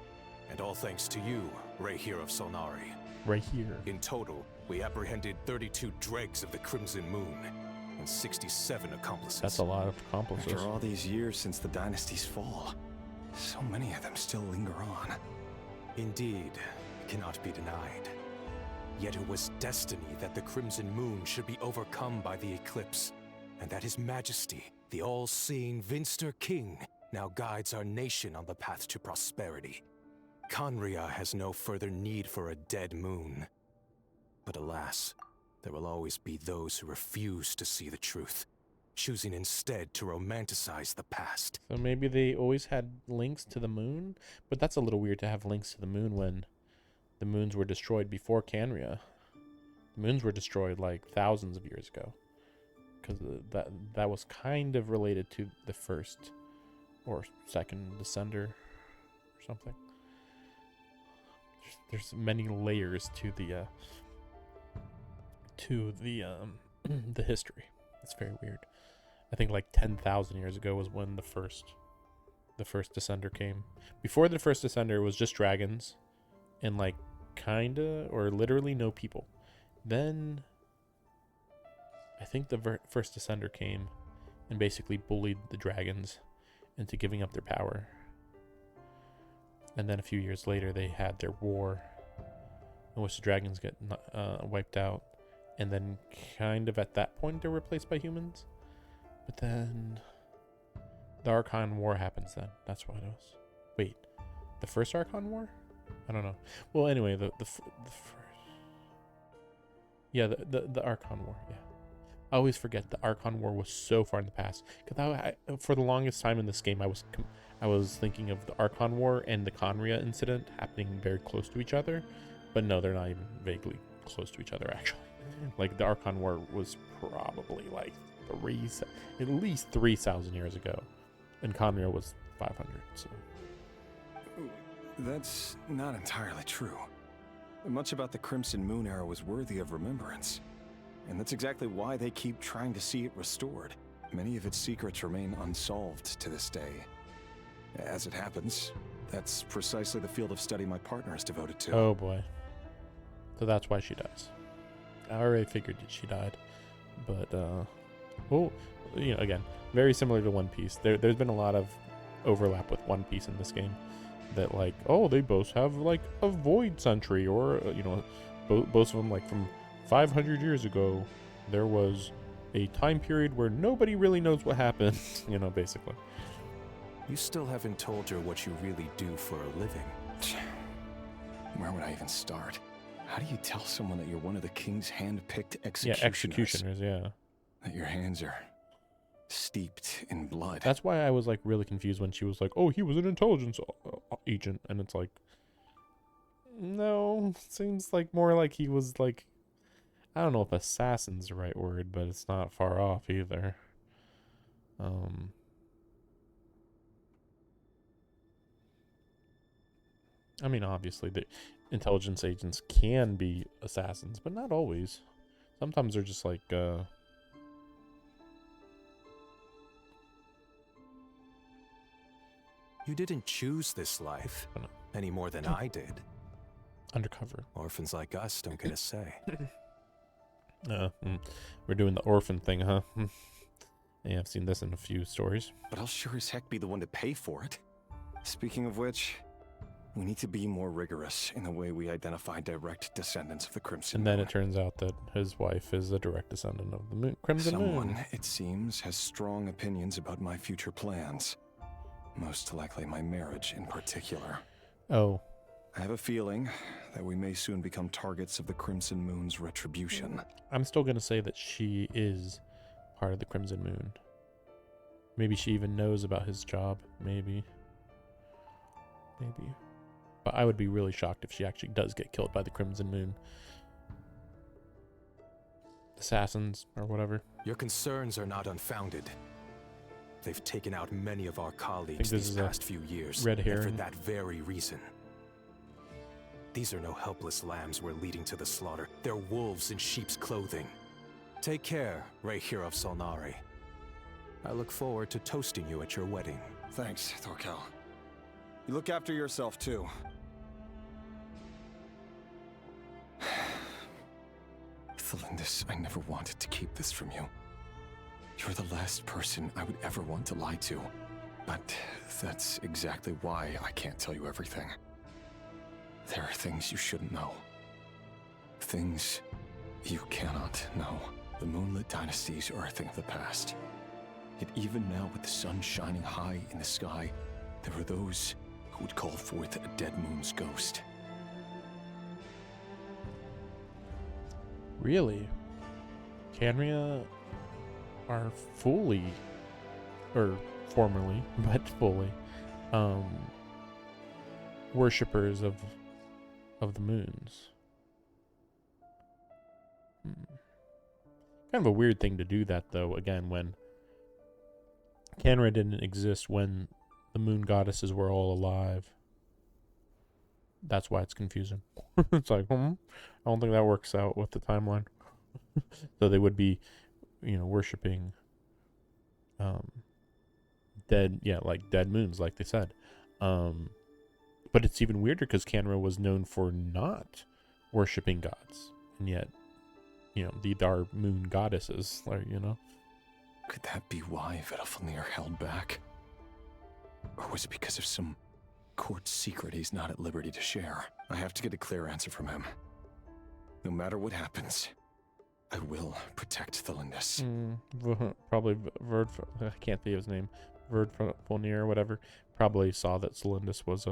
and all thanks to you, Rehir of Solnari. Right here. In total, we apprehended 32 dregs of the Crimson Moon and 67 accomplices. That's a lot of accomplices. After all these years since the dynasty's fall, so many of them still linger on. Indeed, it cannot be denied. Yet it was destiny that the Crimson Moon should be overcome by the eclipse, and that His Majesty, the all-seeing Venster King, now guides our nation on the path to prosperity. Conria has no further need for a dead moon. But alas, there will always be those who refuse to see the truth, choosing instead to romanticize the past. So maybe they always had links to the moon? But that's a little weird to have links to the moon when the moons were destroyed before Canria. The moons were destroyed like thousands of years ago. Because that was kind of related to the first or second Descender or something. There's many layers to the the history. It's very weird. I think like 10,000 years ago was when the first the first Descender came. Before the first Descender, it was just dragons and like kinda or literally no people. Then I think the first Descender came and basically bullied the dragons into giving up their power. And then a few years later, they had their war in which the dragons get wiped out. And then kind of at that point, they're replaced by humans. But then the Archon War happens then. That's what it was. Wait, the first Archon War? I don't know. Well, anyway, the first... Yeah, the Archon War, yeah. I always forget the Archon War was so far in the past. Because for the longest time in this game, I was thinking of the Archon War and the Conria incident happening very close to each other. But no, they're not even vaguely close to each other, actually. Like, the Archon War was probably like at least 3,000 years ago. And Conria was 500, so... That's not entirely true. Much about the Crimson Moon era was worthy of remembrance. And that's exactly why they keep trying to see it restored. Many of its secrets remain unsolved to this day. As it happens, that's precisely the field of study my partner is devoted to. Oh boy. So that's why she dies. I already figured that she died. But, well, you know, again, very similar to One Piece. There's been a lot of overlap with One Piece in this game. That, like, oh, they both have, like, a void sentry. Or, you know, both of them, like, from 500 years ago, there was a time period where nobody really knows what happened. You know, basically. You still haven't told her what you really do for a living. Where would I even start? How do you tell someone that you're one of the king's hand-picked executioners? Yeah, executioners, yeah. That your hands are steeped in blood. That's why I was, like, really confused when she was like, oh, he was an intelligence agent. And it's like, no, seems like more like he was, like, I don't know if assassin's the right word, but it's not far off either. I mean, obviously, the intelligence agents can be assassins, but not always. Sometimes they're just like, You didn't choose this life any more than I did. Undercover. Orphans like us don't get a say. We're doing the orphan thing, huh? Yeah, I've seen this in a few stories. But I'll sure as heck be the one to pay for it. Speaking of which, we need to be more rigorous in the way we identify direct descendants of the Crimson And then Moon. it turns out that his wife is a direct descendant of the Crimson Someone, Moon. it seems, has strong opinions about my future plans. Most likely my marriage in particular. Oh. I have a feeling that we may soon become targets of the Crimson Moon's retribution. I'm still going to say that she is part of the Crimson Moon. Maybe she even knows about his job. Maybe. But I would be really shocked if she actually does get killed by the Crimson Moon. Assassins, or whatever. Your concerns are not unfounded. They've taken out many of our colleagues these past few years. Red and herring. for that very reason. These are no helpless lambs we're leading to the slaughter. They're wolves in sheep's clothing. Take care, Rayhir of Solnari. I look forward to toasting you at your wedding. Thanks, Thorkel. You look after yourself, too. Thelindis, I never wanted to keep this from you. You're the last person I would ever want to lie to. But that's exactly why I can't tell you everything. There are things you shouldn't know. Things you cannot know. The moonlit dynasties are a thing of the past. Yet even now, with the sun shining high in the sky, there are those who would call forth a dead moon's ghost. Really? Canria are fully, or formerly, but fully, worshippers of the moons. Kind of a weird thing to do that, though, again, when Canria didn't exist when the moon goddesses were all alive. That's why it's confusing. It's like, I don't think that works out with the timeline. So they would be, worshipping dead, yeah, like dead moons, like they said. But it's even weirder because Canra was known for not worshipping gods, and yet, you know, these are moon goddesses, like, you know. Could that be why Vedalfnir held back? Or was it because of some court secret he's not at liberty to share? I have to get a clear answer from him. No matter what happens, I will protect the Lindis. Probably Verd, I can't think of his name, Vedalfnir or whatever, probably saw that Celindis was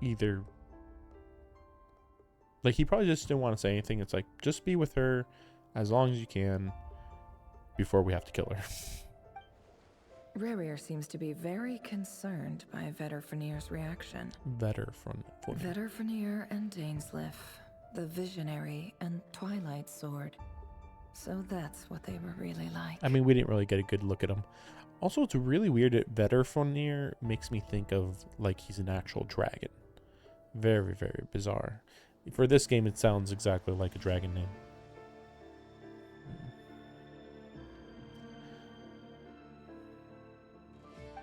either, like, he probably just didn't want to say anything. It's like, just be with her as long as you can before we have to kill her. Rerir seems to be very concerned by Vedalfnir's reaction. Vedalfnir and Dainsleif, the Visionary and Twilight Sword. So that's what they were really like. I mean, we didn't really get a good look at him. Also, it's really weird that Vedalfnir makes me think of like he's an actual dragon. Very, very bizarre. For this game, it sounds exactly like a dragon name.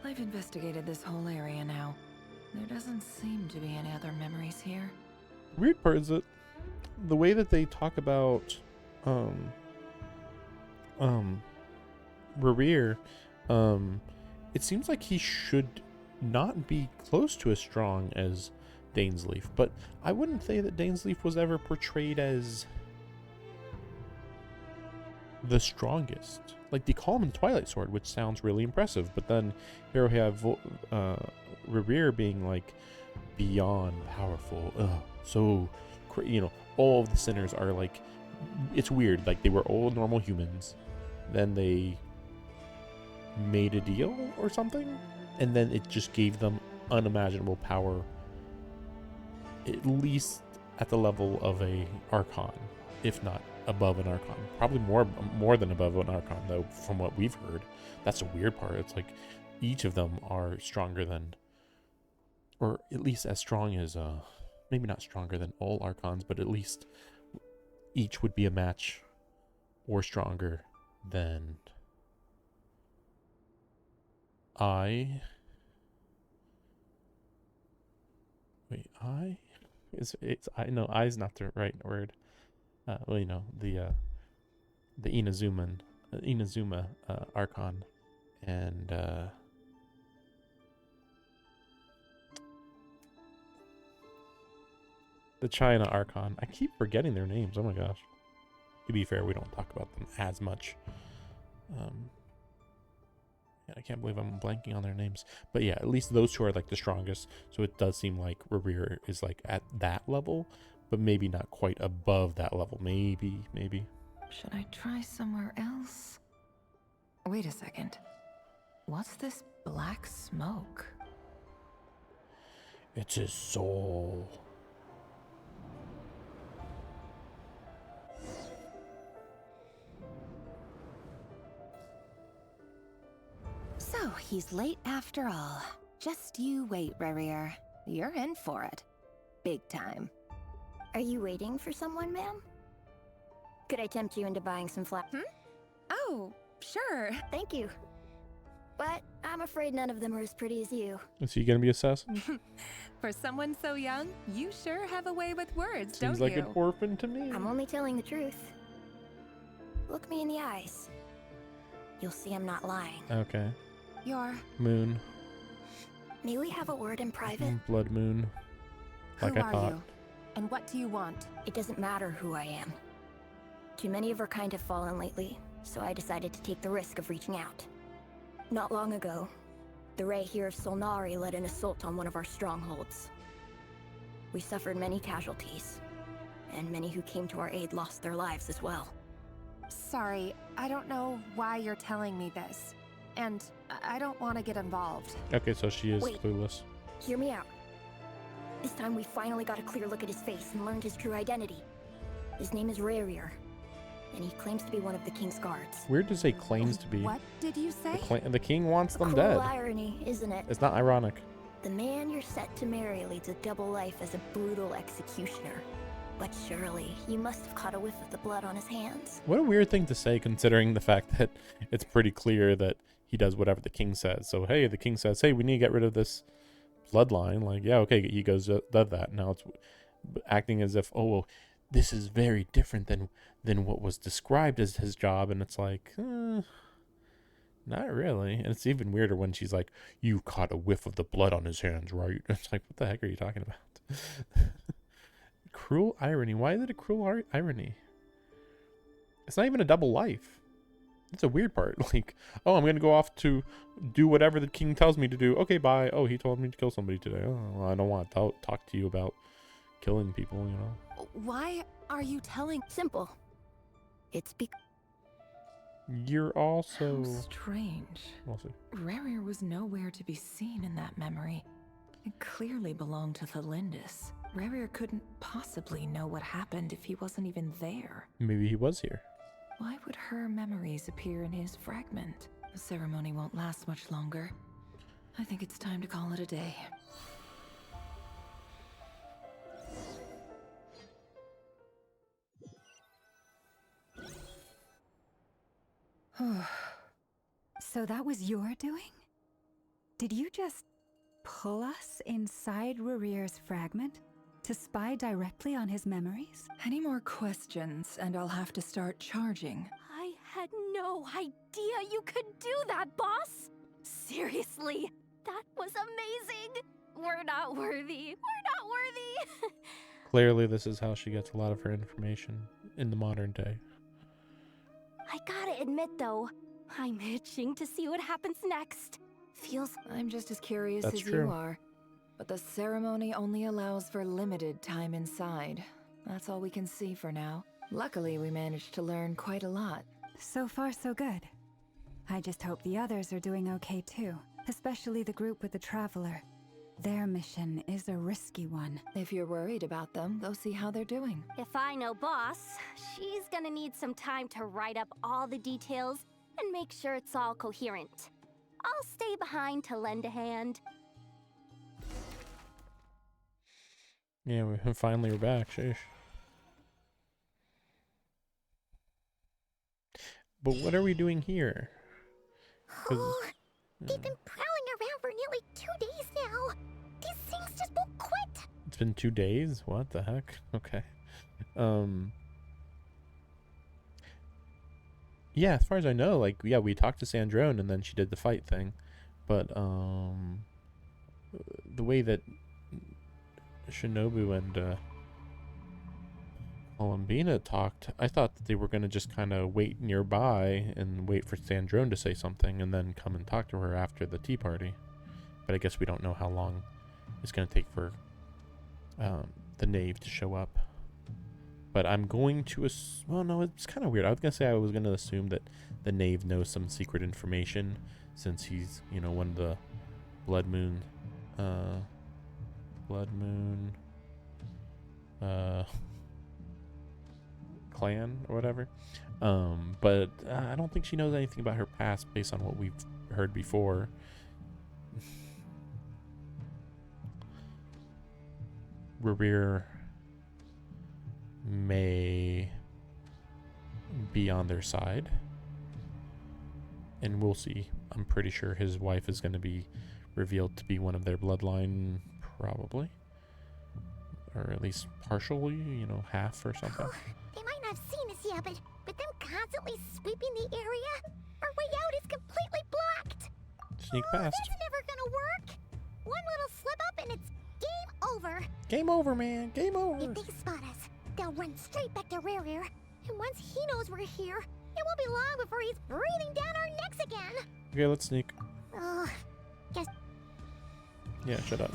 I've investigated this whole area now. There doesn't seem to be any other memories here. Weird part is that the way that they talk about Rerir, it seems like he should not be close to as strong as Dainsleif, but I wouldn't say that Dainsleif was ever portrayed as the strongest. Like, they call him the Twilight Sword, which sounds really impressive, but then here we have Rerir being like beyond powerful. So, you know, all of the sinners are like, it's weird. Like, they were all normal humans, then they made a deal or something, and then it just gave them unimaginable power, at least at the level of a Archon, if not above an Archon. Probably more than above an Archon, though, from what we've heard. That's the weird part. It's like each of them are stronger than, or at least as strong as, maybe not stronger than all Archons, but at least each would be a match or stronger than I. Wait, I? It's I? No, I's not the right word. Well, you know, the Inazuma Archon, and the China Archon. I keep forgetting their names. Oh my gosh. To be fair, we don't talk about them as much. Yeah, I can't believe I'm blanking on their names. But yeah, at least those two are like the strongest. So it does seem like Rerir is like at that level, but maybe not quite above that level. Maybe. Should I try somewhere else? Wait a second. What's this black smoke? It's his soul. So, he's late after all. Just you wait, Rerir. You're in for it. Big time. Are you waiting for someone, ma'am? Could I tempt you into buying some Oh, sure. Thank you. But I'm afraid none of them are as pretty as you. Is he gonna be assassin? For someone so young, you sure have a way with words, Seems don't like you? an orphan to me. I'm only telling the truth. Look me in the eyes. You'll see I'm not lying. Okay. You're... Moon. May we have a word in private? Blood moon. Like Who I thought. are you? And what do you want? It doesn't matter who I am. Too many of our kind have fallen lately, so I decided to take the risk of reaching out. Not long ago, the Ray here of Solnari led an assault on one of our strongholds. We suffered many casualties, and many who came to our aid lost their lives as well. Sorry, I don't know why you're telling me this. And I don't want to get involved. Okay, so she is Wait. clueless. Hear me out. This time we finally got a clear look at his face and learned his true identity. His name is Rerir, and he claims to be one of the King's guards. Weird to say claims to be. What did you say? The king wants them Cruel dead. irony, isn't it? It's not ironic. The man you're set to marry leads a double life as a brutal executioner. But surely, you must have caught a whiff of the blood on his hands. What a weird thing to say, considering the fact that it's pretty clear that he does whatever the king says. So, hey, the king says, hey, we need to get rid of this bloodline. Like, yeah, okay, he goes, does that. Now it's acting as if, oh, well, this is very different than what was described as his job. And it's like, not really. And it's even weirder when she's like, you caught a whiff of the blood on his hands, right? It's like, what the heck are you talking about? Cruel irony. Why is it a cruel irony? It's not even a double life. It's a weird part. Like, oh, I'm going to go off to do whatever the king tells me to do. Okay, bye. Oh, he told me to kill somebody today. Oh, well, I don't want to talk to you about killing people, you know. Why are you telling? Simple. It's because... You're also... How strange. Also... Rerir was nowhere to be seen in that memory. It clearly belonged to the Lindis. Rerir couldn't possibly know what happened if he wasn't even there. Maybe he was here. Why would her memories appear in his fragment? The ceremony won't last much longer. I think it's time to call it a day. So that was your doing? Did you just pull us inside Rerir's fragment to spy directly on his memories? Any more questions, and I'll have to start charging. I had no idea you could do that, boss! Seriously, that was amazing! We're not worthy. We're not worthy! Clearly, this is how she gets a lot of her information in the modern day. I gotta admit, though, I'm itching to see what happens next. Feels... I'm just as curious That's as true. you are. But the ceremony only allows for limited time inside. That's all we can see for now. Luckily, we managed to learn quite a lot. So far, so good. I just hope the others are doing okay too. Especially the group with the Traveler. Their mission is a risky one. If you're worried about them, go see how they're doing. If I know boss, she's gonna need some time to write up all the details and make sure it's all coherent. I'll stay behind to lend a hand. Yeah, we finally we're back. Sheesh. But what are we doing here? Oh, they've been prowling around for nearly 2 days now. These things just won't quit. It's been 2 days? What the heck? Okay. Yeah, as far as I know, like, yeah, we talked to Sandrone and then she did the fight thing. But, the way that Shinobu and, Columbina talked, I thought that they were going to just kind of wait nearby and wait for Sandrone to say something and then come and talk to her after the tea party. But I guess we don't know how long it's going to take for the knave to show up. But I'm going to well, no, it's kind of weird. I was going to say I was going to assume that the knave knows some secret information since he's, you know, one of the Blood Moon clan or whatever. But I don't think she knows anything about her past based on what we've heard before. Rerir may be on their side, and we'll see. I'm pretty sure his wife is going to be revealed to be one of their bloodline, probably, or at least partially, you know, half or something. They might not have seen us yet, but them constantly sweeping the area, our way out is completely blocked. Sneak past. That's never gonna work. One little slip up and it's game over. Game over, man. Game over. If they spot us, they'll run straight back to Rerir. And once he knows we're here, it won't be long before he's breathing down our necks again. Okay, let's sneak. Guess. Yeah, shut up.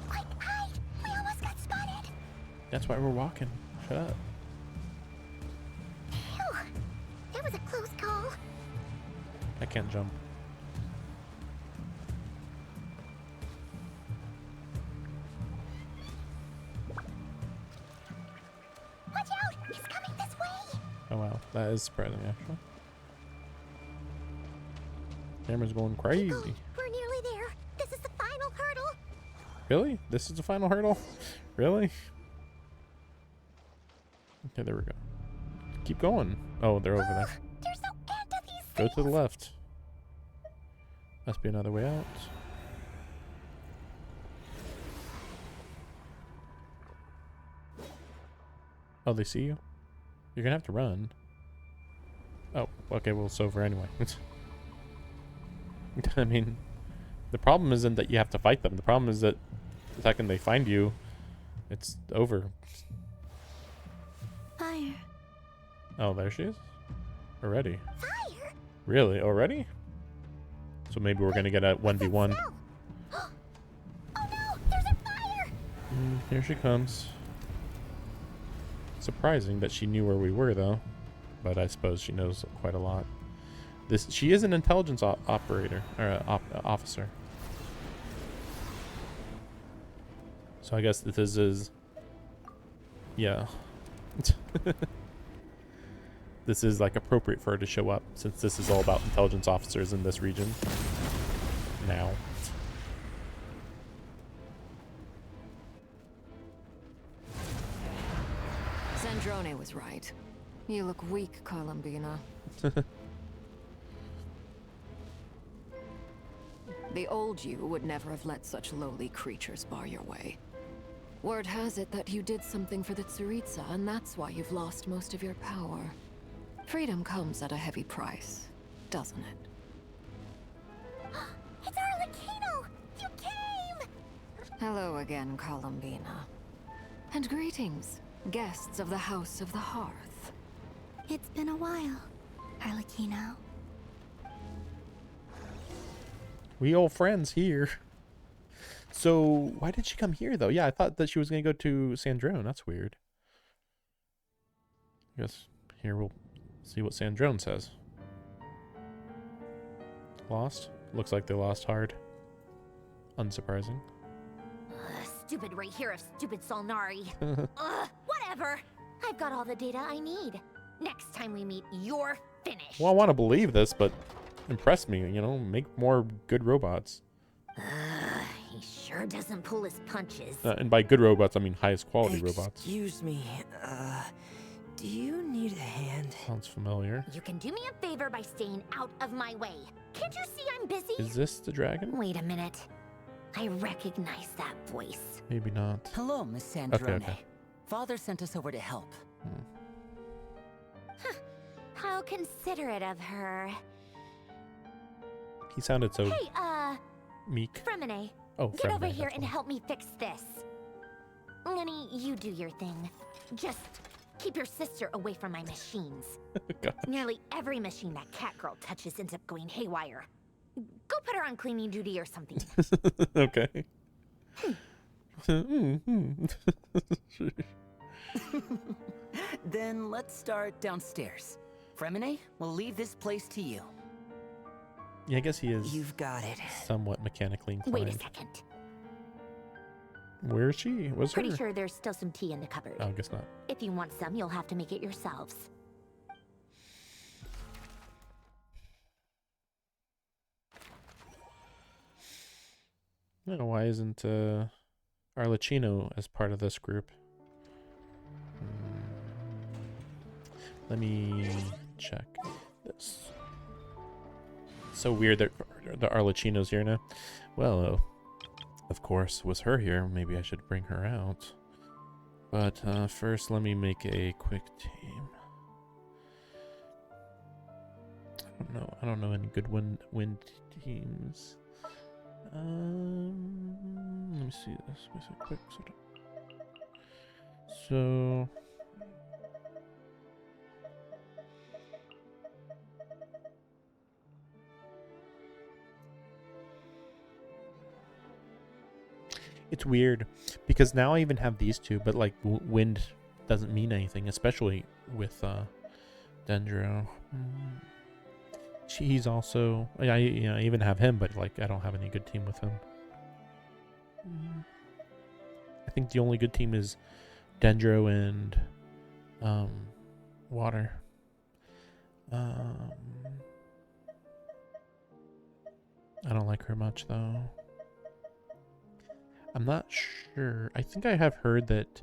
Quick, hide! We almost got spotted. That's why we're walking. Shut up. Phew. That was a close call. I can't jump. Watch out! He's coming this way! Oh wow, that is surprising actually. Camera's going crazy. We're nearly there. This is the final hurdle. Really? This is the final hurdle? Really? Okay, there we go. Keep going. Oh, they're over there. There's no end to these Go things. to the left. Must be another way out. Oh, they see you? You're gonna have to run. Oh, okay, well, it's over anyway. I mean, the problem isn't that you have to fight them. The problem is that the second they find you, it's over. Fire. Oh, there she is? Already. Fire? Really? Already? So maybe we're gonna get a 1v1. Oh no, there's a fire! Here she comes. Surprising that she knew where we were, though. But I suppose she knows quite a lot. She is an intelligence operator, or officer. So I guess this is... Yeah. This is like appropriate for her to show up, since this is all about intelligence officers in this region. Now. Sandrone was right. You look weak, Columbina. The old you would never have let such lowly creatures bar your way. Word has it that you did something for the Tsaritsa, and that's why you've lost most of your power. Freedom comes at a heavy price, doesn't it? It's Arlecchino! You came! Hello again, Columbina. And greetings, guests of the House of the Hearth. It's been a while, Arlecchino. We old friends here. So, why did she come here, though? Yeah, I thought that she was going to go to Sandrone. That's weird. I guess here we'll see what Sandrone says. Lost? Looks like they lost hard. Unsurprising. Stupid right here of stupid Solnari. Whatever. I've got all the data I need. Next time we meet, you're finished. Well, I want to believe this, but impress me, you know? Make more good robots. He sure doesn't pull his punches. And by good robots, I mean highest quality robots. Excuse me, do you need a hand? Sounds familiar. You can do me a favor by staying out of my way. Can't you see I'm busy? Is this the dragon? Wait a minute. I recognize that voice. Maybe not. Hello, Miss Sandrone. Okay. Father sent us over to help. How considerate of her. He sounded so Hey, meek. Fremine. Oh, Get over Fremine, here that's and one. help me fix this. Lenny, you do your thing. Just keep your sister away from my machines. Nearly every machine that cat girl touches ends up going haywire. Go put her on cleaning duty or something. Okay. Then let's start downstairs. Fremine, we'll leave this place to you. Yeah, I guess he is. You've got it. Somewhat mechanically inclined. Wait a second. Where is she? What's Pretty her? sure there's still some tea in the cupboard. Oh, I guess not. If you want some, you'll have to make it yourselves. I don't know, why isn't Arlecchino as part of this group? Let me check this. So weird that the Arlecchino's here now. Well, of course, was her here. Maybe I should bring her out. But first, let me make a quick team. I don't know any good wind teams. Let me see this. Let me see quick. So. It's weird because now I even have these two, but like wind doesn't mean anything, especially with Dendro. He's also I even have him, but like I don't have any good team with him. I think the only good team is Dendro and Water. I don't like her much though. I'm not sure. I think I have heard that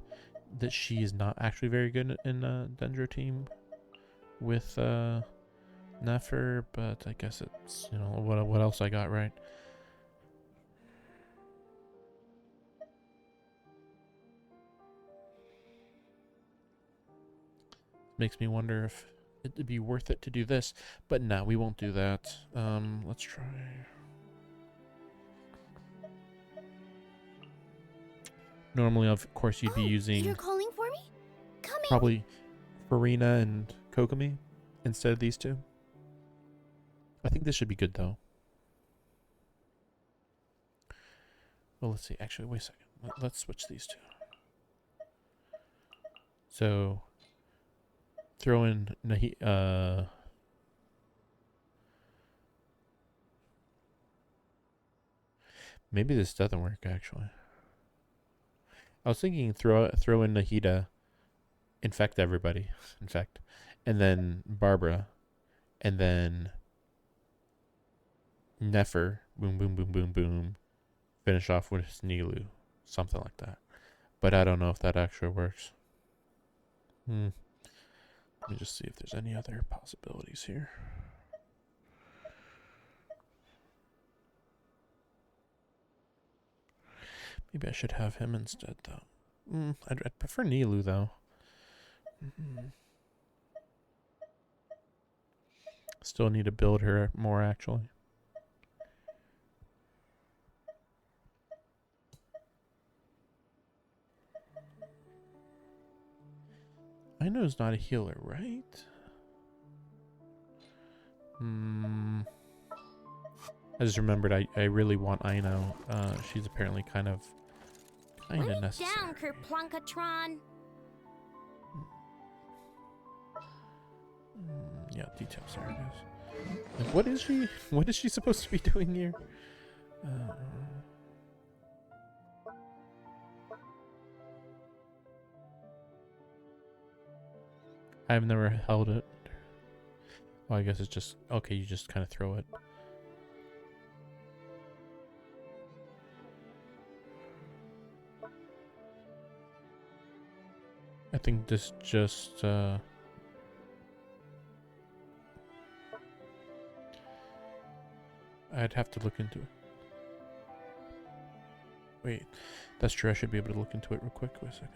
she is not actually very good in Dendro team. with Nefer, but I guess it's, you know, what else I got right. Makes me wonder if it'd be worth it to do this, but no, we won't do that. Let's try. Normally, of course, you'd be using You're calling for me? Coming. probably Farina and Kokomi instead of these two. I think this should be good though. Well, let's see. Actually, wait a second. Let's switch these two. So throw in maybe this doesn't work actually. I was thinking throw in Nahida, infect everybody, infect, and then Barbara, and then Nefer, boom, boom, boom, boom, boom, finish off with Nilu, something like that. But I don't know if that actually works. Let me just see if there's any other possibilities here. Maybe I should have him instead, though. I'd prefer Nilu, though. Still need to build her more, actually. I know it's not a healer, right? I just remembered I really want Aino. She's apparently kind of necessary. Down, Kerplunkatron. Yeah, details. There it is. Like, what is she? What is she supposed to be doing here? I've never held it. Well, I guess it's just okay. You just kind of throw it. I think this just I'd have to look into it. Wait, that's true. I should be able to look into it real quick. Wait a second.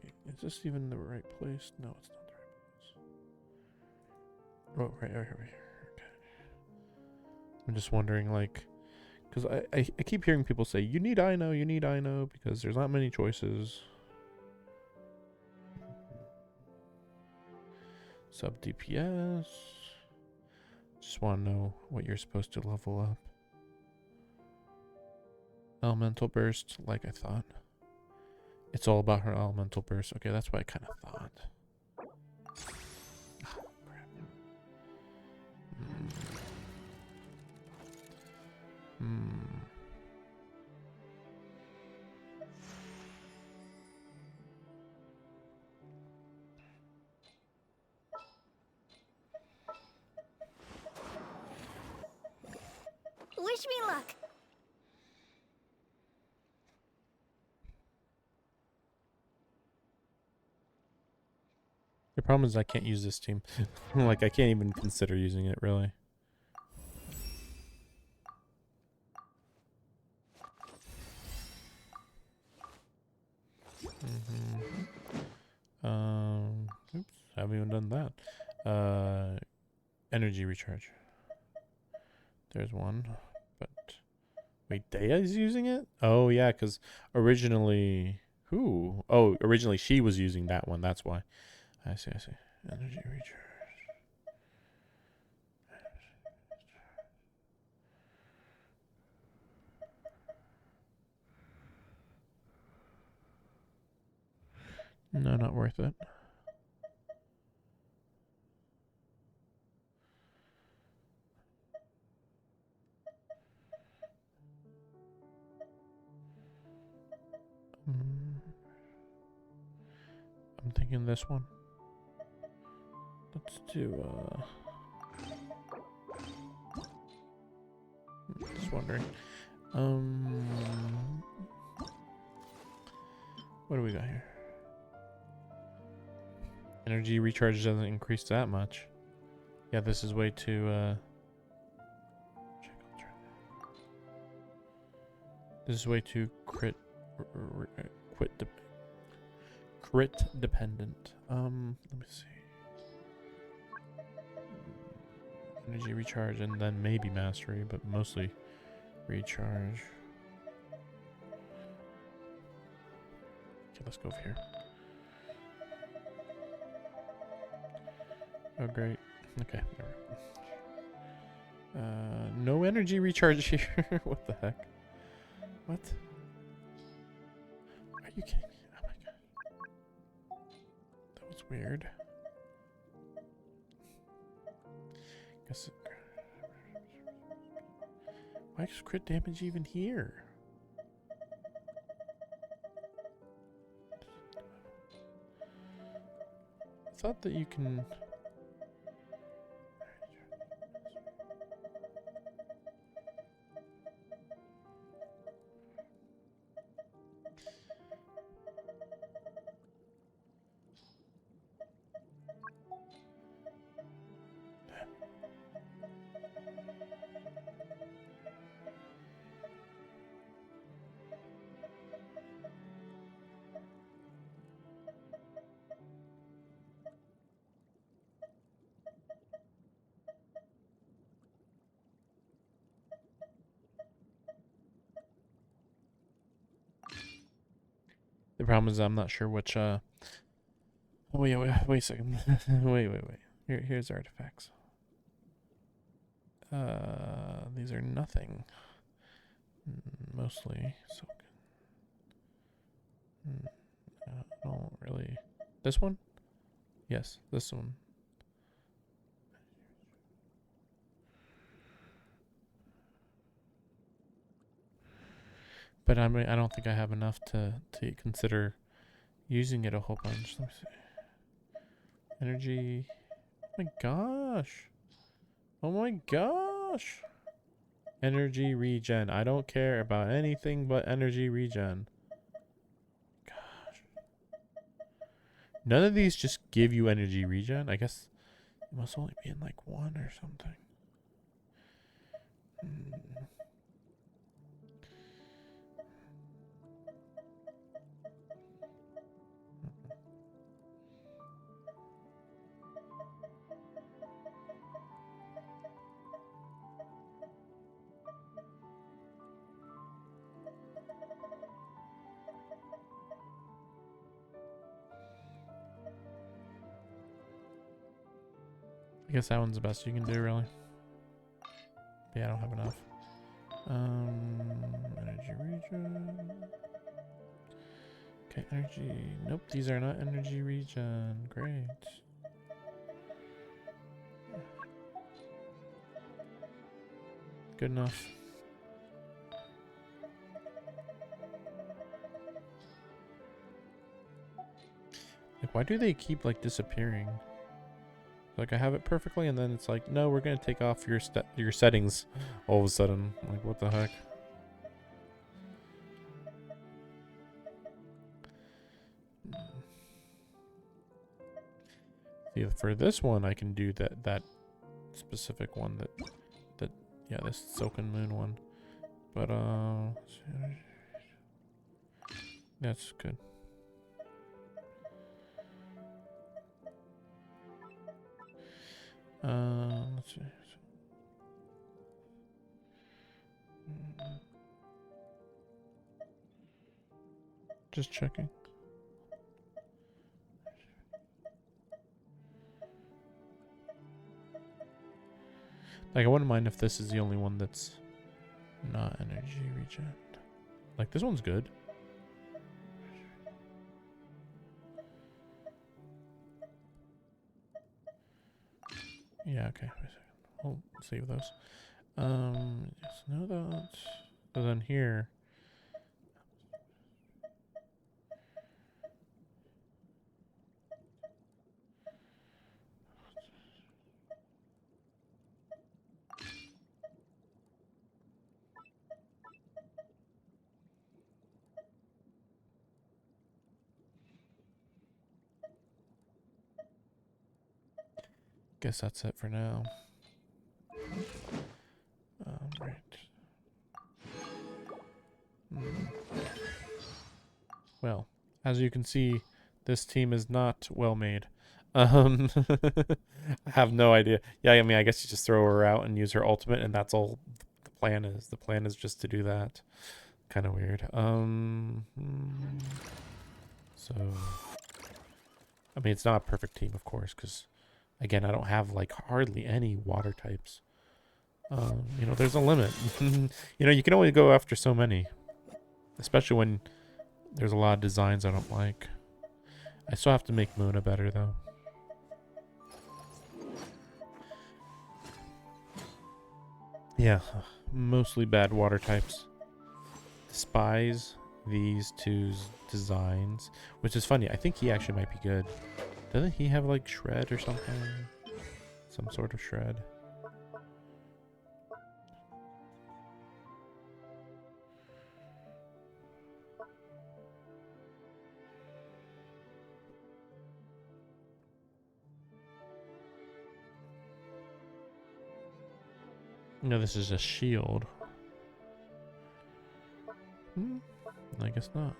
Wait, is this even the right place? No, it's not the right place. Oh, right here. Okay. I'm just wondering, like, because I keep hearing people say, you need Aino, because there's not many choices. Sub DPS. Just want to know what you're supposed to level up. Elemental burst, like I thought. It's all about her elemental burst. Okay, that's what I kind of thought. Oh, crap. Wish me luck. The problem is I can't use this team. Like, I can't even consider using it, really. Oops, haven't even done that. Energy recharge. There's one, but wait, Dea's using it? Oh yeah, because originally originally she was using that one. That's why. I see. Energy recharge. No, not worth it. I'm thinking this one. Let's do just wondering. What do we got here? Energy recharge doesn't increase that much. Yeah, this is way too, this is way too crit dependent. Let me see. Energy recharge and then maybe mastery, but mostly recharge. Okay, let's go over here. Oh, great. Okay. No energy recharge here. What the heck? What? Are you kidding me? Oh my god. That was weird. Guess why is crit damage even here? I thought that you can. The problem is I'm not sure which oh, wait a second. wait. Here's artifacts. These are nothing. Mostly so I don't really. This one? Yes, this one. But I mean, I don't think I have enough to consider using it a whole bunch. Let me see. Energy. Oh my gosh. Oh my gosh. Energy regen. I don't care about anything but energy regen. Gosh. None of these just give you energy regen. I guess it must only be in like one or something. I guess that one's the best you can do, really. Yeah, I don't have enough. Energy regen. Okay, energy. Nope, these are not energy regen. Great. Good enough. Like, why do they keep like disappearing? Like, I have it perfectly, and then it's like, no, we're gonna take off your settings all of a sudden. Like, what the heck? See, for this one, I can do that specific one that yeah, this Silken Moon one. But that's good. Let's see. Just checking. Like, I wouldn't mind if this is the only one that's not energy regen. Like, this one's good. Yeah, okay. Wait a second. I'll save those. Yes, no, that. So then here. Guess that's it for now. Right. Well, as you can see, this team is not well made. I have no idea. Yeah, I mean, I guess you just throw her out and use her ultimate, and that's all the plan is. The plan is just to do that. Kind of weird. So, I mean, it's not a perfect team, of course, because, again, I don't have, like, hardly any water types. You know, there's a limit. You know, you can only go after so many. Especially when there's a lot of designs I don't like. I still have to make Muna better, though. Yeah, mostly bad water types. Despise these two's designs, which is funny. I think he actually might be good. Doesn't he have like shred or something? Some sort of shred. No, this is a shield. I guess not.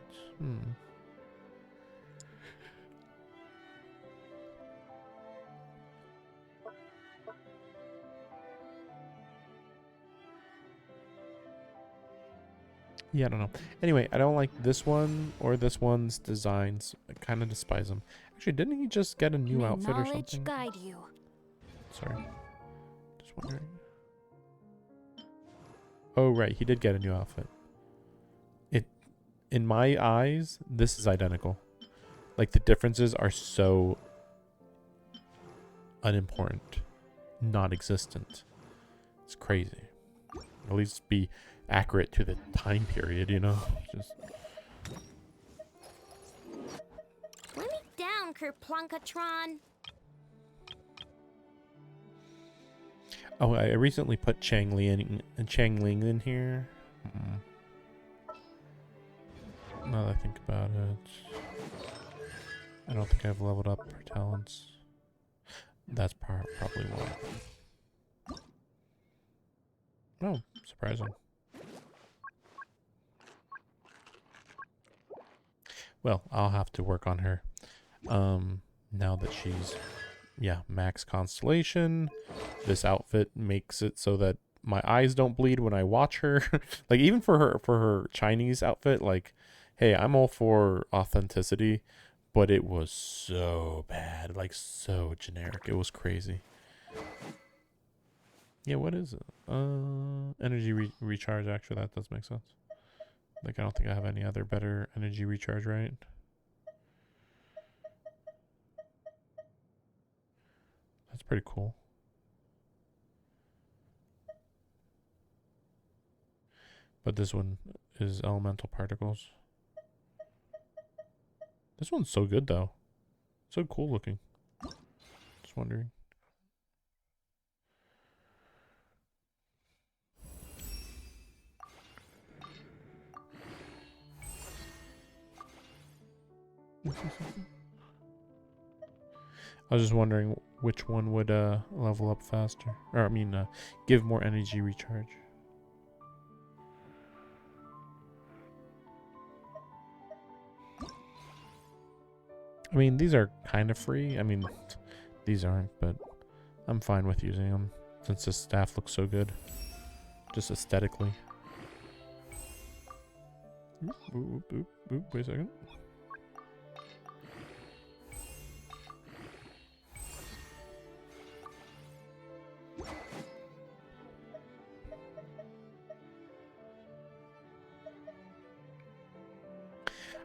Yeah, I don't know. Anyway, I don't like this one or this one's designs. I kind of despise them. Actually, didn't he just get a new outfit or something? Guide you. Sorry. Just wondering. Oh, right. He did get a new outfit. In my eyes, this is identical. Like, the differences are so unimportant, non-existent. It's crazy. At least be accurate to the time period, you know? Just Let me down, Kerplunkatron. oh, I recently put Changling in here. Now that I think about it, I don't think I've leveled up her talents. That's probably why. Oh, surprising. Well, I'll have to work on her. Now that she's, yeah, max constellation. This outfit makes it so that my eyes don't bleed when I watch her. Like, even for her Chinese outfit, like, hey, I'm all for authenticity, but it was so bad, like so generic. It was crazy. Yeah, what is it? Energy recharge. Actually, that does make sense. Like, I don't think I have any other better energy recharge, right? That's pretty cool. But this one is elemental particles. This one's so good, though. So cool looking. Just wondering. I was just wondering which one would level up faster. Or, I mean, give more energy recharge. I mean, these are kind of free. I mean, these aren't, but I'm fine with using them since this staff looks so good. Just aesthetically. Oop, wait a second.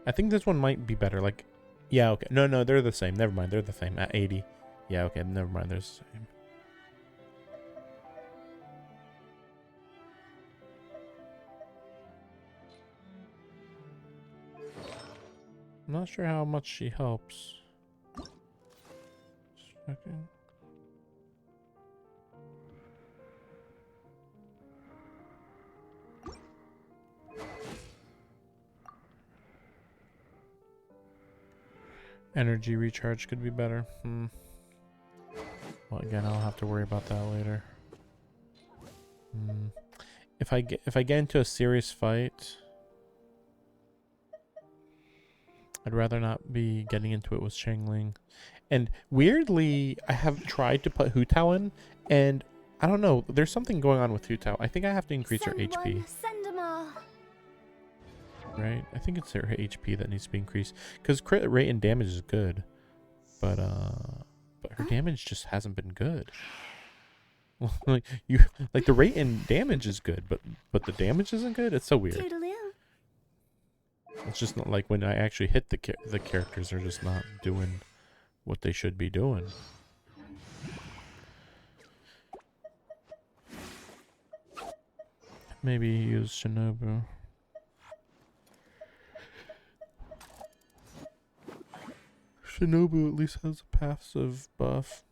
I think this one might be better. Like, yeah, okay. No, they're the same. Never mind. They're the same at 80. Yeah, okay. Never mind. They're the same. I'm not sure how much she helps. Just checking. Energy recharge could be better. Well, again, I'll have to worry about that later. If I get into a serious fight, I'd rather not be getting into it with Shangling. And weirdly, I have tried to put Hu Tao in, and I don't know, there's something going on with Hu Tao. I think I have to increase her HP. Send them all. Right? I think it's her HP that needs to be increased. Because crit rate and damage is good. But her damage just hasn't been good. like the rate and damage is good, but the damage isn't good. It's so weird. Toodaloo. It's just not like when I actually hit the characters are just not doing what they should be doing. Maybe use Shinobu. Shinobu at least has a passive buff.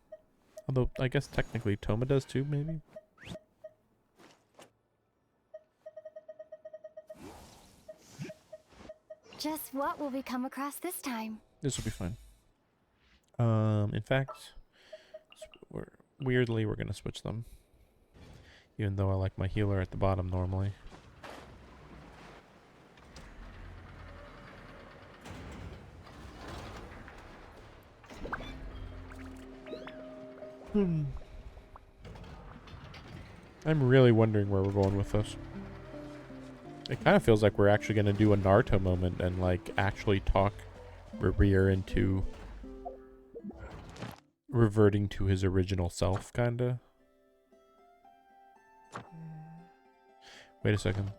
Although, I guess technically Toma does too, maybe? Just what will we come across this time? This will be fine. In fact, weirdly, we're going to switch them. Even though I like my healer at the bottom normally. I'm really wondering where we're going with this. It kind of feels like we're actually going to do a Naruto moment and like actually talk Revere into reverting to his original self, kinda. Wait a second.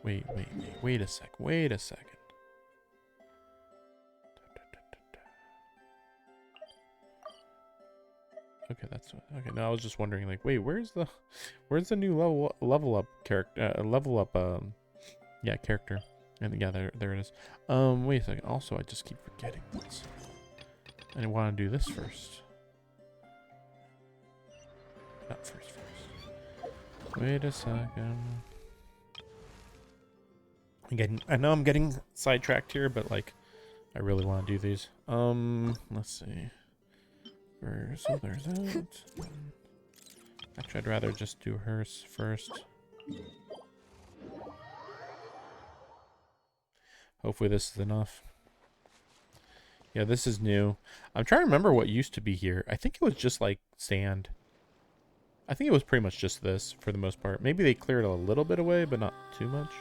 Wait a second. Okay, that's okay. Now I was just wondering, like, wait, where's the new level up character? Character. And yeah, there it is. Wait a second. Also, I just keep forgetting this. I want to do this first. Not first. Wait a second. Again, I know I'm getting sidetracked here, but like, I really want to do these. Let's see. So there's that. Actually, I'd rather just do hers first. Hopefully this is enough. Yeah, this is new. I'm trying to remember what used to be here. I think it was just like sand. I think it was pretty much just this for the most part. Maybe they cleared a little bit away, but not too much.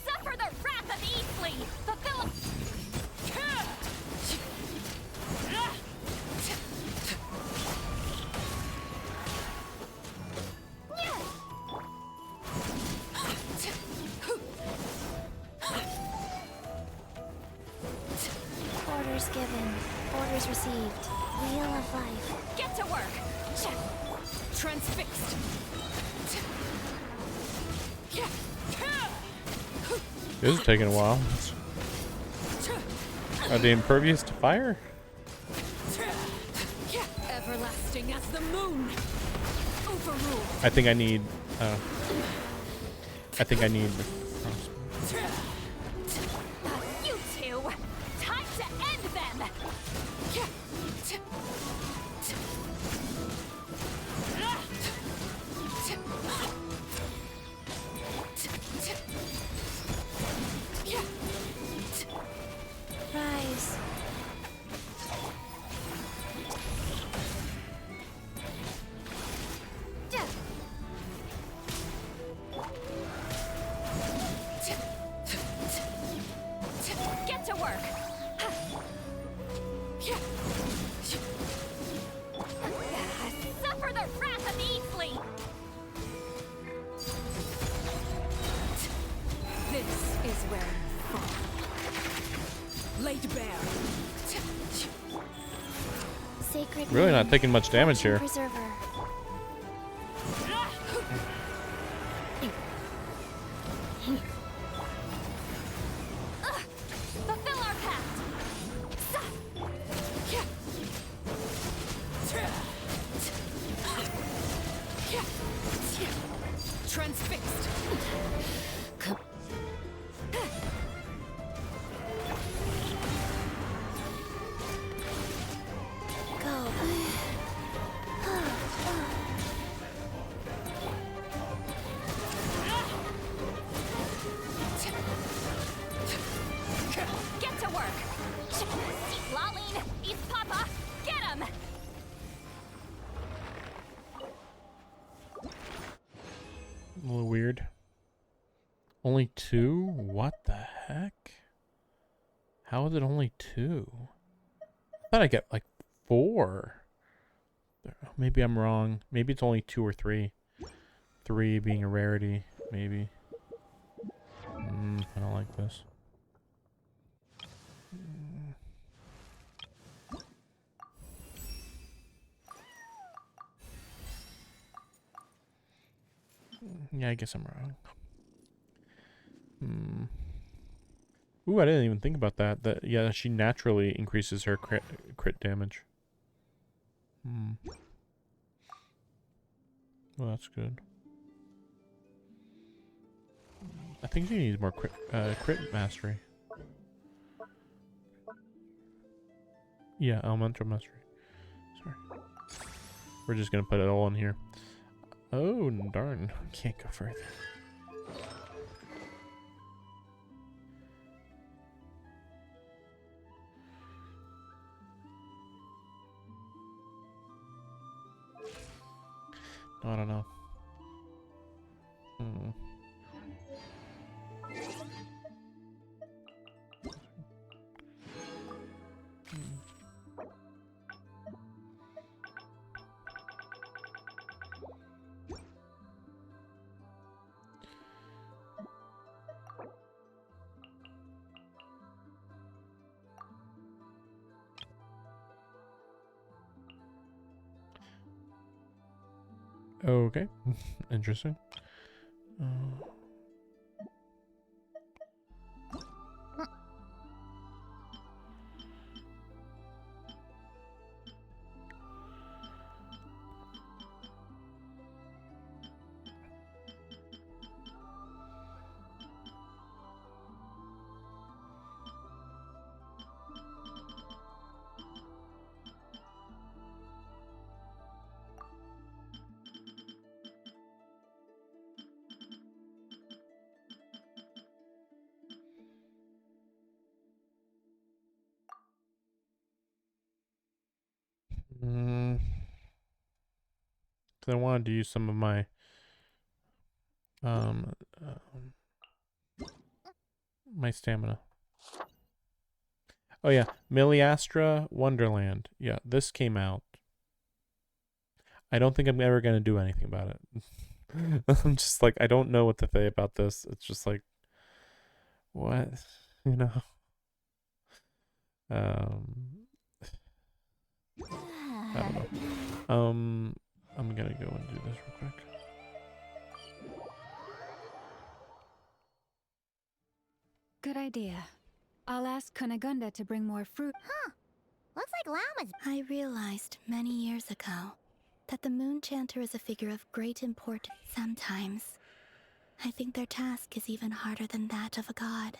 Suffer the wrath of Eastly! Fulfill. Orders given. Orders received. Wheel of life. Get to work! Transfixed! This is taking a while. Are they impervious to fire? Everlasting as the moon! Overruled! I think I need You two! Time to end them! Rise. Get to work! Suffer the wrath of Eastly! This is where you fall. Laid bare. Sacred really not name. taking much damage here. Preserver. Fulfill our pact! Transfixed! A little weird. Only 2? What the heck? How is it only 2? I thought I get like 4. Maybe I'm wrong. Maybe it's only 2 or 3. 3 being a rarity, maybe. I don't like this. Yeah, I guess I'm wrong. Ooh, I didn't even think about that. Yeah, she naturally increases her crit damage. Well, that's good. I think she needs more crit mastery. Yeah, elemental mastery. Sorry. We're just gonna put it all in here. Oh, darn. Can't go further. I don't know. Okay. Interesting. I wanted to use some of my my stamina. Oh yeah, Miliastra Wonderland. Yeah, this came out. I don't think I'm ever gonna do anything about it. I'm just like, I don't know what to say about this. It's just like, what, you know? I don't know. I'm gonna go and do this real quick. Good idea. I'll ask Kunigunda to bring more fruit. Huh. Looks like llamas. I realized many years ago that the Moon Chanter is a figure of great importance. Sometimes, I think their task is even harder than that of a god.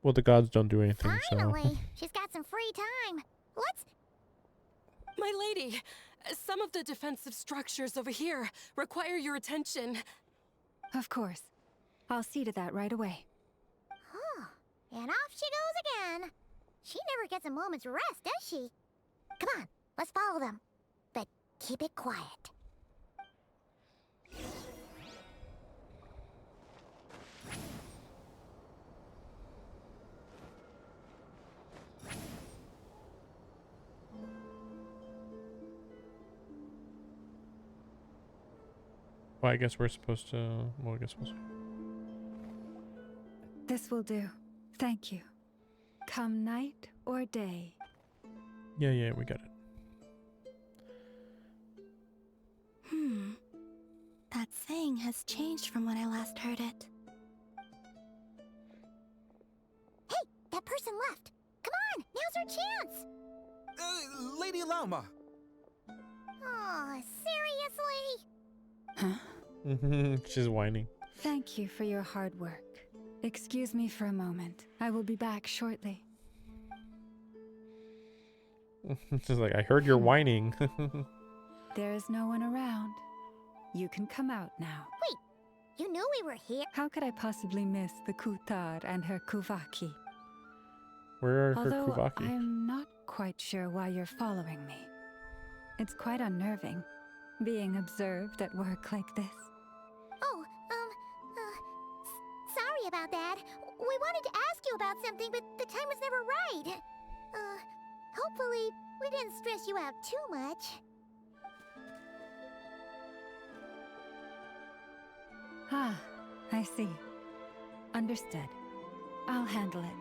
Well, the gods don't do anything, Finally, so... she's got some free time. Let's... My lady, some of the defensive structures over here require your attention. Of course. I'll see to that right away. Huh. And off she goes again. She never gets a moment's rest, does she? Come on, let's follow them. But keep it quiet. Well, I guess we're supposed to... Well, I guess we'll see. This will do. Thank you. Come night or day. Yeah, we got it. That saying has changed from when I last heard it. Hey, that person left. Come on, now's our chance. Lady Llama. Oh, seriously? Huh? She's whining. Thank you for your hard work. Excuse me for a moment. I will be back shortly. She's like, I heard you're whining. There is no one around. You can come out now. Wait, you knew we were here? How could I possibly miss the Kutar and her Kuvaki? Where are her Although Kuvaki? I'm not quite sure why you're following me. It's quite unnerving, being observed at work like this. Oh, about that. We wanted to ask you about something, but the time was never right. Hopefully, we didn't stress you out too much. Ah, I see. Understood. I'll handle it.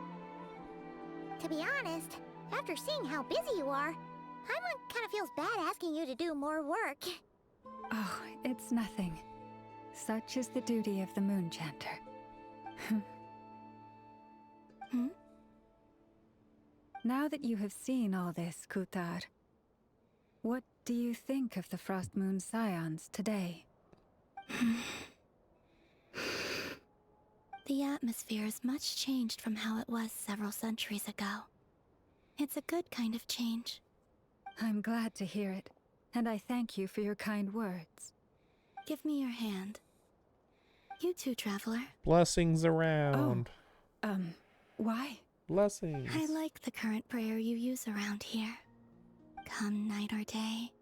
To be honest, after seeing how busy you are, Paimon kind of feels bad asking you to do more work. Oh, it's nothing. Such is the duty of the Moon Chanter. Now that you have seen all this, Kutar, what do you think of the Frost Moon Scions today? The atmosphere is much changed from how it was several centuries ago. It's a good kind of change. I'm glad to hear it, and I thank you for your kind words. Give me your hand. You too, traveler. Blessings around. Why? Blessings. I like the current prayer you use around here. Come night or day,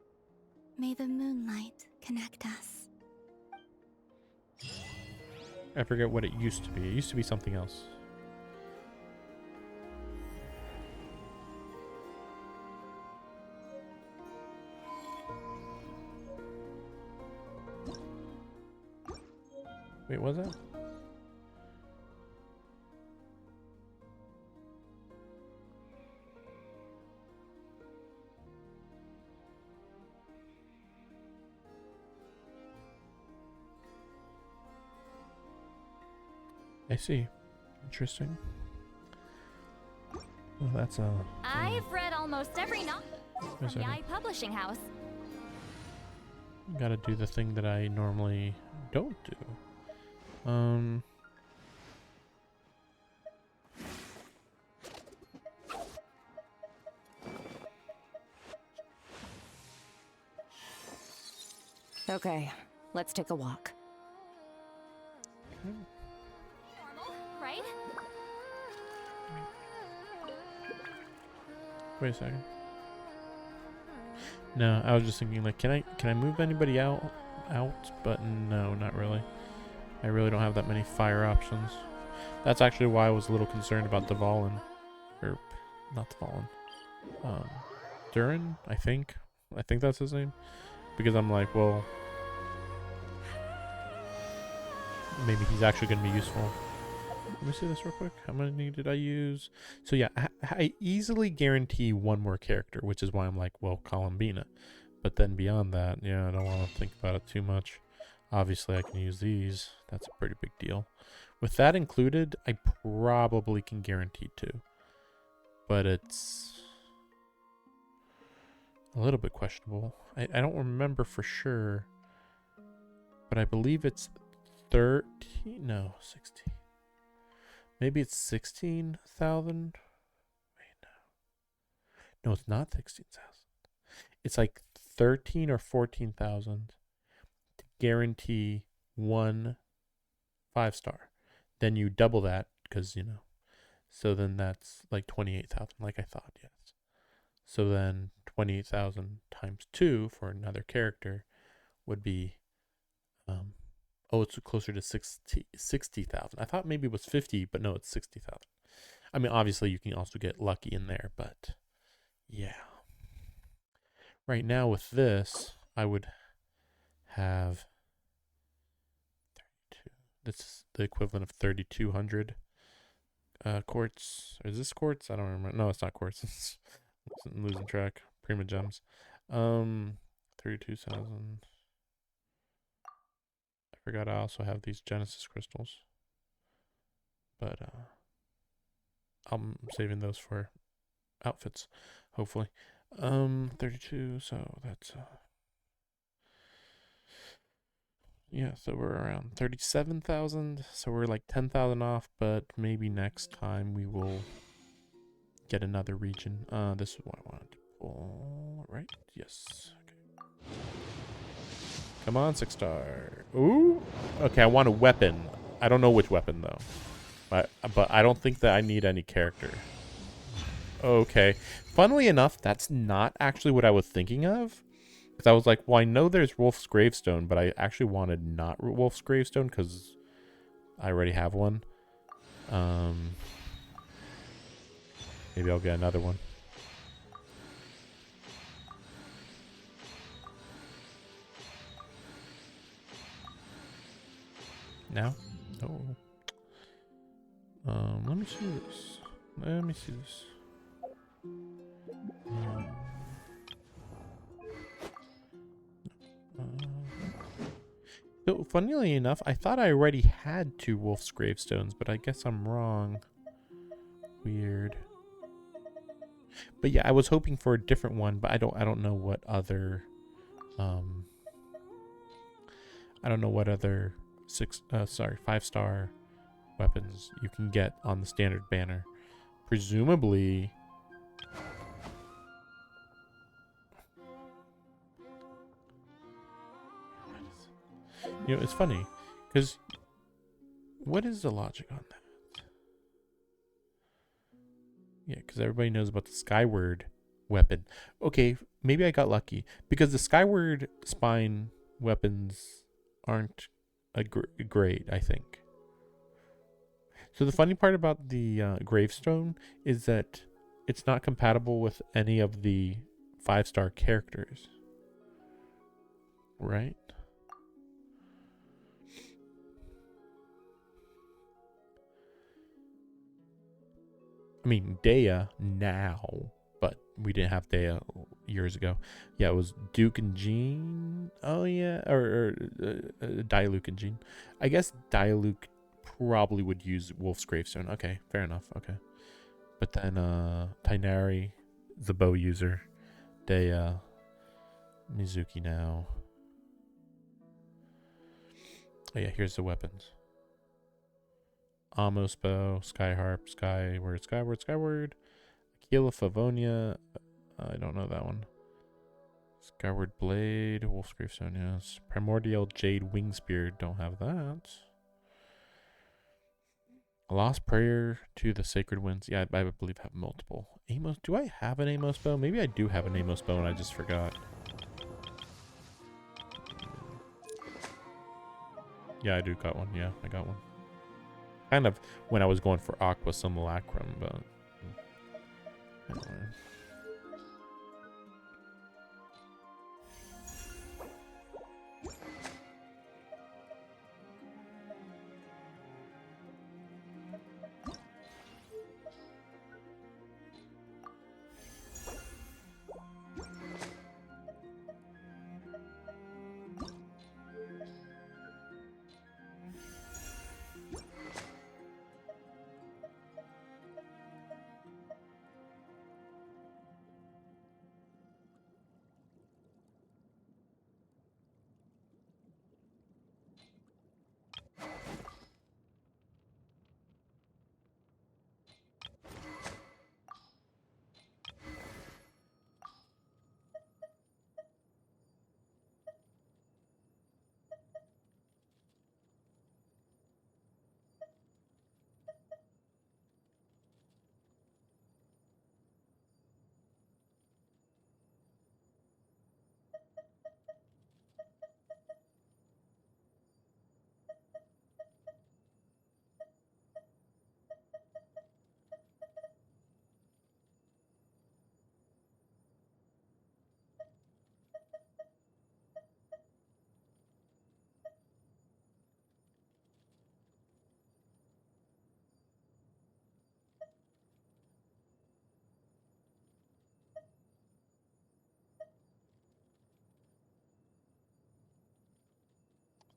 may the moonlight connect us. I forget what it used to be. It used to be something else. Wait, was it? I see. Interesting. Well, that's I've read almost every novel Wait a from second. Yai Publishing House. Gotta do the thing that I normally don't do. Okay, let's take a walk. Right? Wait a second. No, I was just thinking like, can I move anybody out? But no, not really. I really don't have that many fire options. That's actually why I was a little concerned about Dvalin. Or, not Dvalin. Durin, I think. I think that's his name. Because I'm like, well, maybe he's actually going to be useful. Let me see this real quick. How many did I use? So yeah, I easily guarantee one more character, which is why I'm like, well, Columbina. But then beyond that, yeah, I don't want to think about it too much. Obviously, I can use these. That's a pretty big deal. With that included, I probably can guarantee 2. But it's a little bit questionable. I don't remember for sure. But I believe it's 13. No, 16. Maybe it's 16,000. Wait, no. No, it's not 16,000. It's like 13 or 14,000 to guarantee 1 5-star. Then you double that because, you know. So then that's like 28,000, like I thought, yes. So then 28,000 times 2 for another character would be oh, it's closer to 60,000. I thought maybe it was 50, but no, it's 60,000. I mean, obviously you can also get lucky in there, but yeah. Right now with this, I would have 32. This is the equivalent of 3,200 quartz. Is this quartz? I don't remember. No, it's not quartz. I'm losing track. Prima gems. 32,000. I forgot I also have these Genesis crystals. But I'm saving those for outfits, hopefully. 32, so that's yeah, so we're around 37,000. So we're like 10,000 off, but maybe next time we will get another region. This is what I wanted to pull, right? Yes. Okay. Come on, 6-star. Ooh. Okay, I want a weapon. I don't know which weapon though. But I don't think that I need any character. Okay. Funnily enough, that's not actually what I was thinking of. Because I was like, well, I know there's Wolf's Gravestone, but I actually wanted not Wolf's Gravestone because I already have one. Maybe I'll get another one. Now? Oh. Let me see this. Let me see this. So, funnily enough, I thought I already had 2 Wolf's Gravestones, but I guess I'm wrong. Weird. But yeah, I was hoping for a different one, but I don't know what other I don't know what other 5-star weapons you can get on the standard banner. Presumably you know, it's funny because what is the logic on that? Yeah, because everybody knows about the Skyward weapon. Okay, maybe I got lucky because the Skyward Spine weapons aren't great, I think. So the funny part about the Gravestone is that it's not compatible with any of the 5-star characters. Right? I mean, Dea now, but we didn't have Dea years ago. Yeah, it was Duke and Jean. Oh, yeah. Or Diluc and Jean. I guess Diluc probably would use Wolf's Gravestone. Okay, fair enough. Okay. But then Tighnari, the bow user. Dea, Mizuki now. Oh, yeah, here's the weapons. Amos bow, Skyharp, Skyward. Aquila Favonia. I don't know that one. Skyward Blade, Wolf's Gravestone, yes. Primordial Jade Wingspear, don't have that. A Lost Prayer to the Sacred Winds. Yeah, I believe I have multiple. Amos, do I have an Amos bow? Maybe I do have an Amos bow and I just forgot. Yeah, I do got one. Yeah, I got one. Kind of when I was going for Aqua Simulacrum, but anyway.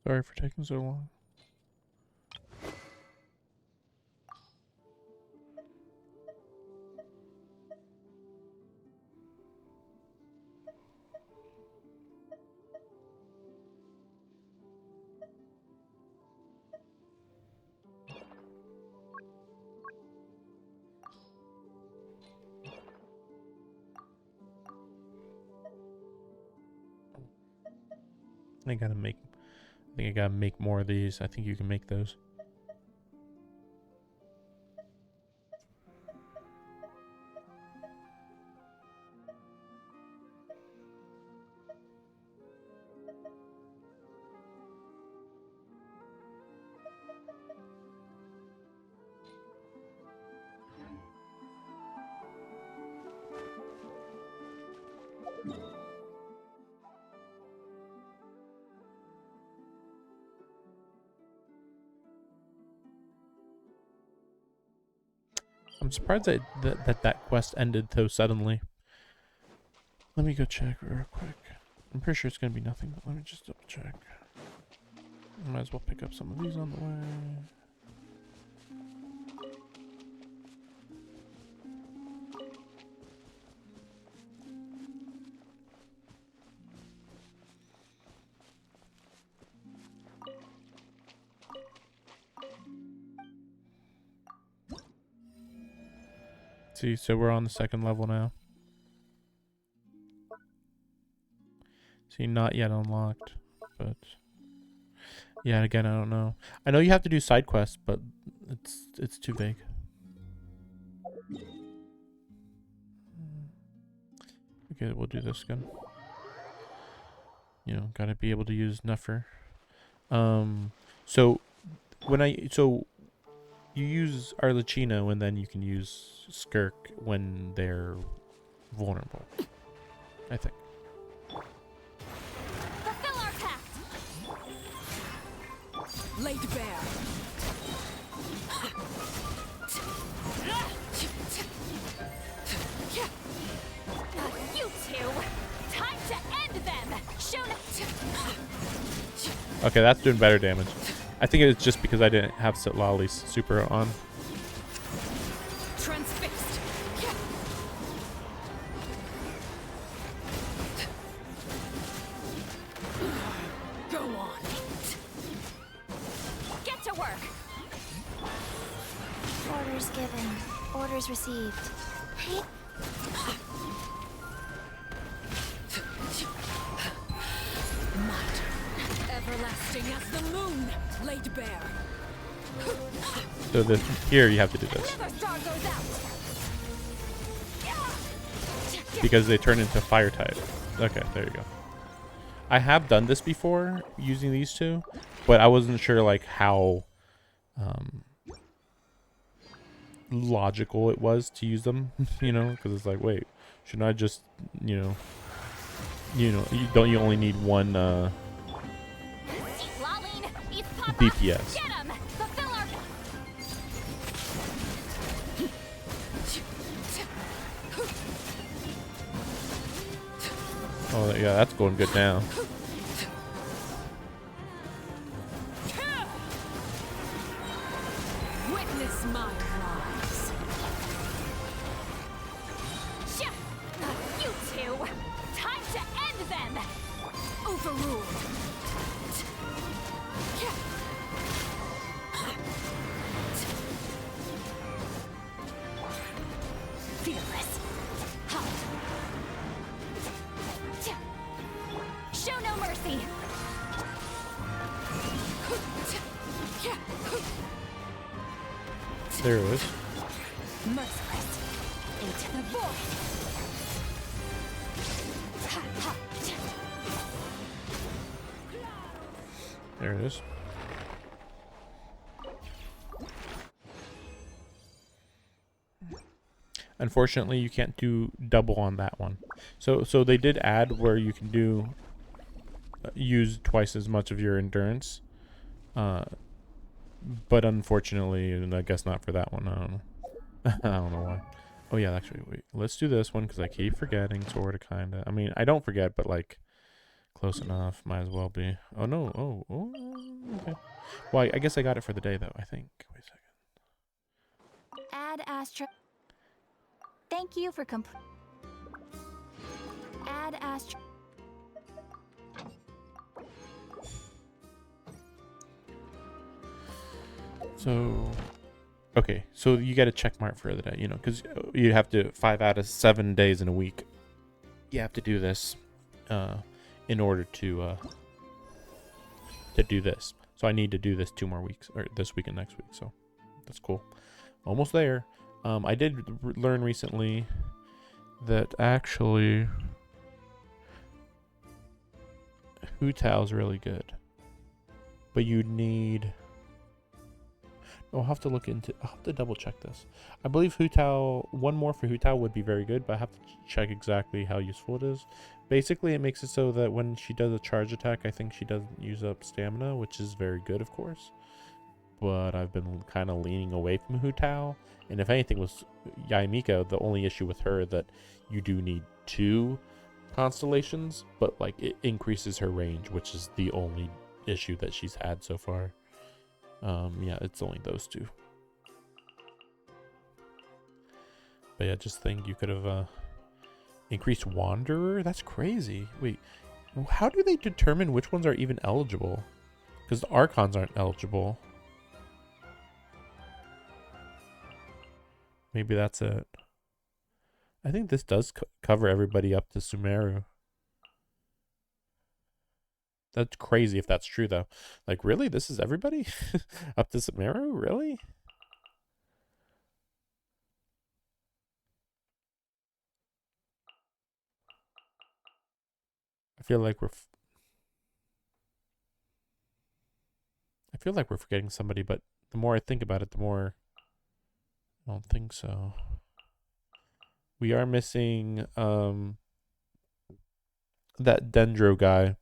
Sorry for taking so long. I think I gotta make more of these. I think you can make those. I'm surprised that quest ended so suddenly. Let me go check real quick. I'm pretty sure it's gonna be nothing, but let me just double check. Might as well pick up some of these on the way. See, so we're on the second level now. See, not yet unlocked, but yeah, again, I don't know. I know you have to do side quests, but it's too vague. Okay, we'll do this again. You know, gotta be able to use Nuffer. So you use Arlecchino and then you can use Skirk when they're vulnerable, I think. Fulfill our pact! Laid bare. You two! Time to end them! Okay, that's doing better damage. I think it's just because I didn't have Sitlali's super on. Transfixed. Go on. Get to work! Orders given. Orders received. Might. Everlasting as the moon, laid bare. So here you have to do this. Because they turn into fire type. Okay, there you go. I have done this before using these two, but I wasn't sure like how logical it was to use them, you know, because it's like, wait, shouldn't I just, don't you only need one DPS? Oh yeah, that's going good now. Witness my rise. You two! Time to end them! Overruled. Fearless. Show no mercy! There it is. Merciless. Into the void! There it is. Unfortunately, you can't do double on that one. So they did add where you can do use twice as much of your endurance. But unfortunately, and I guess not for that one. I don't know. I don't know why. Oh yeah, actually, wait. Let's do this one because I keep forgetting, sort of, kind of. I mean, I don't forget, but like, close enough. Might as well be. Oh no. Oh. Okay. Well, I guess I got it for the day though. I think. Wait a second. Add Astra. Thank you for Add Astra. So, okay. So you get a check mark for the day, you know, because you have to 5 out of 7 days in a week. You have to do this, in order to do this. So I need to do this 2 more weeks, or this week and next week. So that's cool. Almost there. I did learn recently that actually Hu Tao is really good, but you need. I'll have to look into. I'll have to double check this. I believe Hu Tao. One more for Hu Tao would be very good, but I have to check exactly how useful it is. Basically, it makes it so that when she does a charge attack, I think she doesn't use up stamina, which is very good, of course. but I've been kind of leaning away from Hu Tao. And if anything was Yaimiko, the only issue with her that you do need 2 constellations, but like it increases her range, which is the only issue that she's had so far. Yeah, it's only those 2. But yeah, just think you could have increased Wanderer. That's crazy. Wait, how do they determine which ones are even eligible? Because the Archons aren't eligible. Maybe that's it. I think this does cover everybody up to Sumeru. That's crazy if that's true, though. Like, really? This is everybody? Up to Sumeru? Really? I feel like we're forgetting somebody, but the more I think about it, the more I don't think so. We are missing that Dendro guy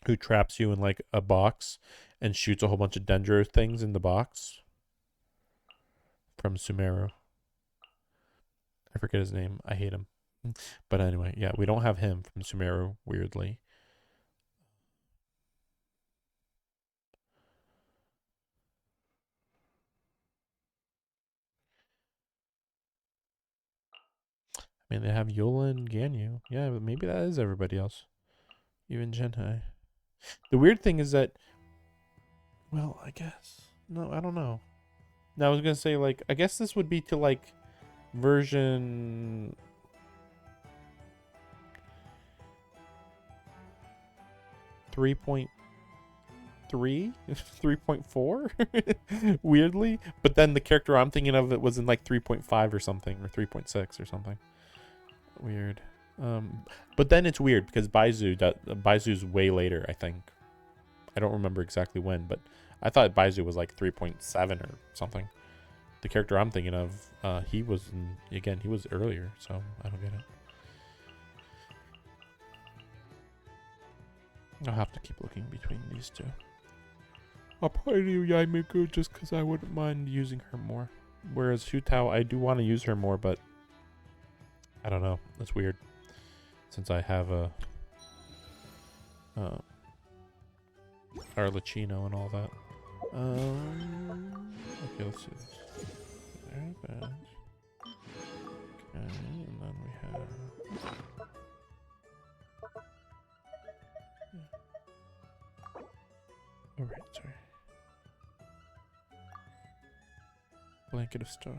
who traps you in like a box and shoots a whole bunch of Dendro things in the box from Sumeru. I forget his name. I hate him. But anyway, yeah, we don't have him from Sumeru, weirdly. I mean, they have Yola and Ganyu. Yeah, but maybe that is everybody else. Even Genhai. The weird thing is that, well, I guess. No, I don't know. No, I was going to say, like, I guess this would be to, like, version 3.3, 3.4, weirdly. But then the character I'm thinking of, it was in like 3.5 or something, or 3.6 or something. Weird. But then it's weird because Baizu's way later, I think. I don't remember exactly when, but I thought Baizu was like 3.7 or something. The character I'm thinking of, he was he was earlier, so I don't get it. I'll have to keep looking between these 2. I'll probably do Yaimiko just because I wouldn't mind using her more. Whereas Hu Tao, I do want to use her more, but I don't know. That's weird. Since I have a Arlecchino and all that. Okay, let's do this. There's that. Okay, and then we have... Alright, sorry. Blanket of Stars.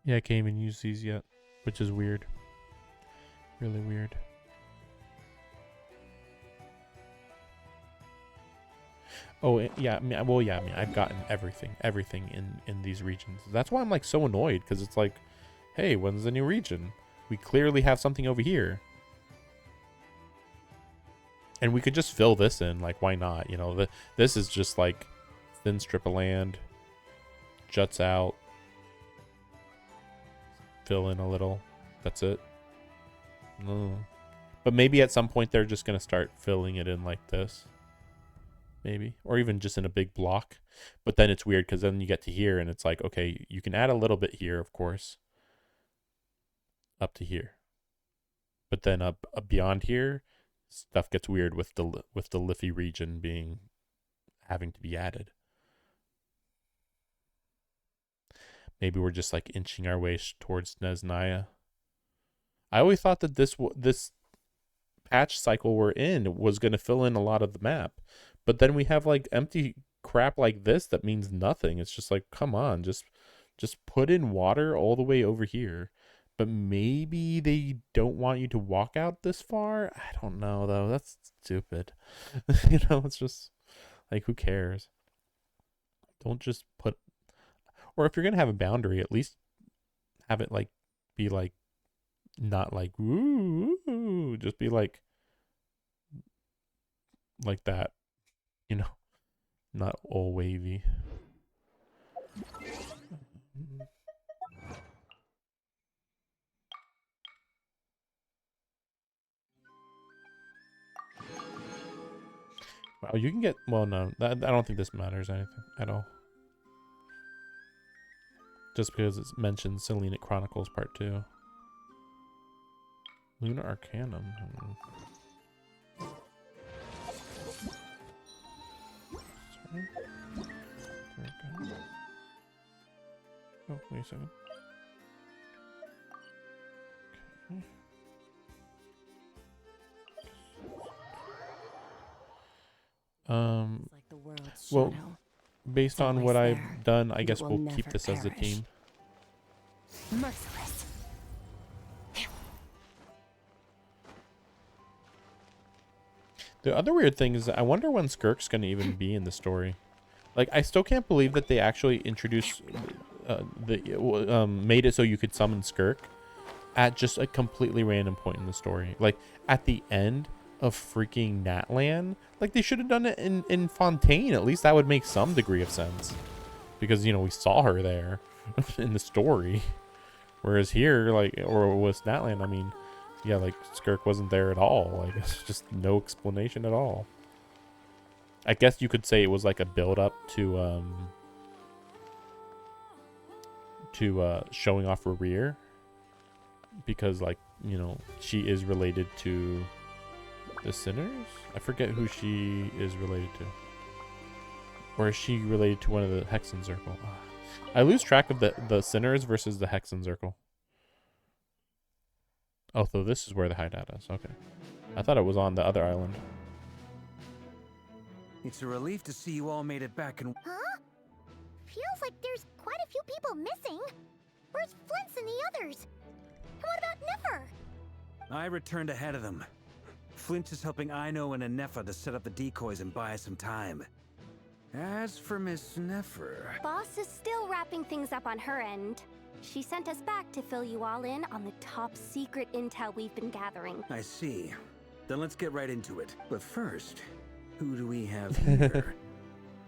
Yeah, I can't even use these yet, which is weird. Really weird. Oh, yeah, I mean, I've gotten everything in these regions. That's why I'm like so annoyed, because it's like, hey, when's the new region? We clearly have something over here. And we could just fill this in, like, why not? You know, this is just like thin strip of land, juts out, fill in a little. That's it. No. But maybe at some point they're just going to start filling it in like this. Maybe. Or even just in a big block. But then it's weird because then you get to here and it's like, okay, you can add a little bit here, of course. Up to here. But then up beyond here, stuff gets weird with the Liffey region having to be added. Maybe we're just like inching our way towards Nesnaya. I always thought that this patch cycle we're in was going to fill in a lot of the map. But then we have like empty crap like this that means nothing. It's just like, come on, just put in water all the way over here. But maybe they don't want you to walk out this far. I don't know, though. That's stupid. You know, it's just like, who cares? Don't just put... Or if you're going to have a boundary, at least have it like be like, not like, ooh, just be like that, you know, not all wavy. Oh, you can get. Well, no, I don't think this matters anything at all. Just because it mentions Selenic Chronicles Part 2. Lunar Arcanum. Sorry. There we go. Oh, wait a second. Okay. Well, based on what I've done, I guess we'll keep this as the team. Merciless. The other weird thing is, I wonder when Skirk's gonna even be in the story. Like, I still can't believe that they actually introduced made it so you could summon Skirk at just a completely random point in the story. Like, at the end of freaking Natlan. Like, they should have done it in Fontaine. At least that would make some degree of sense. Because, you know, we saw her there in the story. Whereas here, like, or with Natlan, I mean, yeah, like, Skirk wasn't there at all. Like, it's just no explanation at all. I guess you could say it was like a build-up to showing off Rear. Because, like, you know, she is related to the Sinners? I forget who she is related to. Or is she related to one of the Hexen Circle? I lose track of the Sinners versus the Hexen Circle. Oh, so this is where the hideout is. Okay. I thought it was on the other island. It's a relief to see you all made it back and... Huh? Feels like there's quite a few people missing. Where's Flint's and the others? And what about Niffer? I returned ahead of them. Flint is helping Aino and Anefa to set up the decoys and buy us some time. As for Miss Neffer... Boss is still wrapping things up on her end. She sent us back to fill you all in on the top secret intel we've been gathering. I see. Then let's get right into it. But first, who do we have here?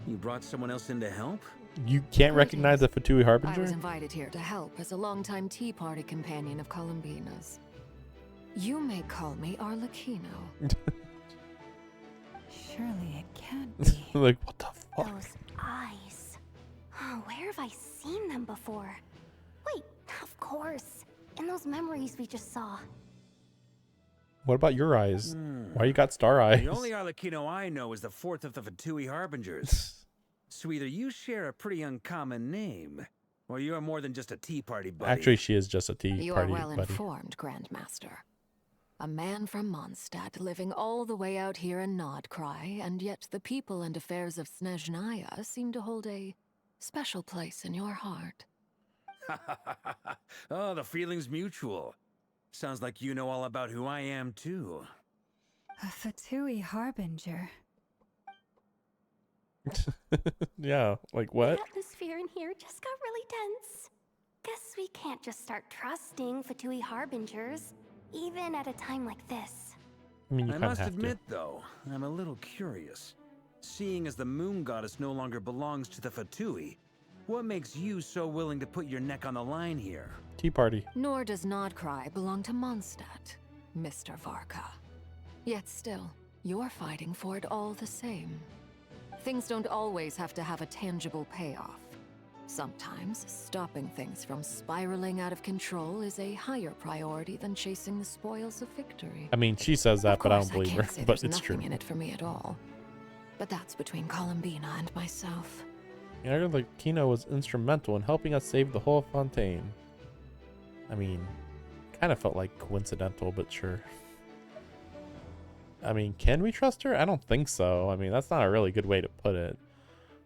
You brought someone else in to help? You can't recognize the Fatui I Harbinger? was invited here to help as a longtime Tea Party companion of Columbina's. You may call me Arlecchino. Surely it can't be. Like, what the fuck? Those eyes. Oh, where have I seen them before? Wait, of course. In those memories we just saw. What about your eyes? Why you got star eyes? The only Arlecchino I know is the fourth of the Fatui Harbingers. So either you share a pretty uncommon name, or you're more than just a Tea Party buddy. Actually, she is just a Tea You Party are well buddy. informed, Grandmaster. A man from Mondstadt living all the way out here in Nodcry, and yet the people and affairs of Snezhnaya seem to hold a special place in your heart. Oh, the feeling's mutual. Sounds like you know all about who I am, too. A Fatui Harbinger. Yeah, like what? The atmosphere in here just got really tense. Guess we can't just start trusting Fatui Harbingers, even at a time like this. I mean, you I kind of must have admit, though, I'm a little curious. Seeing as the moon goddess no longer belongs to the Fatui, what makes you so willing to put your neck on the line here? Tea Party. Nor does Nodcry belong to Mondstadt, Mr. Varka. Yet still, you're fighting for it all the same. Things don't always have to have a tangible payoff. Sometimes, stopping things from spiraling out of control is a higher priority than chasing the spoils of victory. I mean, she says that, but I don't I believe can't her. say But there's it's true. nothing in it for me at all. But that's between Columbina and myself. Yeah, like Kino was instrumental in helping us save the whole Fontaine. I mean, kind of felt like coincidental, but sure. I mean, can we trust her? I don't think so. I mean, that's not a really good way to put it.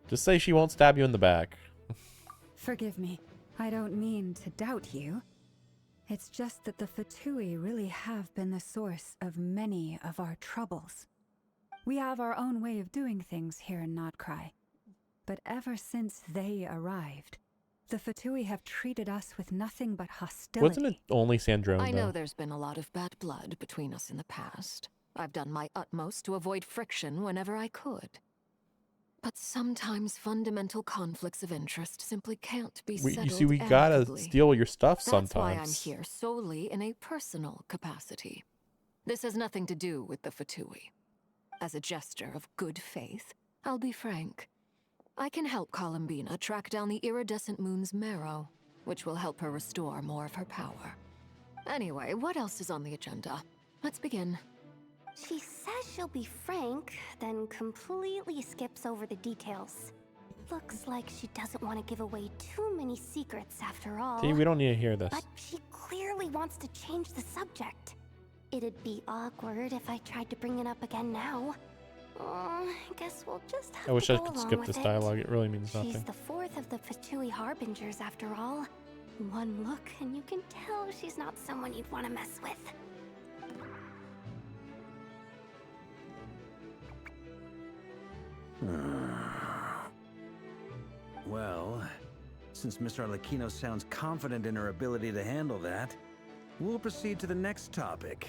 Just say she won't stab you in the back. Forgive me. I don't mean to doubt you. It's just that the Fatui really have been the source of many of our troubles. We have our own way of doing things here in Nodcry. But ever since they arrived, the Fatui have treated us with nothing but hostility. Wasn't it only Sandrone, I though? know there's been a lot of bad blood between us in the past. I've done my utmost to avoid friction whenever I could. But sometimes fundamental conflicts of interest simply can't be settled You see, we gotta amicably. steal your stuff That's why I'm sometimes. here solely in a personal capacity. This has nothing to do with the Fatui. As a gesture of good faith, I'll be frank. I can help Columbina track down the iridescent moon's marrow, which will help her restore more of her power. Anyway, what else is on the agenda? Let's begin. She says she'll be frank, then completely skips over the details. Looks like she doesn't want to give away too many secrets after all. See, we don't need to hear this. But she clearly wants to change the subject. It'd be awkward if I tried to bring it up again now. I guess we'll just have I wish to I go could along skip with this it. dialogue. It really means She's nothing. the fourth of the Fatui Harbingers, after all. One look, and you can tell she's not someone you'd want to mess with. Well, since Miss Arlecchino sounds confident in her ability to handle that, we'll proceed to the next topic.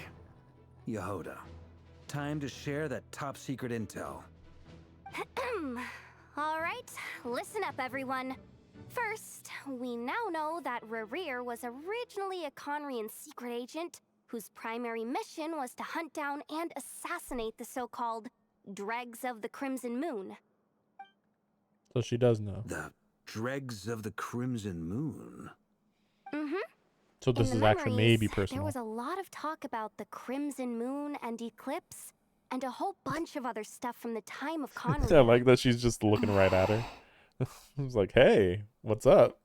Yehoda, time to share that top-secret intel. Alright, listen up everyone. First, we now know that Rerir was originally a Conrian secret agent whose primary mission was to hunt down and assassinate the so-called Dregs of the Crimson Moon. So she does know. The Dregs of the Crimson Moon? Mm-hmm. So this is actually maybe personal. There was a lot of talk about the Crimson Moon and Eclipse, and a whole bunch of other stuff from the time of Conrian. I like that she's just looking right at her. I was like, hey, what's up?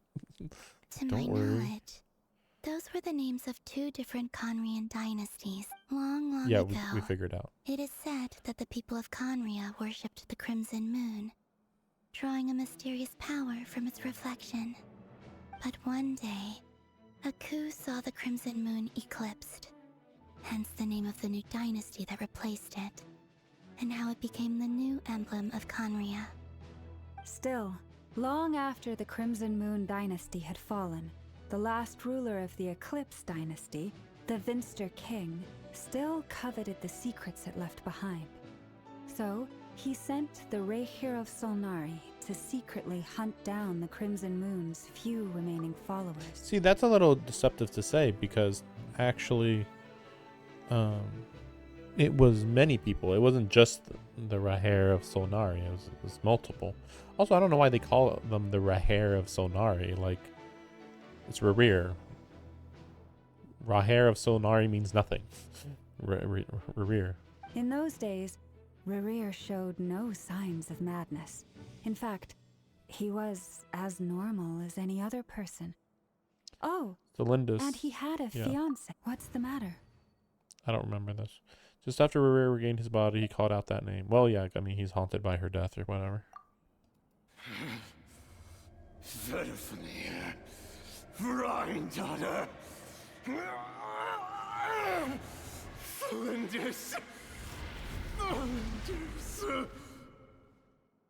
To my knowledge, those were the names of two different Conrian dynasties long Yeah, ago. we figured out. It is said that the people of Conria worshipped the Crimson Moon, drawing a mysterious power from its reflection. But one day, a coup saw the Crimson Moon eclipsed, hence the name of the new dynasty that replaced it, and how it became the new emblem of Conria. Still, long after the Crimson Moon dynasty had fallen, the last ruler of the Eclipse dynasty, the Vinster King, still coveted the secrets it left behind. So, he sent the Rehir of Solnari to secretly hunt down the Crimson Moon's few remaining followers. See, that's a little deceptive to say because actually, it was many people. It wasn't just the Rehir of Solnari. It was multiple. Also, I don't know why they call them the Rehir of Solnari. Like, it's Rerir. Rehir of Solnari means nothing. Rerir. In those days, Rerir showed no signs of madness. In fact, he was as normal as any other person. Oh, Zelindis. and he had a fiancé. What's the matter? I don't remember this. Just after Rerir regained his body, he called out that name. Well, yeah, I mean, he's haunted by her death or whatever. Verfnir, Rheindatter, Flinders.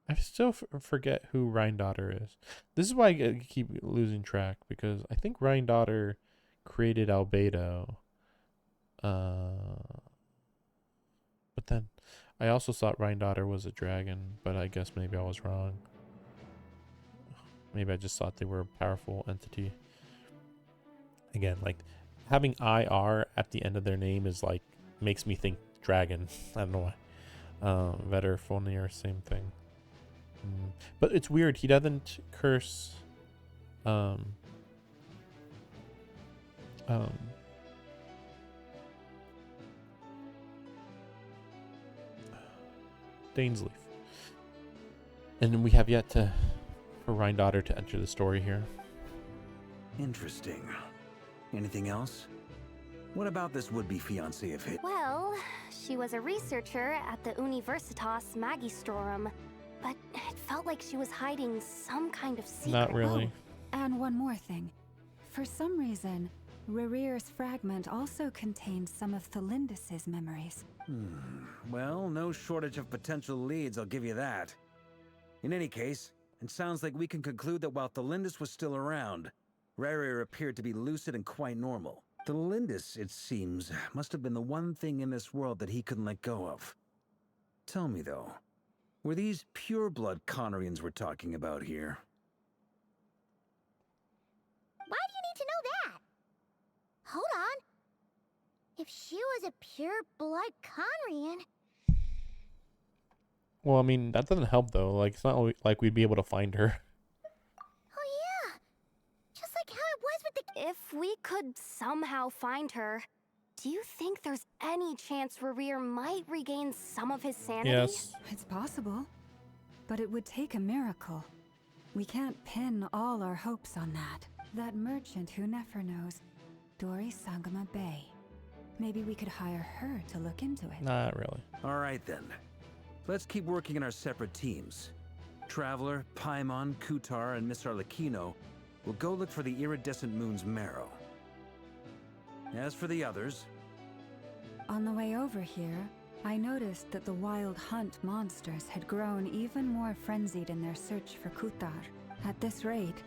I still forget who Rheindatter is. This is why I keep losing track, because I think Rheindatter created Albedo. But then I also thought Rheindatter was a dragon, but I guess maybe I was wrong. Maybe I just thought they were a powerful entity. Again, like having IR at the end of their name is like makes me think dragon. I don't know why. Vetter, Fonir, same thing. But it's weird. He doesn't curse. Dainsleif. And we have yet for Rheindatter to enter the story here. Interesting. Anything else? What about this would-be fiancé of his? Well, she was a researcher at the Universitas Magistrorum, but it felt like she was hiding some kind of secret. Not really. Oh, and one more thing. For some reason, Rerir's fragment also contained some of Thelindis' memories. Well, no shortage of potential leads, I'll give you that. In any case, it sounds like we can conclude that while Thelindis was still around, Rerir appeared to be lucid and quite normal. Thelindis, it seems, must have been the one thing in this world that he couldn't let go of. Tell me, though, were these pure-blood Conrians we're talking about here? Why do you need to know that? Hold on. If she was a pure-blood Conrian, Well, I mean, that doesn't help though. Like, it's not like we'd be able to find her. Oh yeah, just like how it was with the. If we could somehow find her, do you think there's any chance Rerir might regain some of his sanity? Yes. It's possible, but it would take a miracle. We can't pin all our hopes on that. That merchant who never knows, Dori Sangama Bay. Maybe we could hire her to look into it. Not really. All right then. Let's keep working in our separate teams. Traveler, Paimon, Kutar, and Miss Arlecchino will go look for the iridescent moon's marrow. As for the others... On the way over here, I noticed that the Wild Hunt monsters had grown even more frenzied in their search for Kutar. At this rate,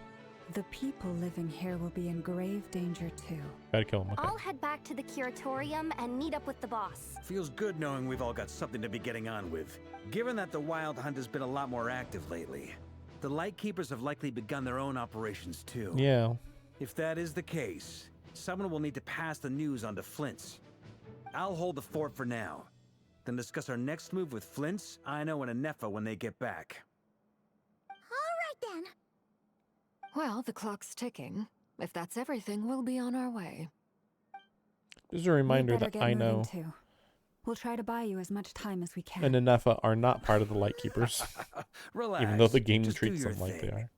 the people living here will be in grave danger too. Gotta kill him. Okay. I'll head back to the curatorium and meet up with the boss. Feels good knowing we've all got something to be getting on with. Given that the Wild Hunt has been a lot more active lately, the Lightkeepers have likely begun their own operations too. Yeah. If that is the case, someone will need to pass the news on to Flint's. I'll hold the fort for now, then discuss our next move with Flint's, Aino, and Anefa when they get back. All right then. Well, the clock's ticking. If that's everything, we'll be on our way. Just a reminder We'd better that get I moving, know too. We'll try to buy you as much time as we can. and Anefa are not part of the Lightkeepers. Relax. Even though the game Just do treats your them like they thing. are.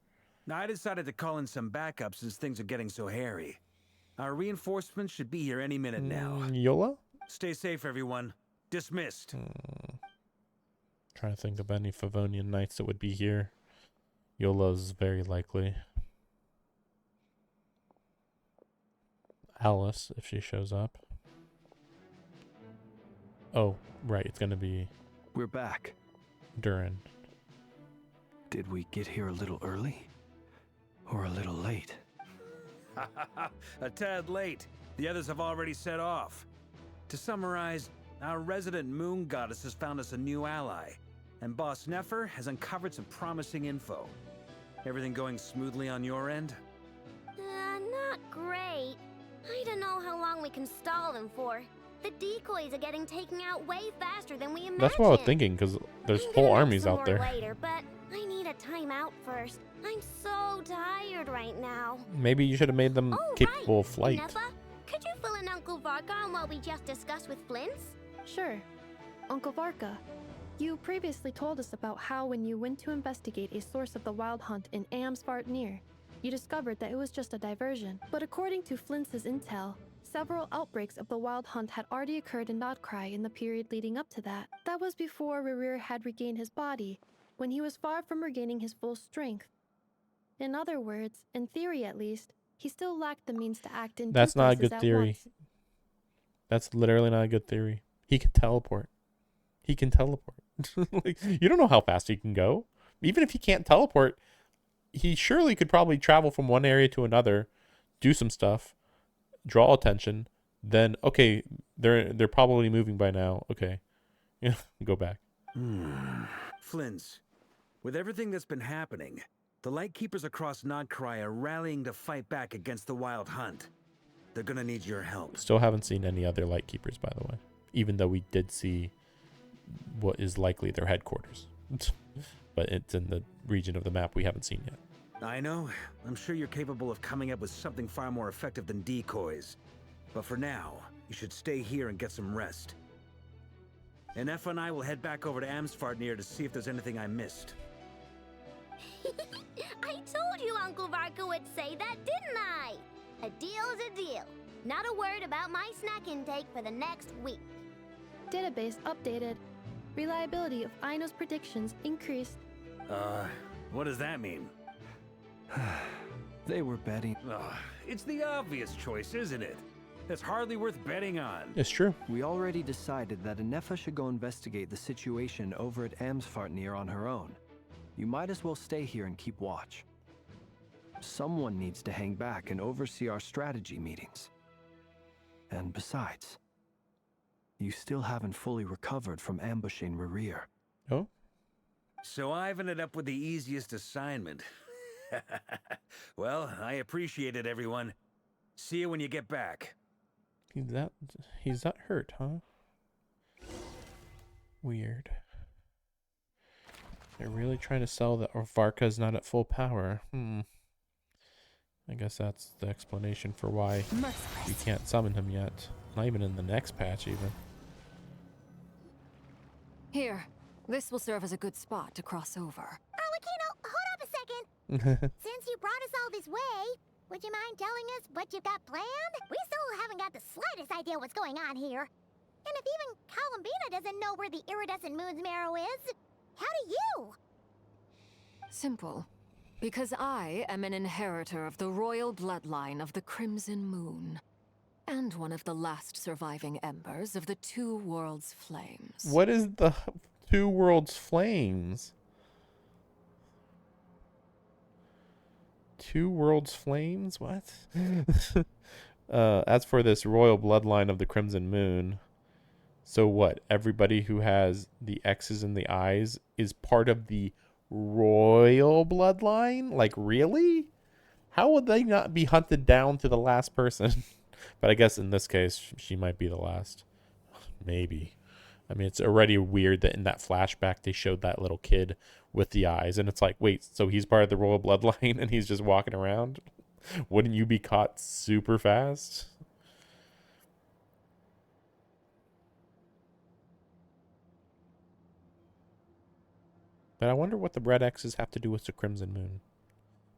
Now, I decided to call in some backup since things are getting so hairy. Our reinforcements should be here any minute now. Yola? Stay safe, everyone. Dismissed. Trying to think of any Favonian knights that would be here. Yola's very likely. Alice, if she shows up. Oh, right. It's going to be... We're back. Durin. Did we get here a little early? Or a little late? A tad late. The others have already set off. To summarize, our resident moon goddess has found us a new ally, and Boss Nefer has uncovered some promising info. Everything going smoothly on your end? Not great. I don't know how long we can stall them for. The decoys are getting taken out way faster than we imagined. That's what I was thinking, because there's I'm whole gonna know armies some out more there. Later, but I need a timeout first. I'm so tired right now. Maybe you should have made them capable of flight. Nefa, could you fill in Uncle Varka on what we just discussed with Flint's? Sure. Uncle Varka, you previously told us about how when you went to investigate a source of the Wild Hunt in Amsvartnir, you discovered that it was just a diversion. But according to Flint's intel, several outbreaks of the Wild Hunt had already occurred in Notcry in the period leading up to that. That was before Rerir had regained his body, when he was far from regaining his full strength. In other words, in theory at least, he still lacked the means to act in That's two not a places good at theory. once. That's literally not a good theory. He can teleport. He can teleport. Like, you don't know how fast he can go. Even if he can't teleport, he surely could probably travel from one area to another, do some stuff, draw attention, then okay, they're probably moving by now. Okay. Yeah, go back. Flint's, with everything that's been happening, the Lightkeepers across Notcry are rallying to fight back against the Wild Hunt. They're gonna need your help. Still haven't seen any other Lightkeepers, by the way. Even though we did see what is likely their headquarters. But it's in the region of the map we haven't seen yet. I know. I'm sure you're capable of coming up with something far more effective than decoys. But for now, you should stay here and get some rest. And Efa and I will head back over to Amsvartnir to see if there's anything I missed. I told you Uncle Varka would say that, didn't I? A deal's a deal. Not a word about my snack intake for the next week. Database updated. Reliability of Aino's predictions increased. What does that mean? They were betting. It's the obvious choice, isn't it? That's hardly worth betting on. It's true. We already decided that Anefa should go investigate the situation over at Amsvartnir on her own. You might as well stay here and keep watch. Someone needs to hang back and oversee our strategy meetings. And besides, you still haven't fully recovered from ambushing Rerir. Oh? So I've ended up with the easiest assignment. Well, I appreciate it, everyone. See you when you get back. He's that hurt, huh? Weird. They're really trying to sell that Varka's not at full power. I guess that's the explanation for why we can't summon him yet. Not even in the next patch, even. Here, this will serve as a good spot to cross over. Arlecchino, hold up a second. Since you brought us all this way, would you mind telling us what you've got planned? We still haven't got the slightest idea what's going on here. And if even Columbina doesn't know where the iridescent moon's marrow is, how do you? Simple. Because I am an inheritor of the royal bloodline of the Crimson Moon. And one of the last surviving embers of the Two Worlds Flames. What is the Two Worlds Flames? Two Worlds Flames? What? As for this royal bloodline of the Crimson Moon, so what? Everybody who has the X's in the eyes is part of the royal bloodline? Like, really? How would they not be hunted down to the last person? But I guess in this case, she might be the last. Maybe. I mean, it's already weird that in that flashback they showed that little kid with the eyes. And it's like, wait, so he's part of the royal bloodline and he's just walking around? Wouldn't you be caught super fast? But I wonder what the red X's have to do with the Crimson Moon.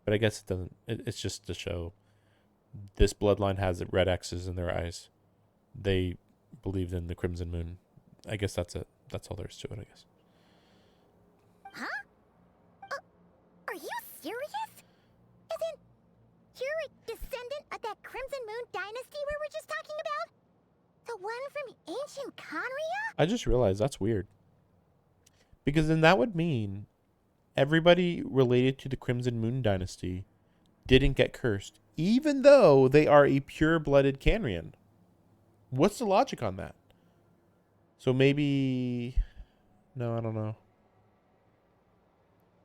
But I guess it doesn't. It's just to show this bloodline has red X's in their eyes. They believed in the Crimson Moon. I guess that's it. That's all there is to it, I guess. Huh? Are you serious? Isn't you're a descendant of that Crimson Moon dynasty we were just talking about? The one from ancient Conria? I just realized that's weird. Because then that would mean everybody related to the Crimson Moon dynasty didn't get cursed, even though they are a pure-blooded Canrian. What's the logic on that? So maybe... No, I don't know.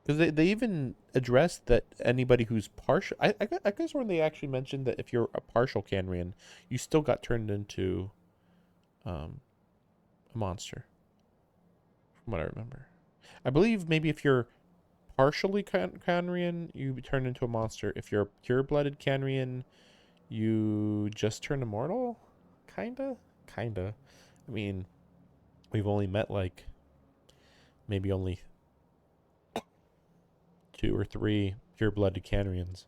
Because they even addressed that anybody who's partial... I guess when they actually mentioned that if you're a partial Canrian, you still got turned into a monster. From what I remember. I believe maybe if you're partially Canrian, you turn into a monster. If you're a pure-blooded Canrian, you just turn immortal? Kinda? Kinda. I mean, we've only met, like, maybe only 2 or 3 pure-blooded Canrians.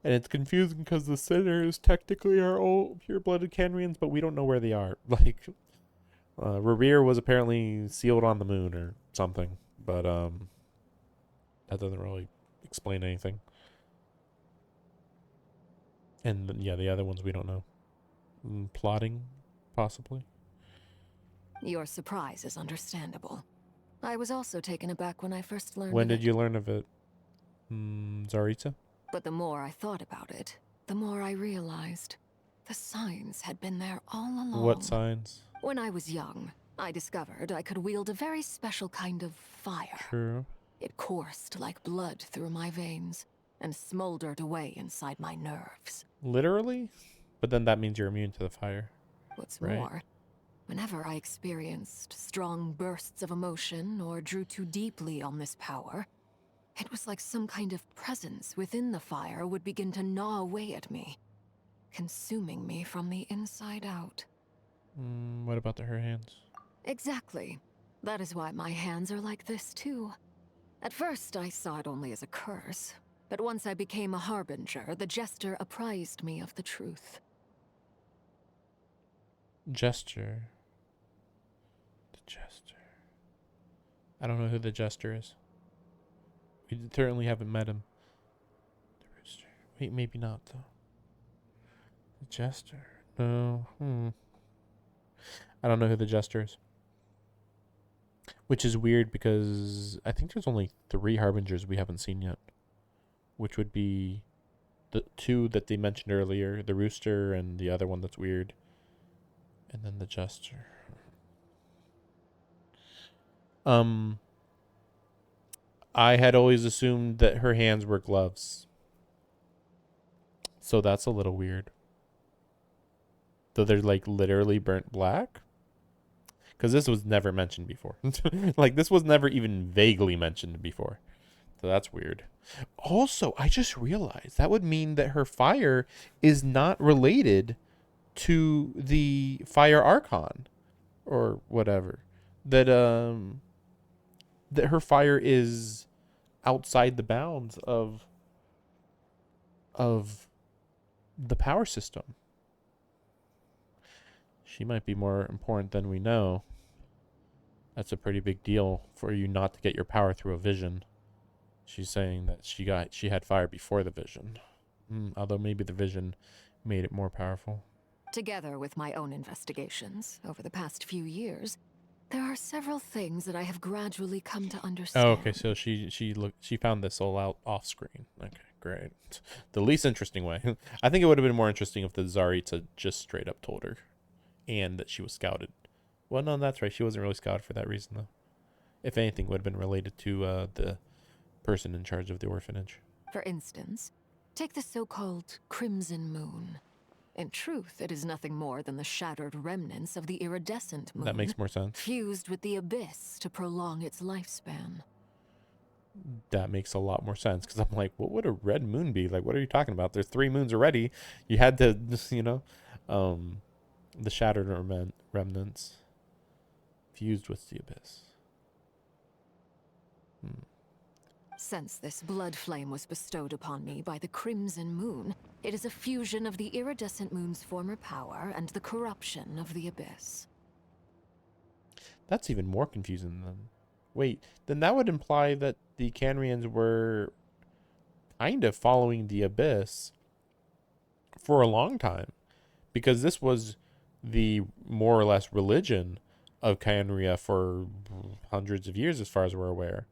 And it's confusing because the sinners technically are all pure-blooded Canrians, but we don't know where they are. Like, Rerir was apparently sealed on the moon or something, but that doesn't really explain anything. And yeah, the other ones we don't know. Plotting, possibly. Your surprise is understandable. I was also taken aback when I first learned When of did it. you learn of it? Zaritza? But the more I thought about it, the more I realized the signs had been there all along. What signs? When I was young, I discovered I could wield a very special kind of fire. True. It coursed like blood through my veins and smoldered away inside my nerves. Literally? But then that means you're immune to the fire. What's right? more, whenever I experienced strong bursts of emotion or drew too deeply on this power, it was like some kind of presence within the fire would begin to gnaw away at me, consuming me from the inside out. What about her hands? Exactly. That is why my hands are like this, too. At first, I saw it only as a curse, but once I became a harbinger, the jester apprised me of the truth. Jester. The Jester. I don't know who the Jester is. We certainly haven't met him. The Rooster. Wait, maybe not, though. The Jester. No. I don't know who the Jester is. Which is weird because I think there's only 3 Harbingers we haven't seen yet. Which would be the 2 that they mentioned earlier. The Rooster and the other one that's weird. And then the Jester. I had always assumed that her hands were gloves. So that's a little weird. So they're like literally burnt black? Because this was never mentioned before. Like, this was never even vaguely mentioned before. So that's weird. Also, I just realized that would mean that her fire is not related to the Fire Archon or whatever. That that her fire is outside the bounds of the power system. She might be more important than we know. That's a pretty big deal for you not to get your power through a vision. She's saying that she had fire before the vision. Although maybe the vision made it more powerful. Together with my own investigations over the past few years, there are several things that I have gradually come to understand. Oh, okay. So she found this all out off screen. Okay, great. The least interesting way. I think it would have been more interesting if the Tsaritsa just straight up told her, and that she was scouted. Well, no, that's right. She wasn't really scouted for that reason, though. If anything, would have been related to the person in charge of the orphanage. For instance, take the so-called Crimson Moon. In truth, it is nothing more than the shattered remnants of the iridescent moon. That makes more sense. Fused with the abyss to prolong its lifespan. That makes a lot more sense, because I'm like, what would a red moon be? Like, what are you talking about? There's 3 moons already. You had to just, the shattered remnants fused with the abyss. Since this blood flame was bestowed upon me by the Crimson Moon, it is a fusion of the iridescent moon's former power and the corruption of the abyss. That's even more confusing than... Wait, then that would imply that the Canrians were kind of following the abyss for a long time, because this was the more or less religion of Canria for hundreds of years, as far as we're aware.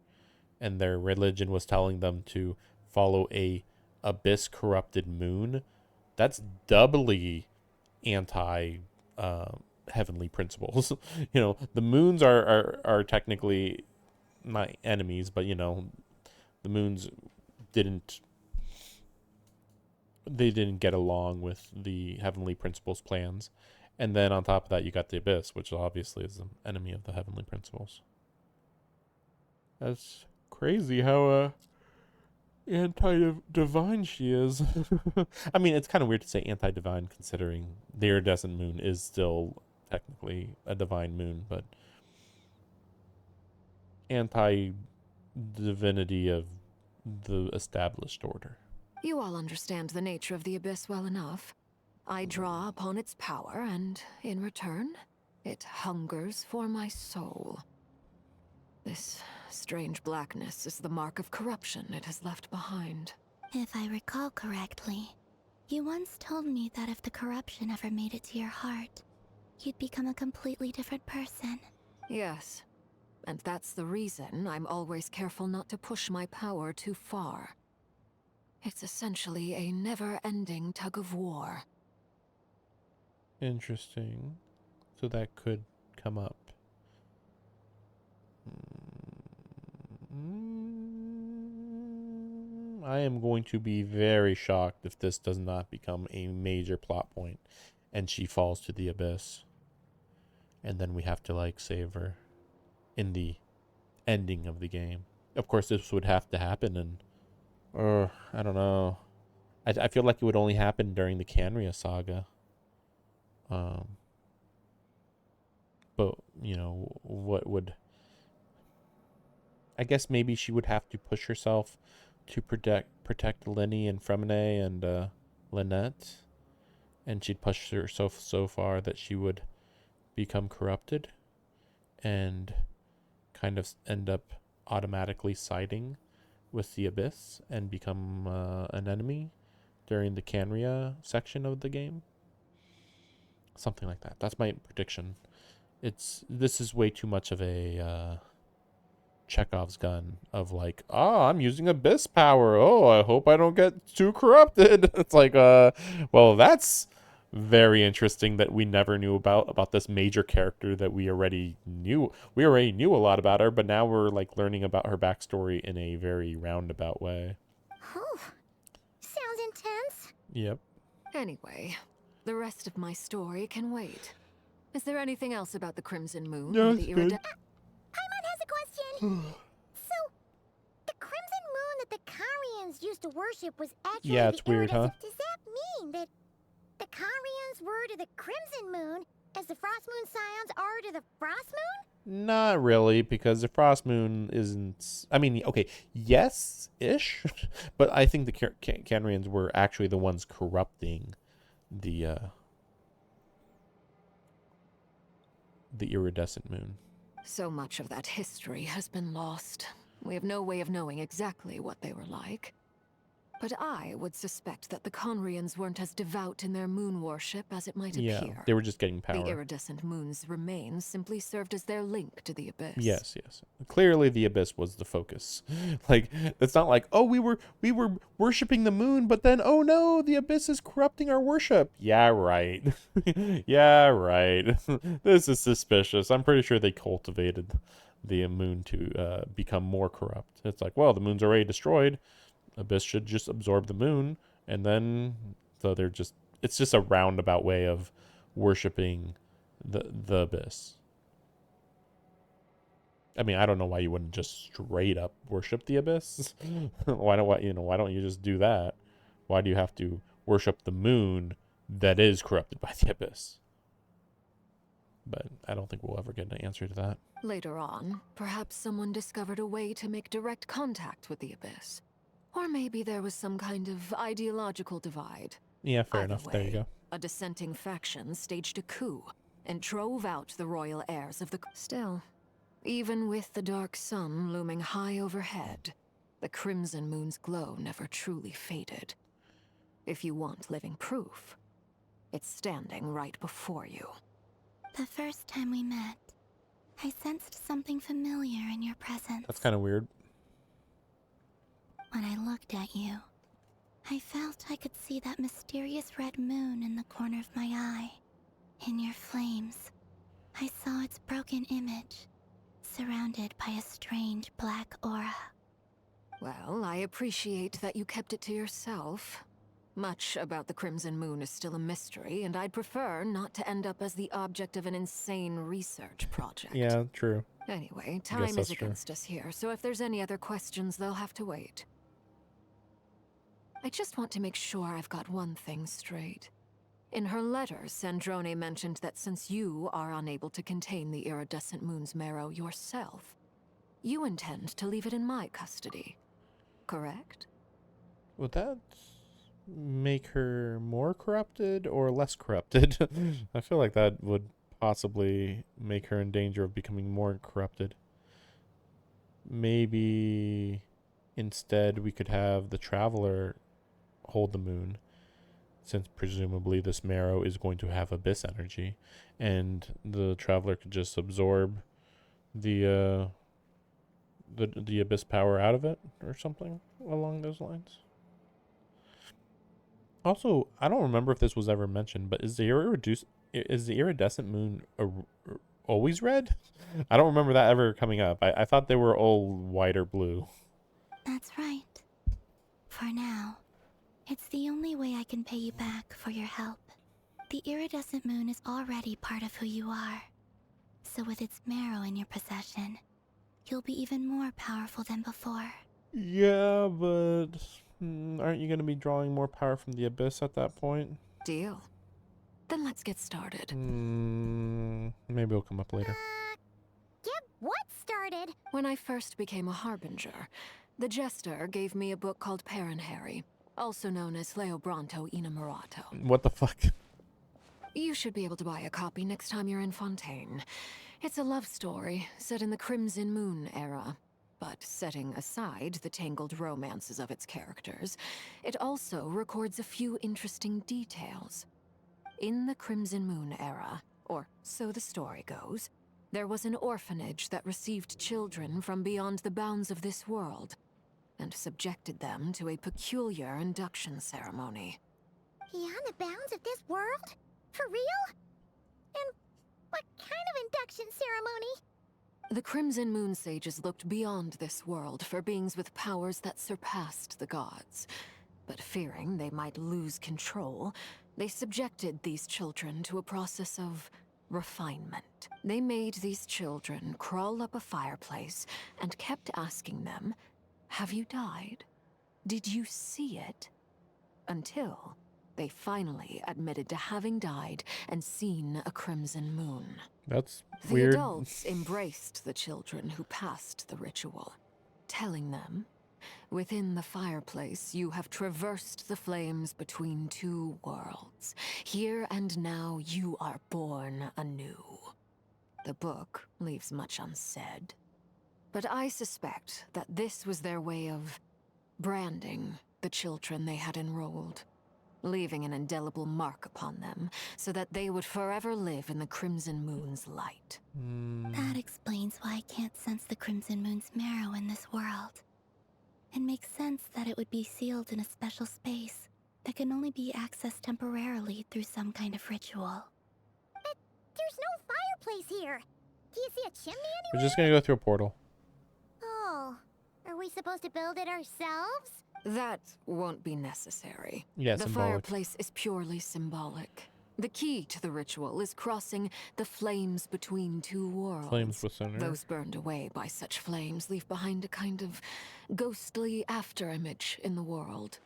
And their religion was telling them to follow a abyss corrupted moon. That's doubly anti heavenly principles. The moons are technically not enemies, but the moons didn't get along with the heavenly principles plans. And then on top of that, you got the abyss, which obviously is an enemy of the heavenly principles. That's crazy how anti-divine she is. I mean, it's kind of weird to say anti-divine, considering the iridescent moon is still technically a divine moon, but anti-divinity of the established order. You all understand the nature of the abyss well enough. I draw upon its power, and in return, it hungers for my soul. This strange blackness is the mark of corruption it has left behind. If I recall correctly, you once told me that if the corruption ever made it to your heart, you'd become a completely different person. Yes, and that's the reason I'm always careful not to push my power too far. It's essentially a never-ending tug of war. Interesting. So that could come up. I am going to be very shocked if this does not become a major plot point and she falls to the abyss. And then we have to save her in the ending of the game. Of course, this would have to happen and I don't know. I feel like it would only happen during the Canria saga. But, what would... I guess maybe she would have to push herself to protect Lenny and Fremine and Lynette. And she'd push herself so far that she would become corrupted and kind of end up automatically siding with the Abyss and become an enemy during the Canria section of the game. Something like that. That's my prediction. This is way too much of a Chekhov's gun of I'm using abyss power. Oh, I hope I don't get too corrupted. It's well, that's very interesting that we never knew about this major character that we already knew. We already knew a lot about her, but now we're learning about her backstory in a very roundabout way. Oh, sounds intense. Yep. Anyway, the rest of my story can wait. Is there anything else about the Crimson Moon No, or it's the good. Paimon has a question. So, the crimson moon that the Karians used to worship was actually Yeah, the it's weird, huh? iridescent. Does that mean that the Karians were to the crimson moon as the frost moon scions are to the frost moon? Not really, because the frost moon isn't. I mean, okay, yes-ish, but I think the Canrians were actually the ones corrupting the iridescent moon. So much of that history has been lost. We have no way of knowing exactly what they were like. But I would suspect that the Conrians weren't as devout in their moon worship as it might Yeah, appear. they were just getting power. The iridescent moon's remains simply served as their link to the Abyss. Yes, yes. Clearly, the Abyss was the focus. Like, it's not like, oh, we were worshiping the moon, but then, oh no, the Abyss is corrupting our worship. Yeah, right. Yeah, right. This is suspicious. I'm pretty sure they cultivated the moon to become more corrupt. It's like, well, the moon's already destroyed. Abyss should just absorb the moon, and then so they're just, it's just a roundabout way of worshiping the Abyss. I mean, I don't know why you wouldn't just straight up worship the Abyss. why don't you just do that? Why do you have to worship the moon that is corrupted by the Abyss? But I don't think we'll ever get an answer to that. Later on, perhaps someone discovered a way to make direct contact with the Abyss. Or maybe there was some kind of ideological divide. Yeah, fair Either enough. way, There you go. A dissenting faction staged a coup and drove out the royal heirs of the... Still, even with the dark sun looming high overhead, the Crimson Moon's glow never truly faded. If you want living proof, it's standing right before you. The first time we met, I sensed something familiar in your presence. That's kind of weird. When I looked at you, I felt I could see that mysterious red moon in the corner of my eye. In your flames, I saw its broken image, surrounded by a strange black aura. Well, I appreciate that you kept it to yourself. Much about the Crimson Moon is still a mystery, and I'd prefer not to end up as the object of an insane research project. Yeah, true. Anyway, I guess time is that's true. against us here, so if there's any other questions, they'll have to wait. I just want to make sure I've got one thing straight. In her letter, Sandrone mentioned that since you are unable to contain the iridescent moon's marrow yourself, you intend to leave it in my custody. Correct? Would that make her more corrupted or less corrupted? I feel like that would possibly make her in danger of becoming more corrupted. Maybe instead we could have the Traveler hold the moon, since presumably this marrow is going to have Abyss energy, and the Traveler could just absorb the Abyss power out of it or something along those lines. Also, I don't remember if this was ever mentioned, but is the iridescent moon always red? I don't remember that ever coming up. I thought they were all white or blue. That's right. For now, it's the only way I can pay you back for your help. The iridescent moon is already part of who you are. So with its marrow in your possession, you'll be even more powerful than before. Yeah, but aren't you going to be drawing more power from the Abyss at that point? Deal. Then let's get started. Maybe it'll come up later. Get what started? When I first became a Harbinger, the Jester gave me a book called Paranhari, also known as Leobranto Inamorato. What the fuck? You should be able to buy a copy next time you're in Fontaine. It's a love story set in the Crimson Moon era. But setting aside the tangled romances of its characters, it also records a few interesting details. In the Crimson Moon era, or so the story goes, there was an orphanage that received children from beyond the bounds of this world, and subjected them to a peculiar induction ceremony. Beyond the bounds of this world? For real? And what kind of induction ceremony? The Crimson Moon Sages looked beyond this world for beings with powers that surpassed the gods. But fearing they might lose control, they subjected these children to a process of refinement. They made these children crawl up a fireplace and kept asking them, "Have you died? Did you see it?" Until they finally admitted to having died and seen a crimson moon. That's The weird. adults embraced the children who passed the ritual, telling them, "Within the fireplace, you have traversed the flames between two worlds. Here and now, you are born anew." The book leaves much unsaid, but I suspect that this was their way of branding the children they had enrolled, leaving an indelible mark upon them so that they would forever live in the Crimson Moon's light. That explains why I can't sense the Crimson Moon's marrow in this world. It makes sense that it would be sealed in a special space that can only be accessed temporarily through some kind of ritual. But there's no fireplace here. Do you see a chimney anywhere? We're just gonna go through a portal. Oh, are we supposed to build it ourselves? That won't be necessary. Yeah, the symbolic. fireplace is purely symbolic. The key to the ritual is crossing the flames between two worlds. Flames with center. Those burned away by such flames leave behind a kind of ghostly afterimage in the world.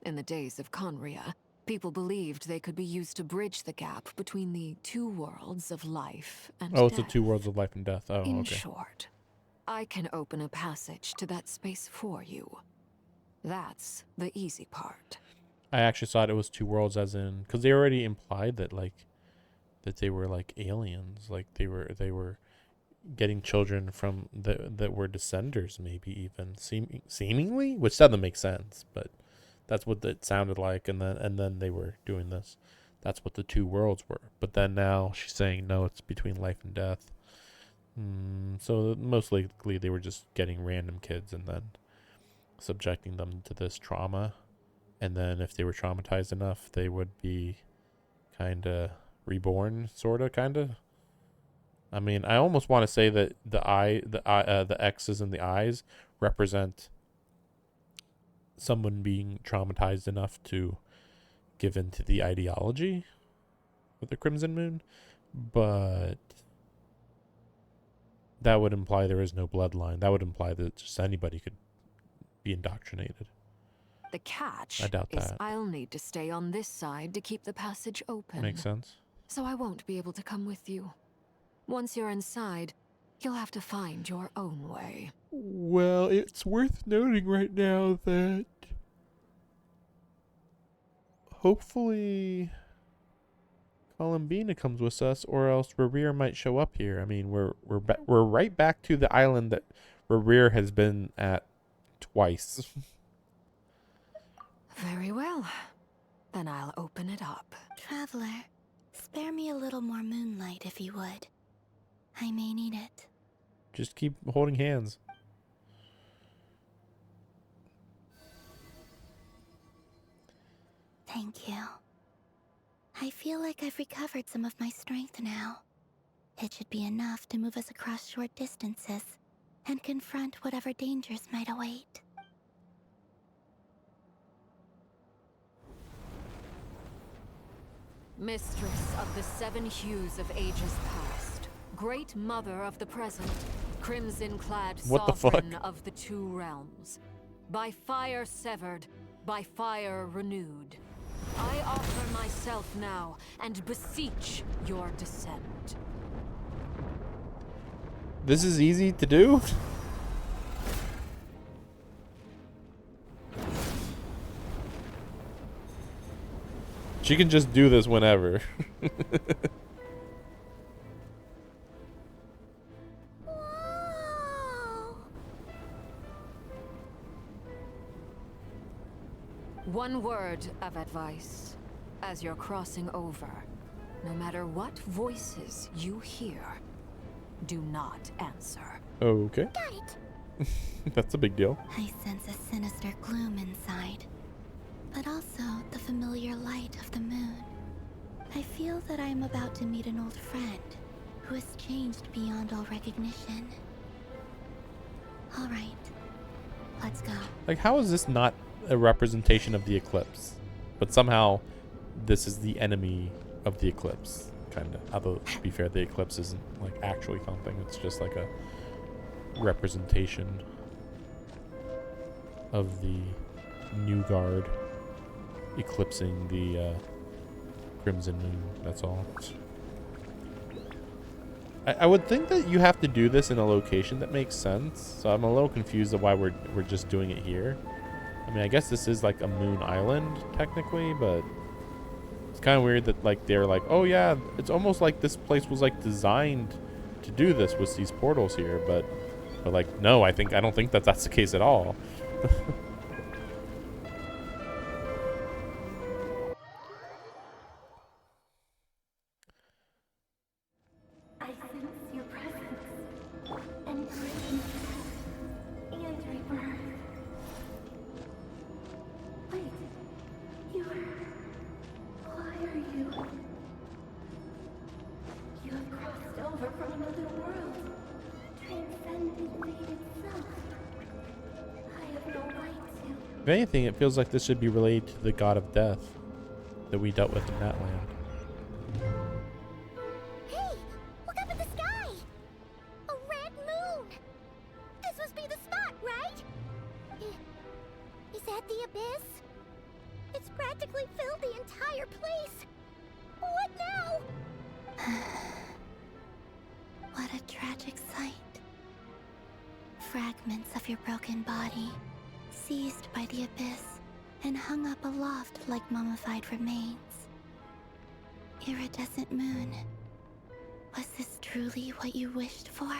In the days of Conria, people believed they could be used to bridge the gap between the two worlds of life and Oh, death. it's the two worlds of life and death. Oh, In okay. short, I can open a passage to that space for you. That's the easy part. I actually thought it was two worlds, as in, because they already implied that that they were like aliens, like they were getting children from that were descenders, maybe even seemingly, which doesn't make sense, but that's what it sounded like. And then they were doing this. That's what the two worlds were. But then now she's saying no, it's between life and death. So most likely they were just getting random kids and then subjecting them to this trauma. And then if they were traumatized enough, they would be kind of reborn, sort of, kind of. I mean, I almost want to say that the X's in the eyes represent someone being traumatized enough to give in to the ideology of the Crimson Moon. But that would imply there is no bloodline. That would imply that just anybody could be indoctrinated. The catch I doubt is that. I'll need to stay on this side to keep the passage open. Makes sense. So I won't be able to come with you. Once you're inside, you'll have to find your own way. Well, it's worth noting right now that hopefully Columbina comes with us, or else Rerir might show up here. I mean, we're right back to the island that Rerir has been at twice. Very well. Then I'll open it up. Traveler, spare me a little more moonlight if you would. I may need it. Just keep holding hands. Thank you. I feel like I've recovered some of my strength now. It should be enough to move us across short distances and confront whatever dangers might await. Mistress of the seven hues of ages past, great mother of the present, crimson-clad What the fuck? sovereign of the two realms, by fire severed, by fire renewed, I offer myself now and beseech your descent. This is easy to do? She can just do this whenever. One word of advice as you're crossing over. No matter what voices you hear, do not answer. Okay. Got it. That's a big deal. I sense a sinister gloom inside, but also the familiar light of the moon. I feel that I am about to meet an old friend who has changed beyond all recognition. All right, let's go. Like, how is this not a representation of the eclipse? But somehow, this is the enemy of the eclipse. kind of. Although, to be fair, the eclipse isn't like actually thumping. It's just like a representation of the new guard eclipsing the crimson moon. That's all. I would think that you have to do this in a location that makes sense. So I'm a little confused of why we're just doing it here. I mean, I guess this is like a moon island technically, but it's kind of weird that like they're like, oh yeah, it's almost like this place was like designed to do this with these portals here, but like no, I don't think that's the case at all. I sense your presence and greatness and rebirth. Wait, why are you? You have crossed over from another world, transcended fate itself. I have no right to. If anything, it feels like this should be related to the god of death that we dealt with in that land. Hey, look up at the sky! A red moon! This must be the spot, right? Is that the abyss? It's practically filled the entire place. What now? What a tragic sight. Fragments of your broken body, seized by the abyss, and hung up aloft like mummified remains. Iridescent moon. Was this truly what you wished for?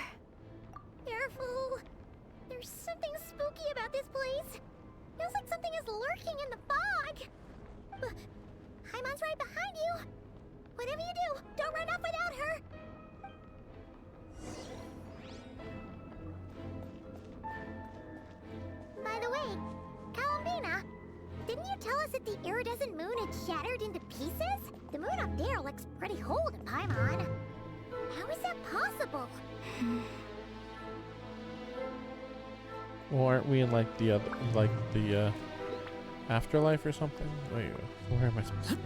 Careful! There's something spooky about this place. Feels like something is lurking in the fog. Haimon's right behind you. Whatever you do, don't run off without her. By the way, Columbina, didn't you tell us that the iridescent moon had shattered into pieces? The moon up there looks pretty whole to Paimon. How is that possible? Well, aren't we in like the afterlife or something? Wait, where am I supposed to be?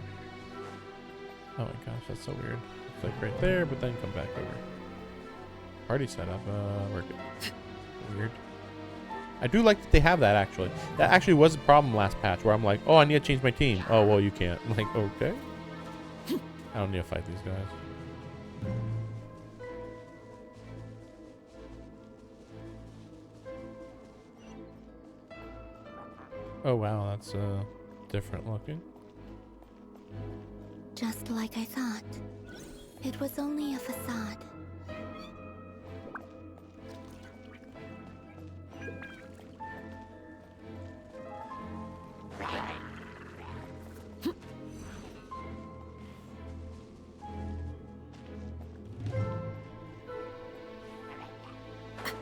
Oh my gosh, that's so weird. It's like right there, but then come back over. Party setup. We're good. Weird. I do like that they have that actually. That actually was a problem last patch where I'm like, oh, I need to change my team. Oh, well, you can't. I'm like, okay. I don't need to fight these guys. Oh wow, that's different looking. Just like I thought. It was only a facade.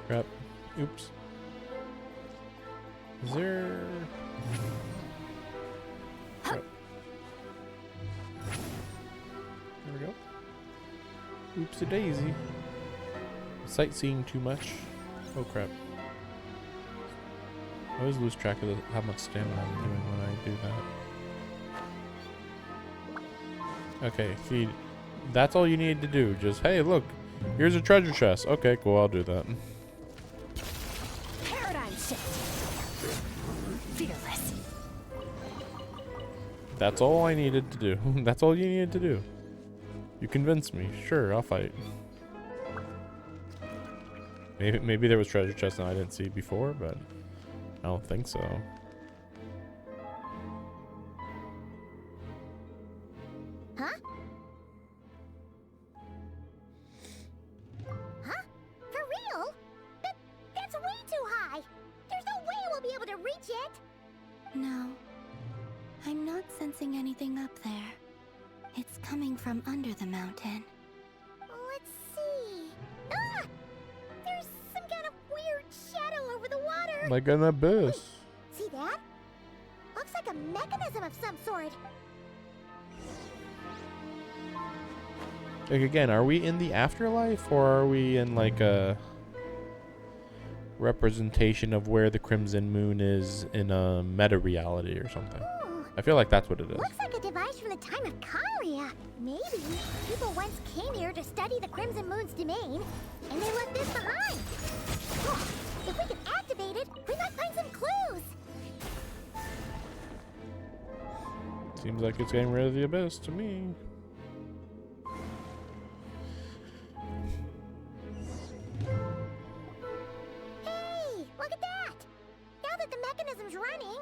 Crap. Oops. Is there... Crap. There we go. Oopsie daisy. Sightseeing too much. Oh crap. I always lose track of how much stamina I'm doing when I do that. Okay, feed. That's all you need to do. Just, hey, look. Here's a treasure chest. Okay, cool. I'll do that. Paradigm shift. Fearless. That's all I needed to do. That's all you needed to do. You convinced me. Sure, I'll fight. Maybe there was treasure chest and I didn't see before, but I don't think so. Huh? Huh? For real? That's way too high. There's no way we'll be able to reach it. No. I'm not sensing anything up there. It's coming from under the mountain. Let's see. Ah! There's some kind of weird shadow over the water. Like an abyss. See that? Looks like a mechanism of some sort. Like again, are we in the afterlife or are we in like a representation of where the Crimson Moon is in a meta reality or something? Ooh, I feel like that's what it is. Looks like a device from the time of Karia. Maybe people once came here to study the Crimson Moon's domain, and they left this behind. Oh, if we can activate it, we might find some clues. Seems like it's getting rid of the abyss to me. Hey, look at that! Now that the mechanism's running,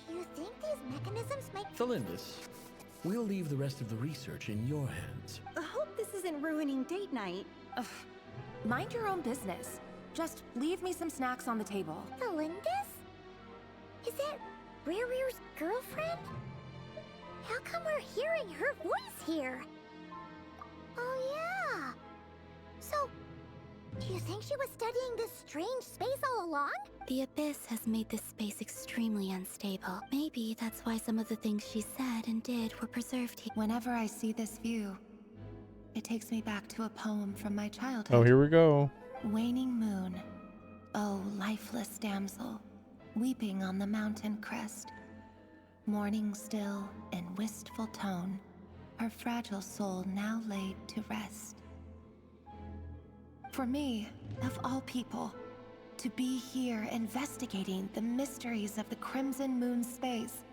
do you think these mechanisms might... Thalindis, we'll leave the rest of the research in your hands. I hope this isn't ruining date night. Ugh. Mind your own business. Just leave me some snacks on the table. Thalindis? Is that Rere's girlfriend? How come we're hearing her voice here? Oh yeah. So, do you think she was studying this strange space all along? The Abyss has made this space extremely unstable. Maybe that's why some of the things she said and did were preserved here. Whenever I see this view, it takes me back to a poem from my childhood. Oh, here we go. Waning moon, oh lifeless damsel, weeping on the mountain crest. Mourning still in wistful tone, her fragile soul now laid to rest. For me, of all people, to be here investigating the mysteries of the Crimson Moon space.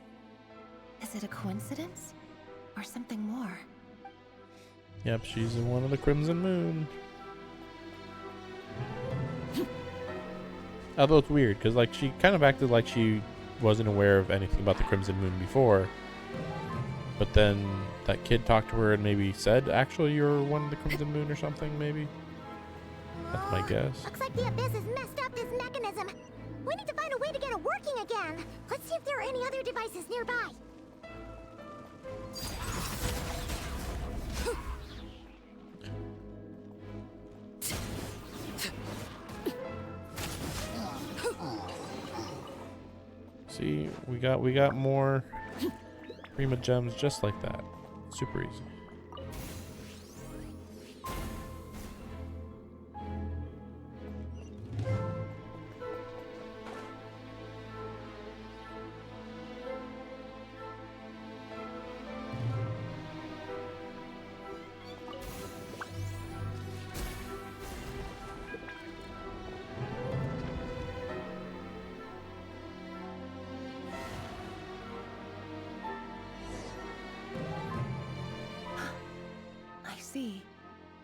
Is it a coincidence? Or something more? Yep, she's in one of the Crimson Moon. Although it's weird, because like she kind of acted like she wasn't aware of anything about the Crimson Moon before. But then that kid talked to her and maybe said, actually, you're one of the Crimson Moon or something, maybe? That's my guess. Looks like the Abyss has messed up this mechanism. We need to find a way to get it working again. Let's see if there are any other devices nearby. See, we got more Prima gems just like that. Super easy.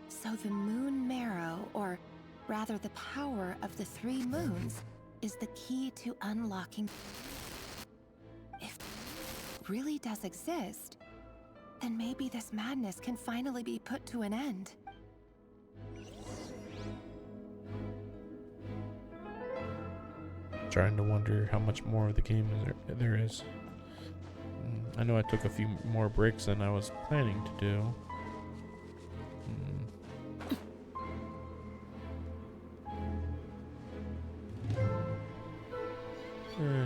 So the moon marrow, or rather the power of the 3 moons, is the key to unlocking... If it really does exist, then maybe this madness can finally be put to an end. Trying to wonder how much more of the game there is. I know I took a few more breaks than I was planning to do.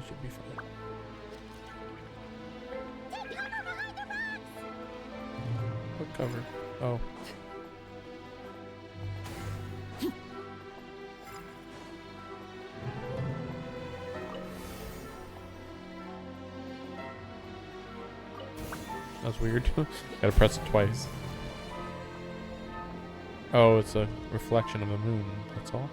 Should be fine. Take cover behind the rocks! What cover? Oh. That's weird. Gotta press it twice. Oh, it's a reflection of the moon, that's all.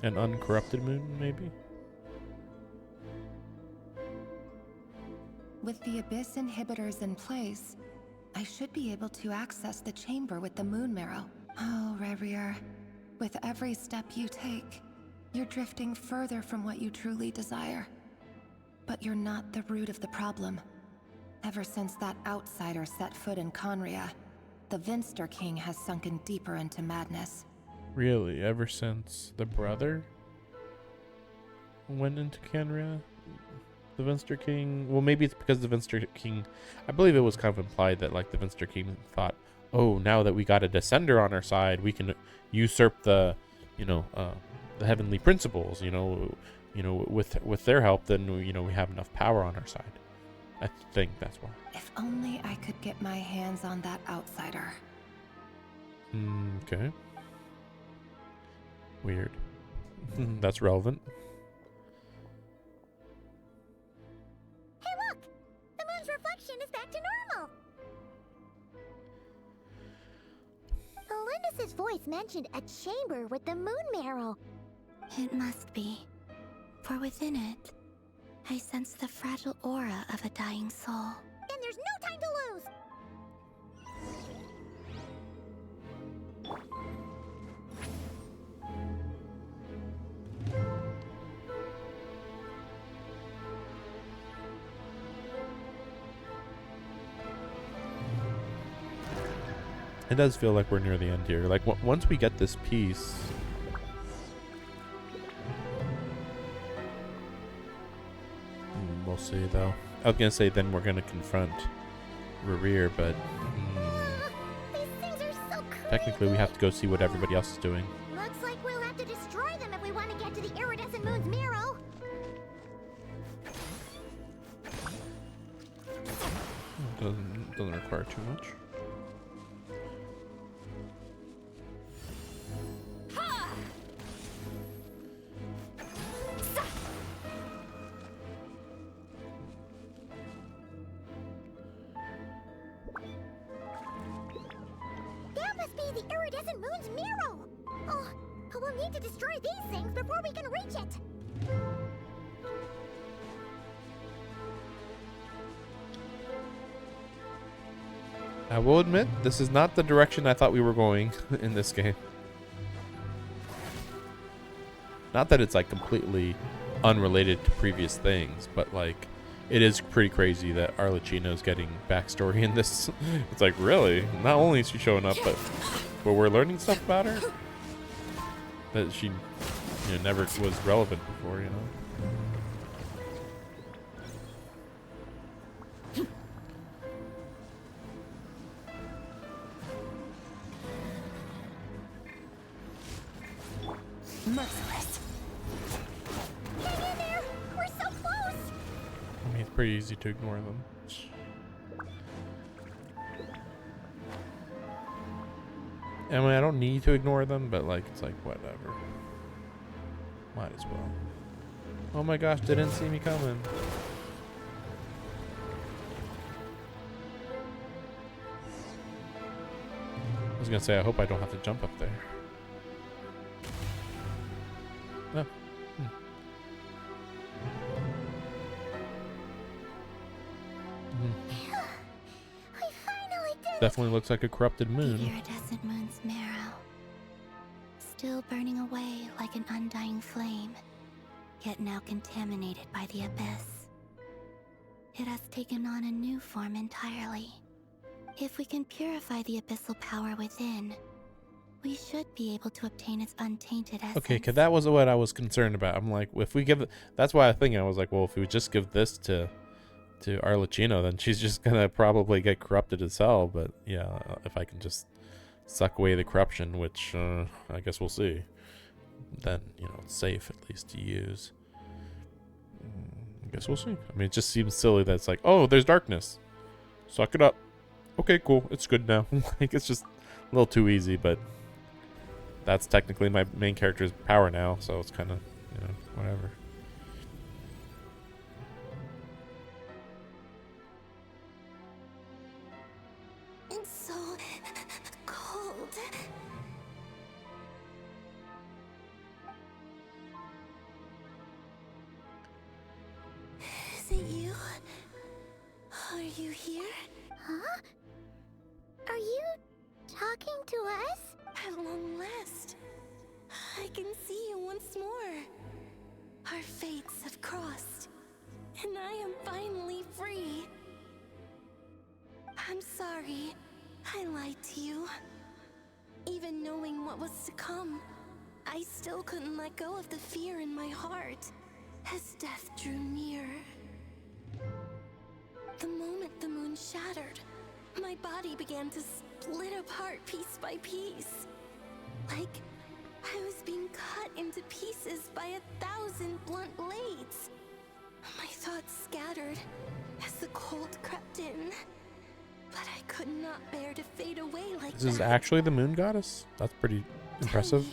An uncorrupted moon, maybe? With the Abyss inhibitors in place, I should be able to access the chamber with the moon marrow. Oh, Rerir, with every step you take, you're drifting further from what you truly desire. But you're not the root of the problem. Ever since that outsider set foot in Conria, the Vinster King has sunken deeper into madness. Really? Ever since the brother went into Canria? The Vinster King? Well, maybe it's because the Vinster King... I believe it was kind of implied that, like, the Vinster King thought, oh, now that we got a Descender on our side, we can usurp the, the heavenly principles, with their help, then, we have enough power on our side. I think that's why. If only I could get my hands on that outsider. Okay. Weird. That's relevant. mentioned a chamber with the moon marrow. It must be. For within it, I sense the fragile aura of a dying soul. Then there's no time to lose! It does feel like we're near the end here. Like, once we get this piece... we'll see, though. I was gonna say then we're gonna confront Rerir, but... These things are so creepy. technically we have to go see what everybody else is doing. Looks like we'll have to destroy them if we want to get to the iridescent moon's marrow. Doesn't require too much. That must be the iridescent moon's marrow. Oh, but we'll need to destroy these things before we can reach it. I will admit, this is not the direction I thought we were going in this game. Not that it's like completely unrelated to previous things, but like it is pretty crazy that Arlecchino's getting backstory in this. It's like, really? Not only is she showing up, but we're learning stuff about her that she never was relevant before, Merciless. Hang in there! We're so close! I mean, it's pretty easy to ignore them. I mean, I don't need to ignore them, but like, it's like, whatever. Might as well. Oh my gosh, they didn't see me coming. I was gonna say, I hope I don't have to jump up there. Oh. We finally did it! Definitely looks like a corrupted The moon. iridescent moon's marrow. Still burning away like an undying flame, yet now contaminated by the abyss. It has taken on a new form entirely. If we can purify the abyssal power within, we should be able to obtain its untainted essence. Okay, cause that was what I was concerned about. I'm like, if we give it, that's why I was like, well, if we just give this to Arlecchino, then she's just gonna probably get corrupted as hell. But yeah, if I can just suck away the corruption, which I guess we'll see, then it's safe at least to use. I guess we'll see. I mean, it just seems silly that it's like, oh, there's darkness, suck it up. Okay, cool, it's good now. Like, it's just a little too easy, but that's technically my main character's power now, so it's kind of whatever. It's so cold. Is it you? Are you here? Huh? Are you talking to us? At long last, I can see you once more. Our fates have crossed, and I am finally free. I'm sorry, I lied to you. Even knowing what was to come, I still couldn't let go of the fear in my heart as death drew near. The moment the moon shattered, my body began to split apart piece by piece. Like I was being cut into pieces by 1,000 blunt blades. My thoughts scattered as the cold crept in. But I could not bear to fade away like that. This is actually the moon goddess? That's pretty impressive.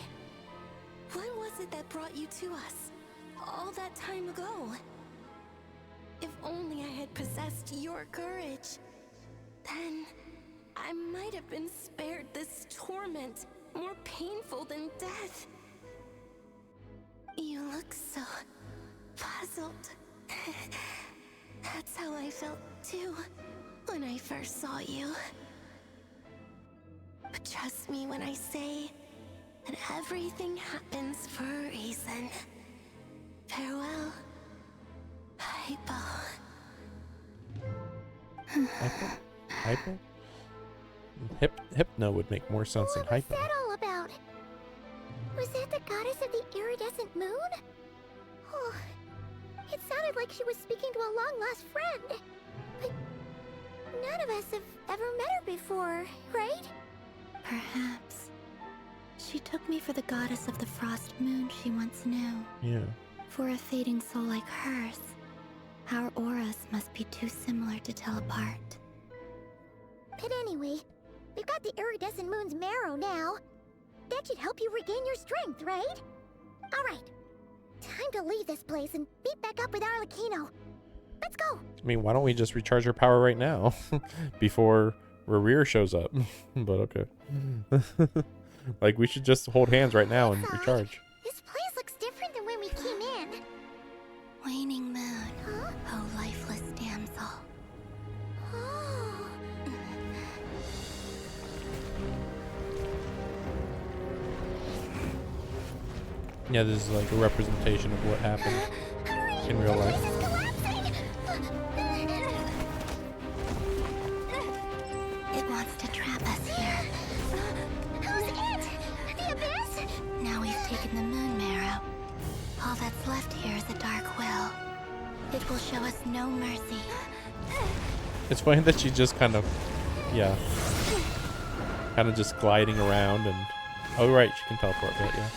What was it that brought you to us all that time ago? If only I had possessed your courage, then I might have been spared this torment more painful than death. You look so puzzled. That's how I felt too when I first saw you. But trust me when I say that everything happens for a reason. Farewell, Hypo. Hypo? Hypno would make more sense than Hypo. What's that all about? Was that the goddess of the iridescent moon? Oh, it sounded like she was speaking to a long-lost friend. But none of us have ever met her before, right? Perhaps. She took me for the goddess of the frost moon she once knew. Yeah. For a fading soul like hers, our auras must be too similar to tell apart. But anyway, we've got the iridescent moon's marrow now. That should help you regain your strength, right? Alright, time to leave this place and meet back up with Arlecchino. Let's go! I mean, why don't we just recharge our power right now? Before Rerir shows up. But okay. Like, we should just hold hands right now and recharge. This place looks different than when we came in. Waning moon, oh lifeless damsel. Oh. Yeah, this is like a representation of what happened in real life. It wants to trap us here. Who's it? The Abyss? Now we've taken the moon marrow. All that's left here is a dark will. It will show us no mercy. It's funny that she just kind of, yeah, kind of just gliding around and, oh right, she can teleport, but yeah.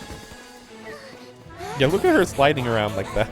Yeah, look at her sliding around like that.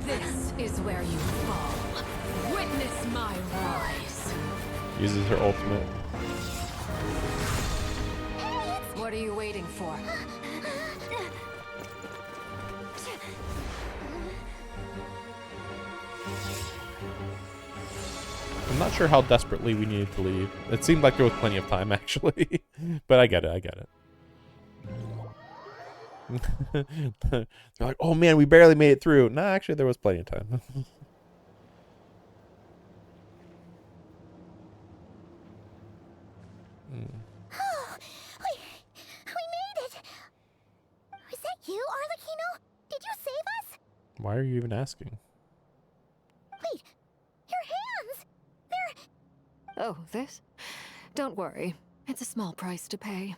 This is where you fall. Witness my rise. Uses her ultimate. What are you waiting for? I'm not sure how desperately we needed to leave. It seemed like there was plenty of time, actually. But I get it, I get it. They're like, oh man, we barely made it through. Nah, actually, there was plenty of time. Oh, we made it! Was that you, Arlecchino? Did you save us? Why are you even asking? Wait, your hands! They're... Oh, this? Don't worry. It's a small price to pay.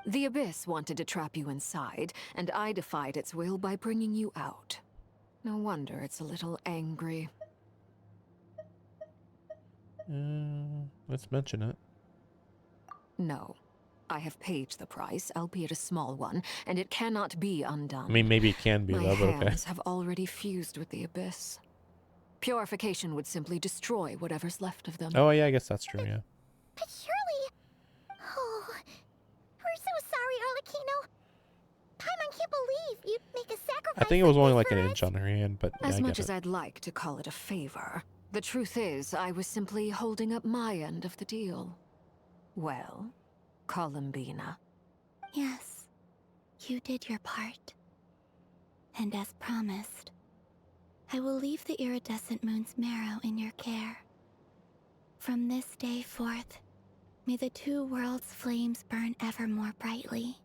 The Abyss wanted to trap you inside, and I defied its will by bringing you out. No wonder it's a little angry. Let's mention it. No. I have paid the price, albeit a small one, and it cannot be undone. I mean, maybe it can be, My though, but okay. hands have already fused with the Abyss. Purification would simply destroy whatever's left of them. Oh, yeah, I guess that's true, yeah. But surely... Oh, we're so sorry, Arlecchino. Paimon can't believe you'd make a sacrifice. I think it was only like an inch on her hand, but yeah, As I much get as it. I'd like to call it a favor, the truth is I was simply holding up my end of the deal. Well, Columbina. Yes, you did your part. And as promised, I will leave the iridescent moon's marrow in your care. From this day forth, may the two worlds' flames burn ever more brightly.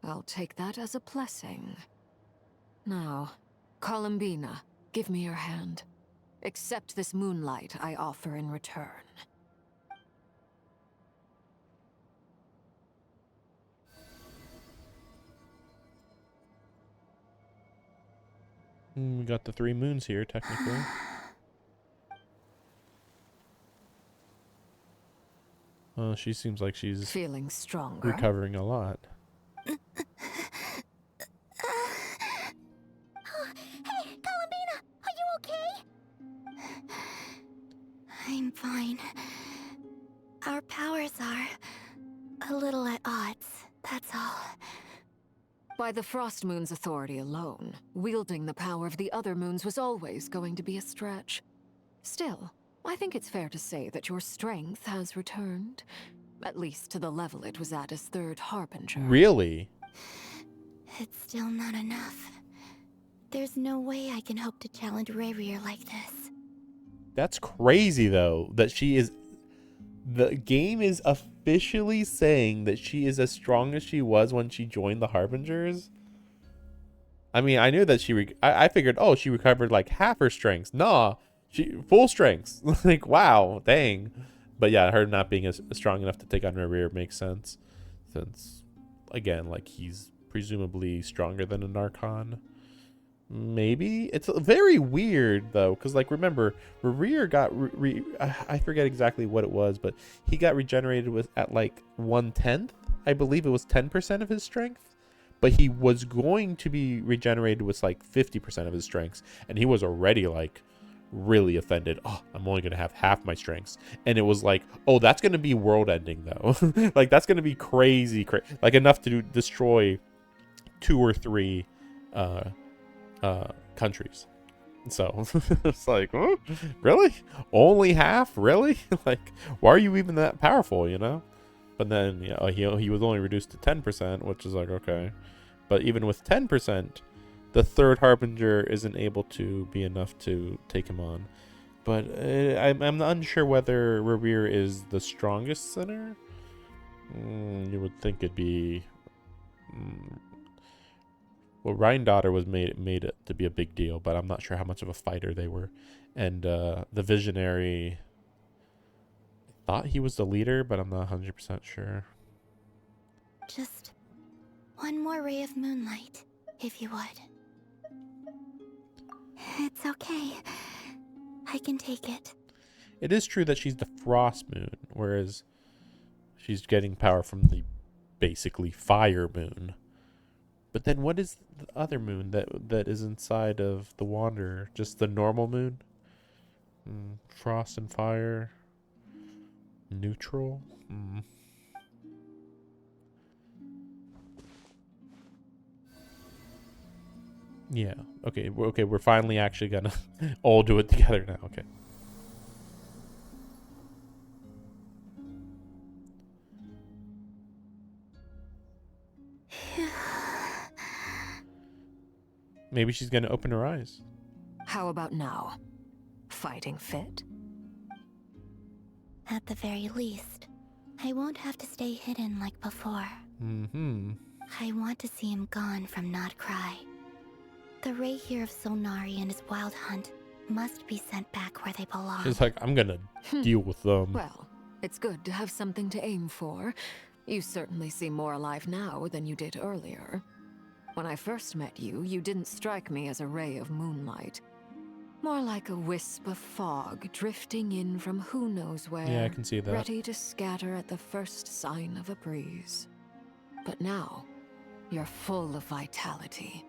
I'll take that as a blessing. Now, Columbina, give me your hand. Accept this moonlight I offer in return. We got the 3 moons here, technically. She seems like she's feeling stronger. recovering a lot. Hey, Columbina, are you okay? I'm fine. Our powers are a little at odds, that's all. By the Frost Moon's authority alone, wielding the power of the other moons was always going to be a stretch. Still, I think it's fair to say that your strength has returned. At least to the level it was at as Third Harbinger. Really? It's still not enough. There's no way I can hope to challenge Rayrir like this. That's crazy, though, that she is... The game is officially saying that she is as strong as she was when she joined the Harbingers. I mean, I knew that she... I figured, oh, she recovered like half her strengths. Nah, she full strengths. Like, wow, dang. But yeah, her not being as strong enough to take on Rayrir makes sense. Since, again, like, he's presumably stronger than an Archon. Maybe it's very weird though, because like remember, Rayrir got I forget exactly what it was, but he got regenerated with at like 1/10. I believe it was 10% of his strength, but he was going to be regenerated with like 50% of his strengths, and he was already like really offended. Oh, I'm only gonna have half my strengths, and it was like, oh, that's gonna be world ending though. Like that's gonna be crazy, like enough to destroy 2 or 3 countries. So it's like, oh, really? Only half? Really? Like, why are you even that powerful, you know? But then, you know, he was only reduced to 10%, which is like, okay. But even with 10%, the Third Harbinger isn't able to be enough to take him on. But I'm unsure whether Rayrir is the strongest sinner. You would think it'd be... Well, Rhine-Daughter was made it to be a big deal, but I'm not sure how much of a fighter they were. And the Visionary, I thought he was the leader, but I'm not 100% sure. Just one more ray of moonlight, if you would. It's okay. I can take it. It is true that she's the Frost Moon, whereas she's getting power from the basically Fire Moon. But then what is the other moon that is inside of the Wanderer? Just the normal moon? Frost and fire? Neutral? Yeah. Okay, we're finally actually gonna all do it together now. Okay. Maybe she's gonna open her eyes. How about now? Fighting fit? At the very least, I won't have to stay hidden like before. I want to see him gone from Not Cry. The Rayrir of Solnari and his wild hunt must be sent back where they belong. She's like, I'm gonna deal with them. Well, it's good to have something to aim for. You certainly seem more alive now than you did earlier. When I first met you, you didn't strike me as a ray of moonlight. More like a wisp of fog drifting in from who knows where. Yeah, I can see that. Ready to scatter at the first sign of a breeze. But now, you're full of vitality.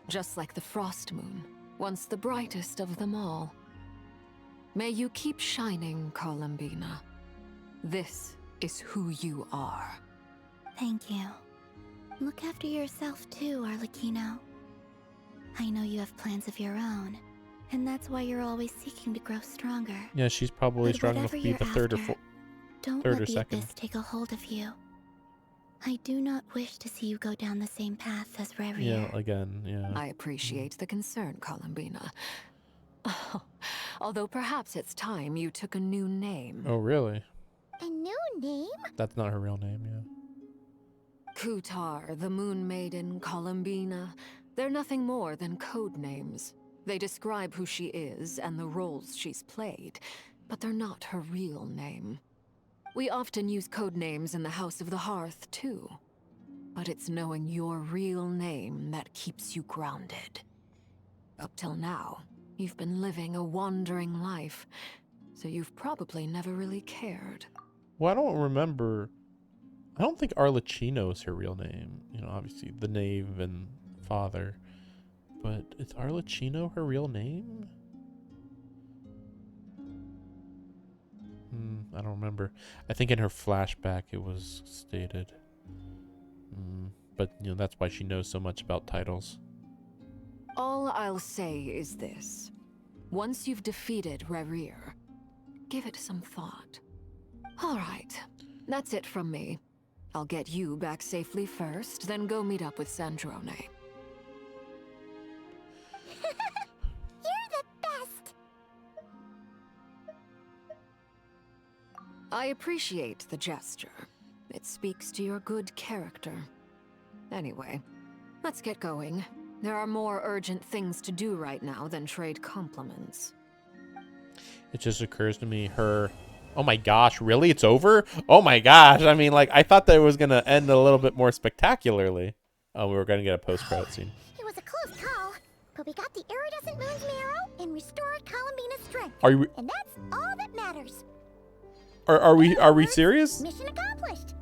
Just like the Frost Moon, once the brightest of them all. May you keep shining, Columbina. This is who you are. Thank you. Look after yourself too, Arlecchino. I know you have plans of your own, and that's why you're always seeking to grow stronger. Yeah, she's probably But strong enough to be the third or don't third let or the second. abyss take a hold of you. I do not wish to see you go down the same path as Rayrir. Yeah, again, yeah. I appreciate the concern, Columbina. Although perhaps it's time you took a new name. Oh, really? A new name? That's not her real name, yeah. Kutar, the Moon Maiden, Columbina, they're nothing more than code names. They describe who she is and the roles she's played, but they're not her real name. We often use code names in the House of the Hearth, too. But it's knowing your real name that keeps you grounded. Up till now, you've been living a wandering life, so you've probably never really cared. Well, I don't remember. I don't think Arlecchino is her real name. You know, obviously the knave and father. But is Arlecchino her real name? I don't remember. I think in her flashback it was stated. But, you know, that's why she knows so much about titles. All I'll say is this. Once you've defeated Rerir, give it some thought. All right, that's it from me. I'll get you back safely first, then go meet up with Sandrone. You're the best! I appreciate the gesture. It speaks to your good character. Anyway, let's get going. There are more urgent things to do right now than trade compliments. It just occurs to me oh my gosh, really? It's over? Oh my gosh. I mean, like, I thought that it was going to end a little bit more spectacularly. Oh, we were going to get a post-credit scene. It was a close call, but we got the iridescent moon's marrow and restored Columbina's strength. And that's all that matters. Are we serious? Mission accomplished.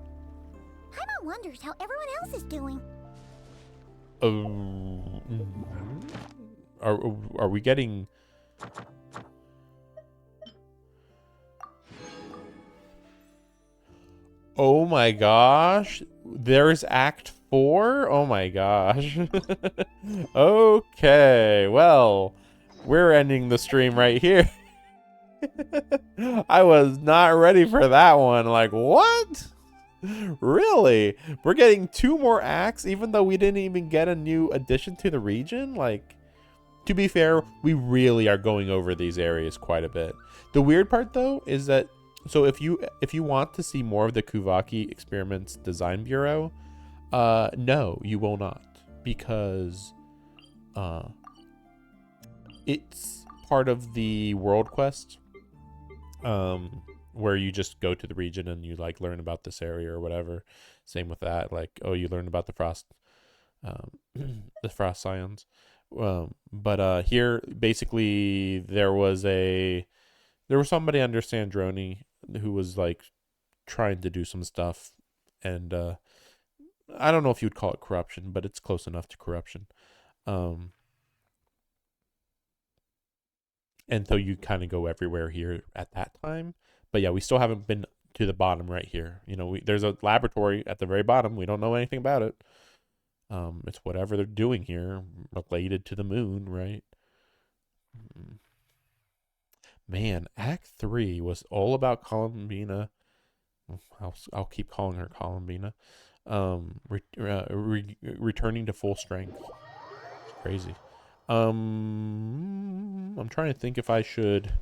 Paimon wonders how everyone else is doing. Are we getting... Oh my gosh. There's Act 4? Oh my gosh. Okay, well, we're ending the stream right here. I was not ready for that one. Like, what? Really? We're getting 2 more acts even though we didn't even get a new addition to the region? Like, to be fair, we really are going over these areas quite a bit. The weird part though is that, so if you want to see more of the Kuvaki Experiments Design Bureau, no, you will not, because it's part of the World Quest, where you just go to the region and you like learn about this area or whatever. Same with that, like, oh, you learn about the frost scions. But here, basically, there was somebody under Sandrone who was like trying to do some stuff, and I don't know if you'd call it corruption, but it's close enough to corruption. And so you kind of go everywhere here at that time. But yeah, we still haven't been to the bottom right here. You know, there's a laboratory at the very bottom. We don't know anything about it. It's whatever they're doing here related to the moon, right? Man, Act 3 was all about Columbina. I'll keep calling her Columbina. Returning to full strength. It's crazy. I'm trying to think if I should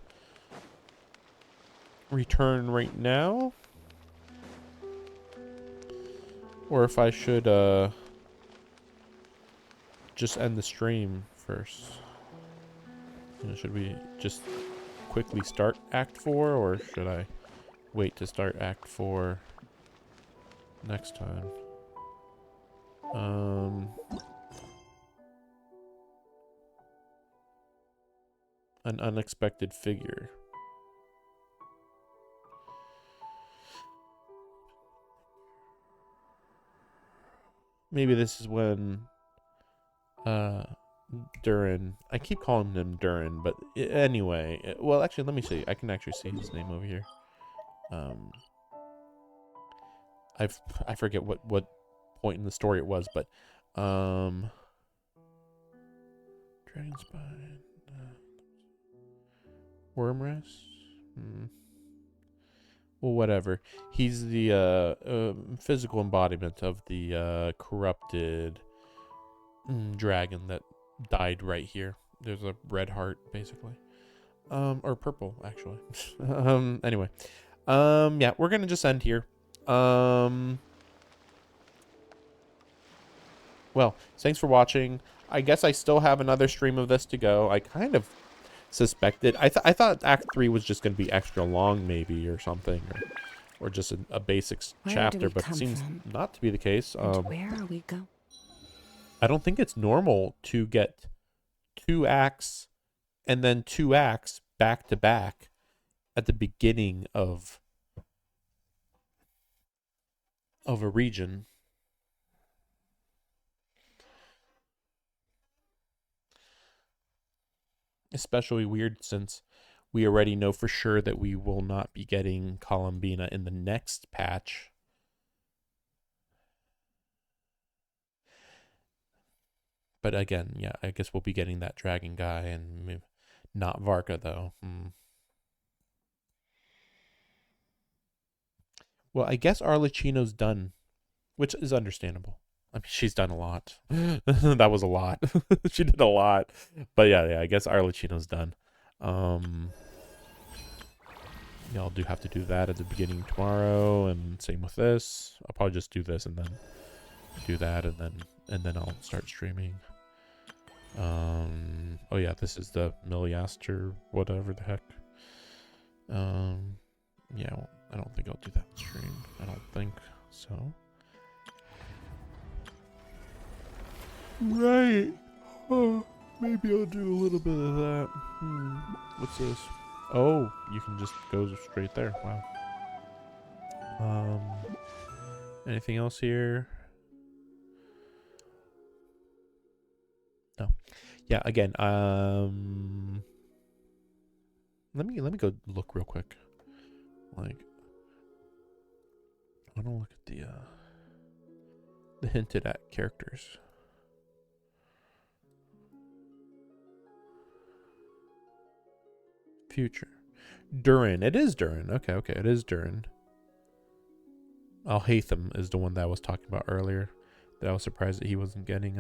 return right now, or if I should just end the stream first. You know, should we just quickly start Act 4, or should I wait to start Act 4 next time? An unexpected figure. Maybe this is when Durin, I keep calling him Durin, but anyway, well, actually, let me see. I can actually see his name over here. I forget what point in the story it was, but Dragon Spine, Wormrest. Well, whatever. He's the physical embodiment of the corrupted dragon that died right here. There's a red heart, basically. Or purple, actually. Anyway. Yeah, we're gonna just end here. Well, thanks for watching. I guess I still have another stream of this to go. I kind of suspected. I thought Act 3 was just going to be extra long, maybe, or something, or just a basics chapter, but it seems not to be the case. Where are we going? I don't think it's normal to get 2 acts and then 2 acts back to back at the beginning of of a region. Especially weird since we already know for sure that we will not be getting Columbina in the next patch. But again, yeah, I guess we'll be getting that dragon guy and not Varka, though. Well, I guess Arlecchino's done, which is understandable. I mean, she's done a lot. That was a lot. She did a lot. But yeah, I guess Arlecchino's done. Yeah, I'll have to do that at the beginning tomorrow, and same with this. I'll probably just do this and then do that, and then I'll start streaming. Oh yeah, this is the Milliaster, whatever the heck. Yeah, well, I don't think I'll do that stream. I don't think so. Right. Oh, maybe I'll do a little bit of that. What's this? Oh, you can just go straight there. Wow. Anything else here? No. Yeah, again, let me go look real quick. Like, I want to look at the hinted at characters. Future. Durin. It is Durin. Okay, it is Durin. Alhaitham is the one that I was talking about earlier. That I was surprised that he wasn't getting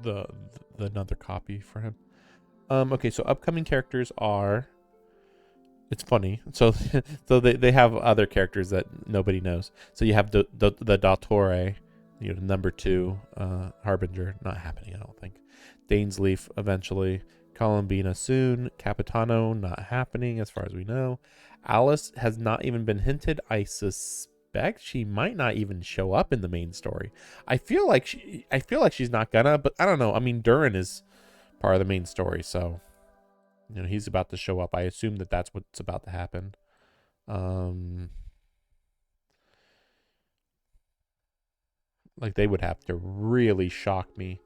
the another copy for him. Okay, so upcoming characters are, it's funny. So they have other characters that nobody knows. So you have the Dottore, number 2 Harbinger, not happening, I don't think. Dainsleif eventually, Columbina soon, Capitano not happening as far as we know. Alice has not even been hinted. I suspect she might not even show up in the main story. I feel like she's not gonna, but I don't know. I mean, Durin is part of the main story, so he's about to show up. I assume that that's what's about to happen. Like, they would have to really shock me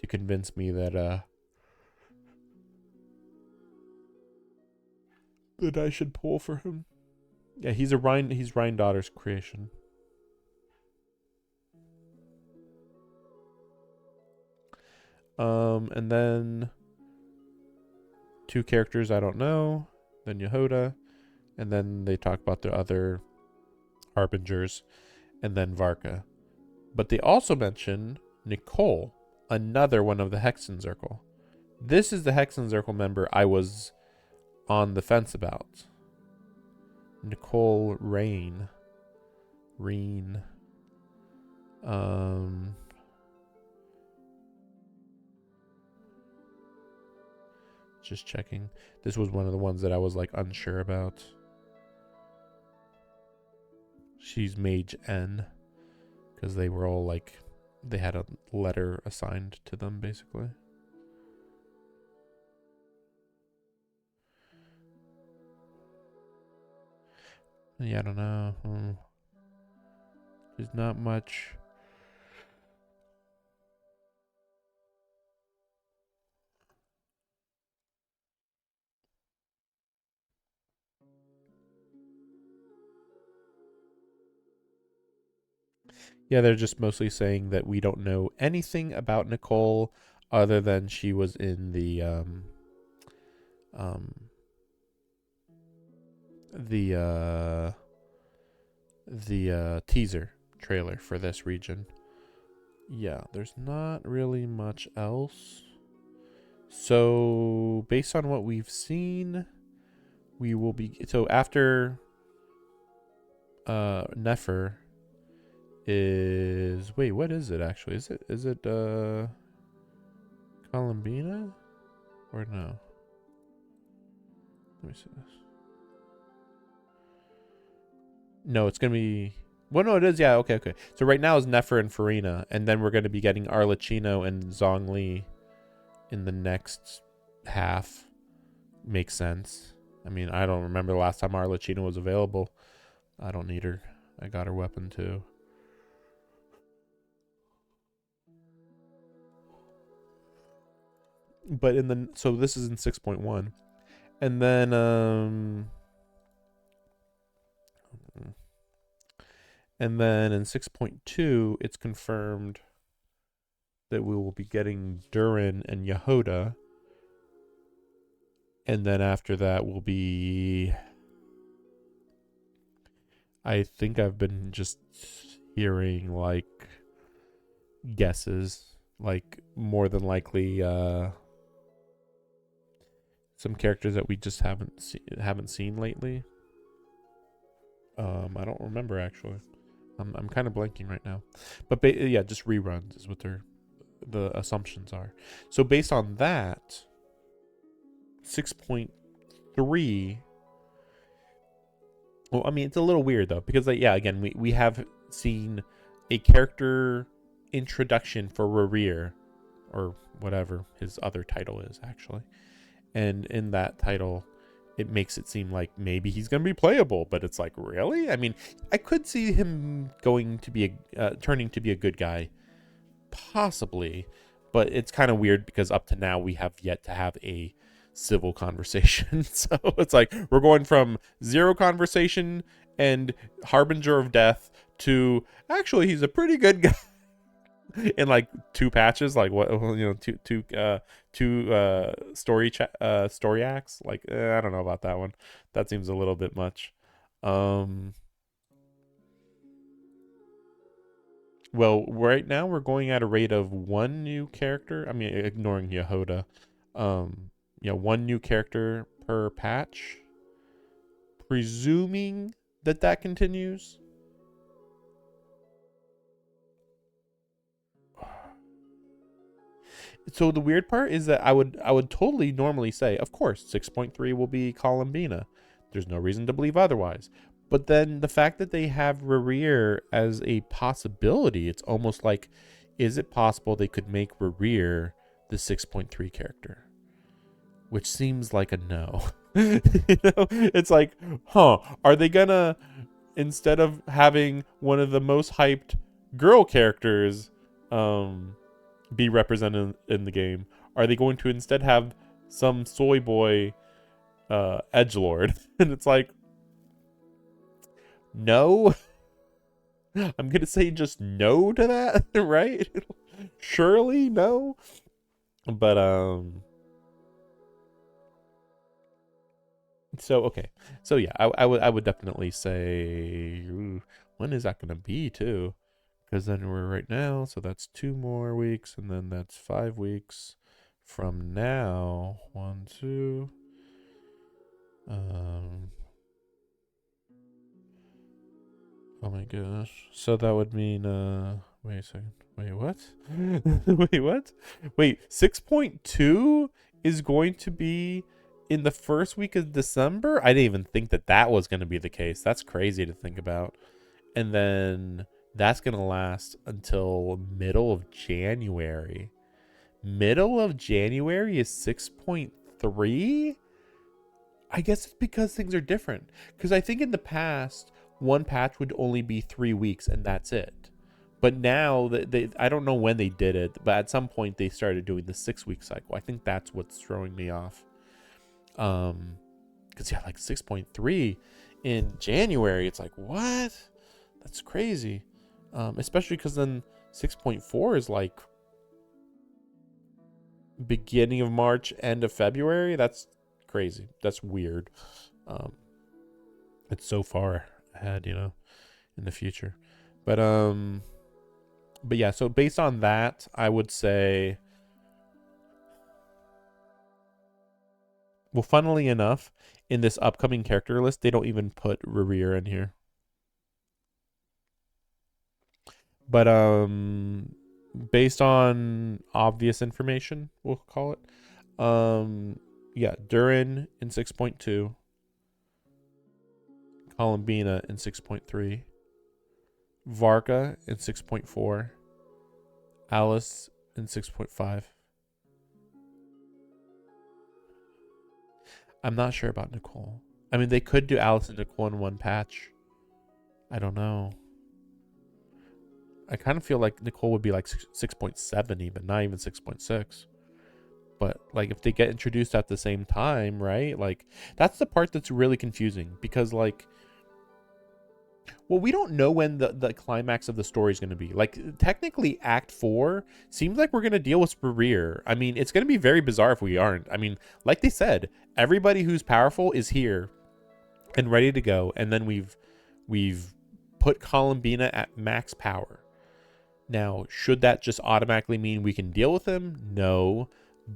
to convince me that that I should pull for him. Yeah, he's Ryan Daughter's creation. And then 2 characters I don't know, then Yehoda, and then they talk about the other Harbingers, and then Varka. But they also mention Nicole, another one of the Hexen Circle. This is the Hexen Circle member I was on the fence about. Nicole Rain. Just checking. This was one of the ones that I was like unsure about. She's Mage N, because they were all like, they had a letter assigned to them basically. Yeah, I don't know. There's not much. Yeah, they're just mostly saying that we don't know anything about Nicole other than she was in the teaser trailer for this region. Yeah, there's not really much else. So, based on what we've seen, we will be, so after Nefer is, wait, what is it actually? Is it Columbina or no? Let me see this. No, it's gonna be, well, no, it is. Yeah, okay. So right now is Nefer and Farina, and then we're gonna be getting Arlecchino and Zhongli in the next half makes sense. I mean, I don't remember the last time Arlecchino was available. I don't need her. I got her weapon too. But so this is in 6.1. And then in 6.2 it's confirmed that we will be getting Durin and Yehoda. And then after that will be, I think I've been just hearing like guesses, like more than likely some characters that we just haven't seen lately. I don't remember actually. I'm kind of blanking right now, but yeah, just reruns is what the assumptions are. So based on that, 6.3. Well, I mean, it's a little weird though, because like, yeah, again, we have seen a character introduction for Rerir, or whatever his other title is actually, and in that title, it makes it seem like maybe he's gonna be playable, but it's like, really? I mean, I could see him going to be turning to be a good guy, possibly, but it's kind of weird because up to now we have yet to have a civil conversation. So it's like we're going from zero conversation and harbinger of death to actually he's a pretty good guy in like 2 patches, like what, you know, two story acts. Like I don't know about that one. That seems a little bit much. Well, right now we're going at a rate of 1 new character. I mean, ignoring Yehoda. You know, 1 new character per patch. Presuming that continues. So the weird part is that I would totally normally say, of course, 6.3 will be Columbina. There's no reason to believe otherwise. But then the fact that they have Rerir as a possibility, it's almost like, is it possible they could make Rerir the 6.3 character? Which seems like a no. You know, it's like, are they gonna, instead of having one of the most hyped girl characters be represented in the game, are they going to instead have some soy boy edgelord? And it's like, no. I'm gonna say just no to that. Right? Surely no. But so okay, so yeah, I would definitely say, ooh, when is that gonna be too? Because then we're right now, so that's 2 more weeks, and then that's 5 weeks from now. 1, 2. Oh my gosh. So that would mean wait a second. Wait, what? Wait, what? Wait, 6.2 is going to be in the first week of December? I didn't even think that was going to be the case. That's crazy to think about. And then that's going to last until middle of January. Middle of January is 6.3? I guess it's because things are different. Because I think in the past, 1 patch would only be 3 weeks and that's it. But now, I don't know when they did it, but at some point they started doing the 6-week cycle. I think that's what's throwing me off. Because yeah, like 6.3 in January, it's like, what? That's crazy. Especially because then 6.4 is like beginning of March, end of February. That's crazy. That's weird. It's so far ahead, you know, in the future. But yeah, so based on that, I would say, well, funnily enough, in this upcoming character list, they don't even put Rerir in here. But based on obvious information, we'll call it, yeah, Durin in 6.2, Columbina in 6.3, Varka in 6.4, Alice in 6.5, I'm not sure about Nicole. I mean, they could do Alice and Nicole in one patch. I don't know. I kind of feel like Nicole would be like 6.7 even, not even 6.6. But like if they get introduced at the same time, right? Like that's the part that's really confusing because like, well, we don't know when the climax of the story is going to be. Like technically Act 4 seems like we're going to deal with Spereer. I mean, it's going to be very bizarre if we aren't. I mean, like they said, everybody who's powerful is here and ready to go. And then we've put Columbina at max power. Now, should that just automatically mean we can deal with him? No.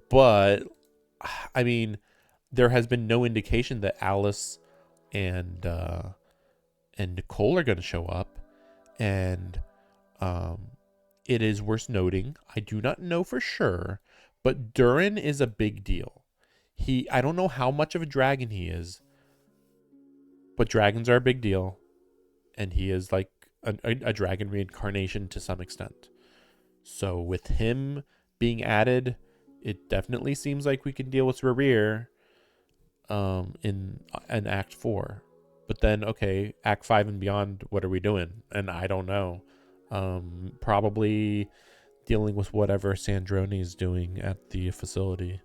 But, I mean, there has been no indication that Alice and Nicole are going to show up. And it is worth noting, I do not know for sure, but Durin is a big deal. I don't know how much of a dragon he is, but dragons are a big deal. And he is like a dragon reincarnation to some extent. So with him being added, it definitely seems like we can deal with Rerir in Act 4. But then, okay, Act 5 and beyond, what are we doing? And I don't know. Probably dealing with whatever Sandrone is doing at the facility,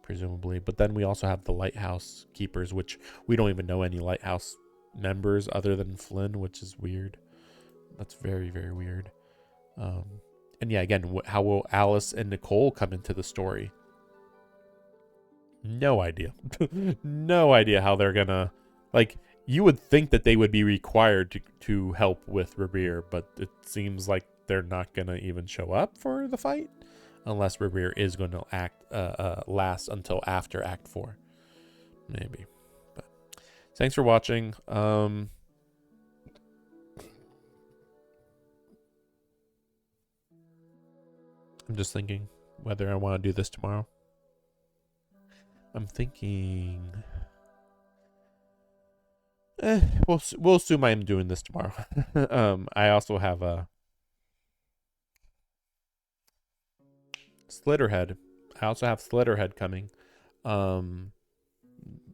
presumably. But then we also have the Lighthouse Keepers, which we don't even know any Lighthouse members other than Flynn, which is weird. That's very, very weird. And yeah, again, how will Alice and Nicole come into the story? No idea. No idea how they're gonna, like, you would think that they would be required to help with Rerir, but it seems like they're not gonna even show up for the fight unless Rerir is going to last until after Act 4. Maybe. But thanks for watching. I'm just thinking whether I want to do this tomorrow. I'm thinking... we'll assume I am doing this tomorrow. I also have a Slitterhead. I also have Slitterhead coming.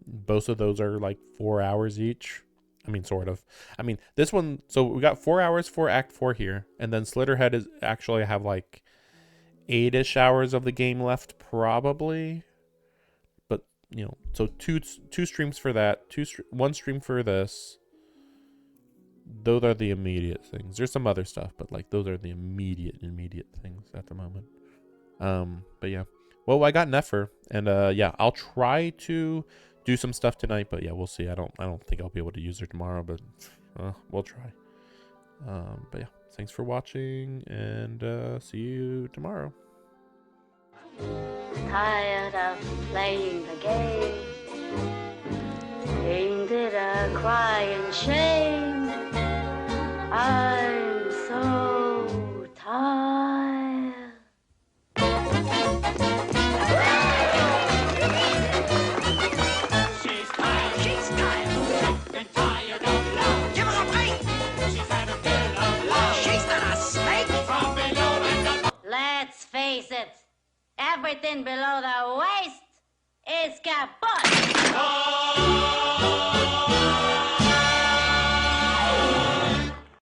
Both of those are like 4 hours each. I mean, sort of. I mean, this one, so we got 4 hours for Act 4 here, and then Slitterhead is actually have like 8-ish hours of the game left, probably. But you know, so two streams for that, one stream for this. Those are the immediate things. There's some other stuff, but like those are the immediate things at the moment. But yeah, well, I got Nefer, and yeah, I'll try to do some stuff tonight, but yeah, we'll see. I don't think I'll be able to use her tomorrow, but we'll try. But yeah, thanks for watching, and see you tomorrow. Tired of playing the game. Ain't it a crying shame? I'm so tired. She's tired. Been tired of love. Give her a break. She's had a fill of love. She's not a snake. From below and above. Let's face it, everything below the waist is kaput. Oh!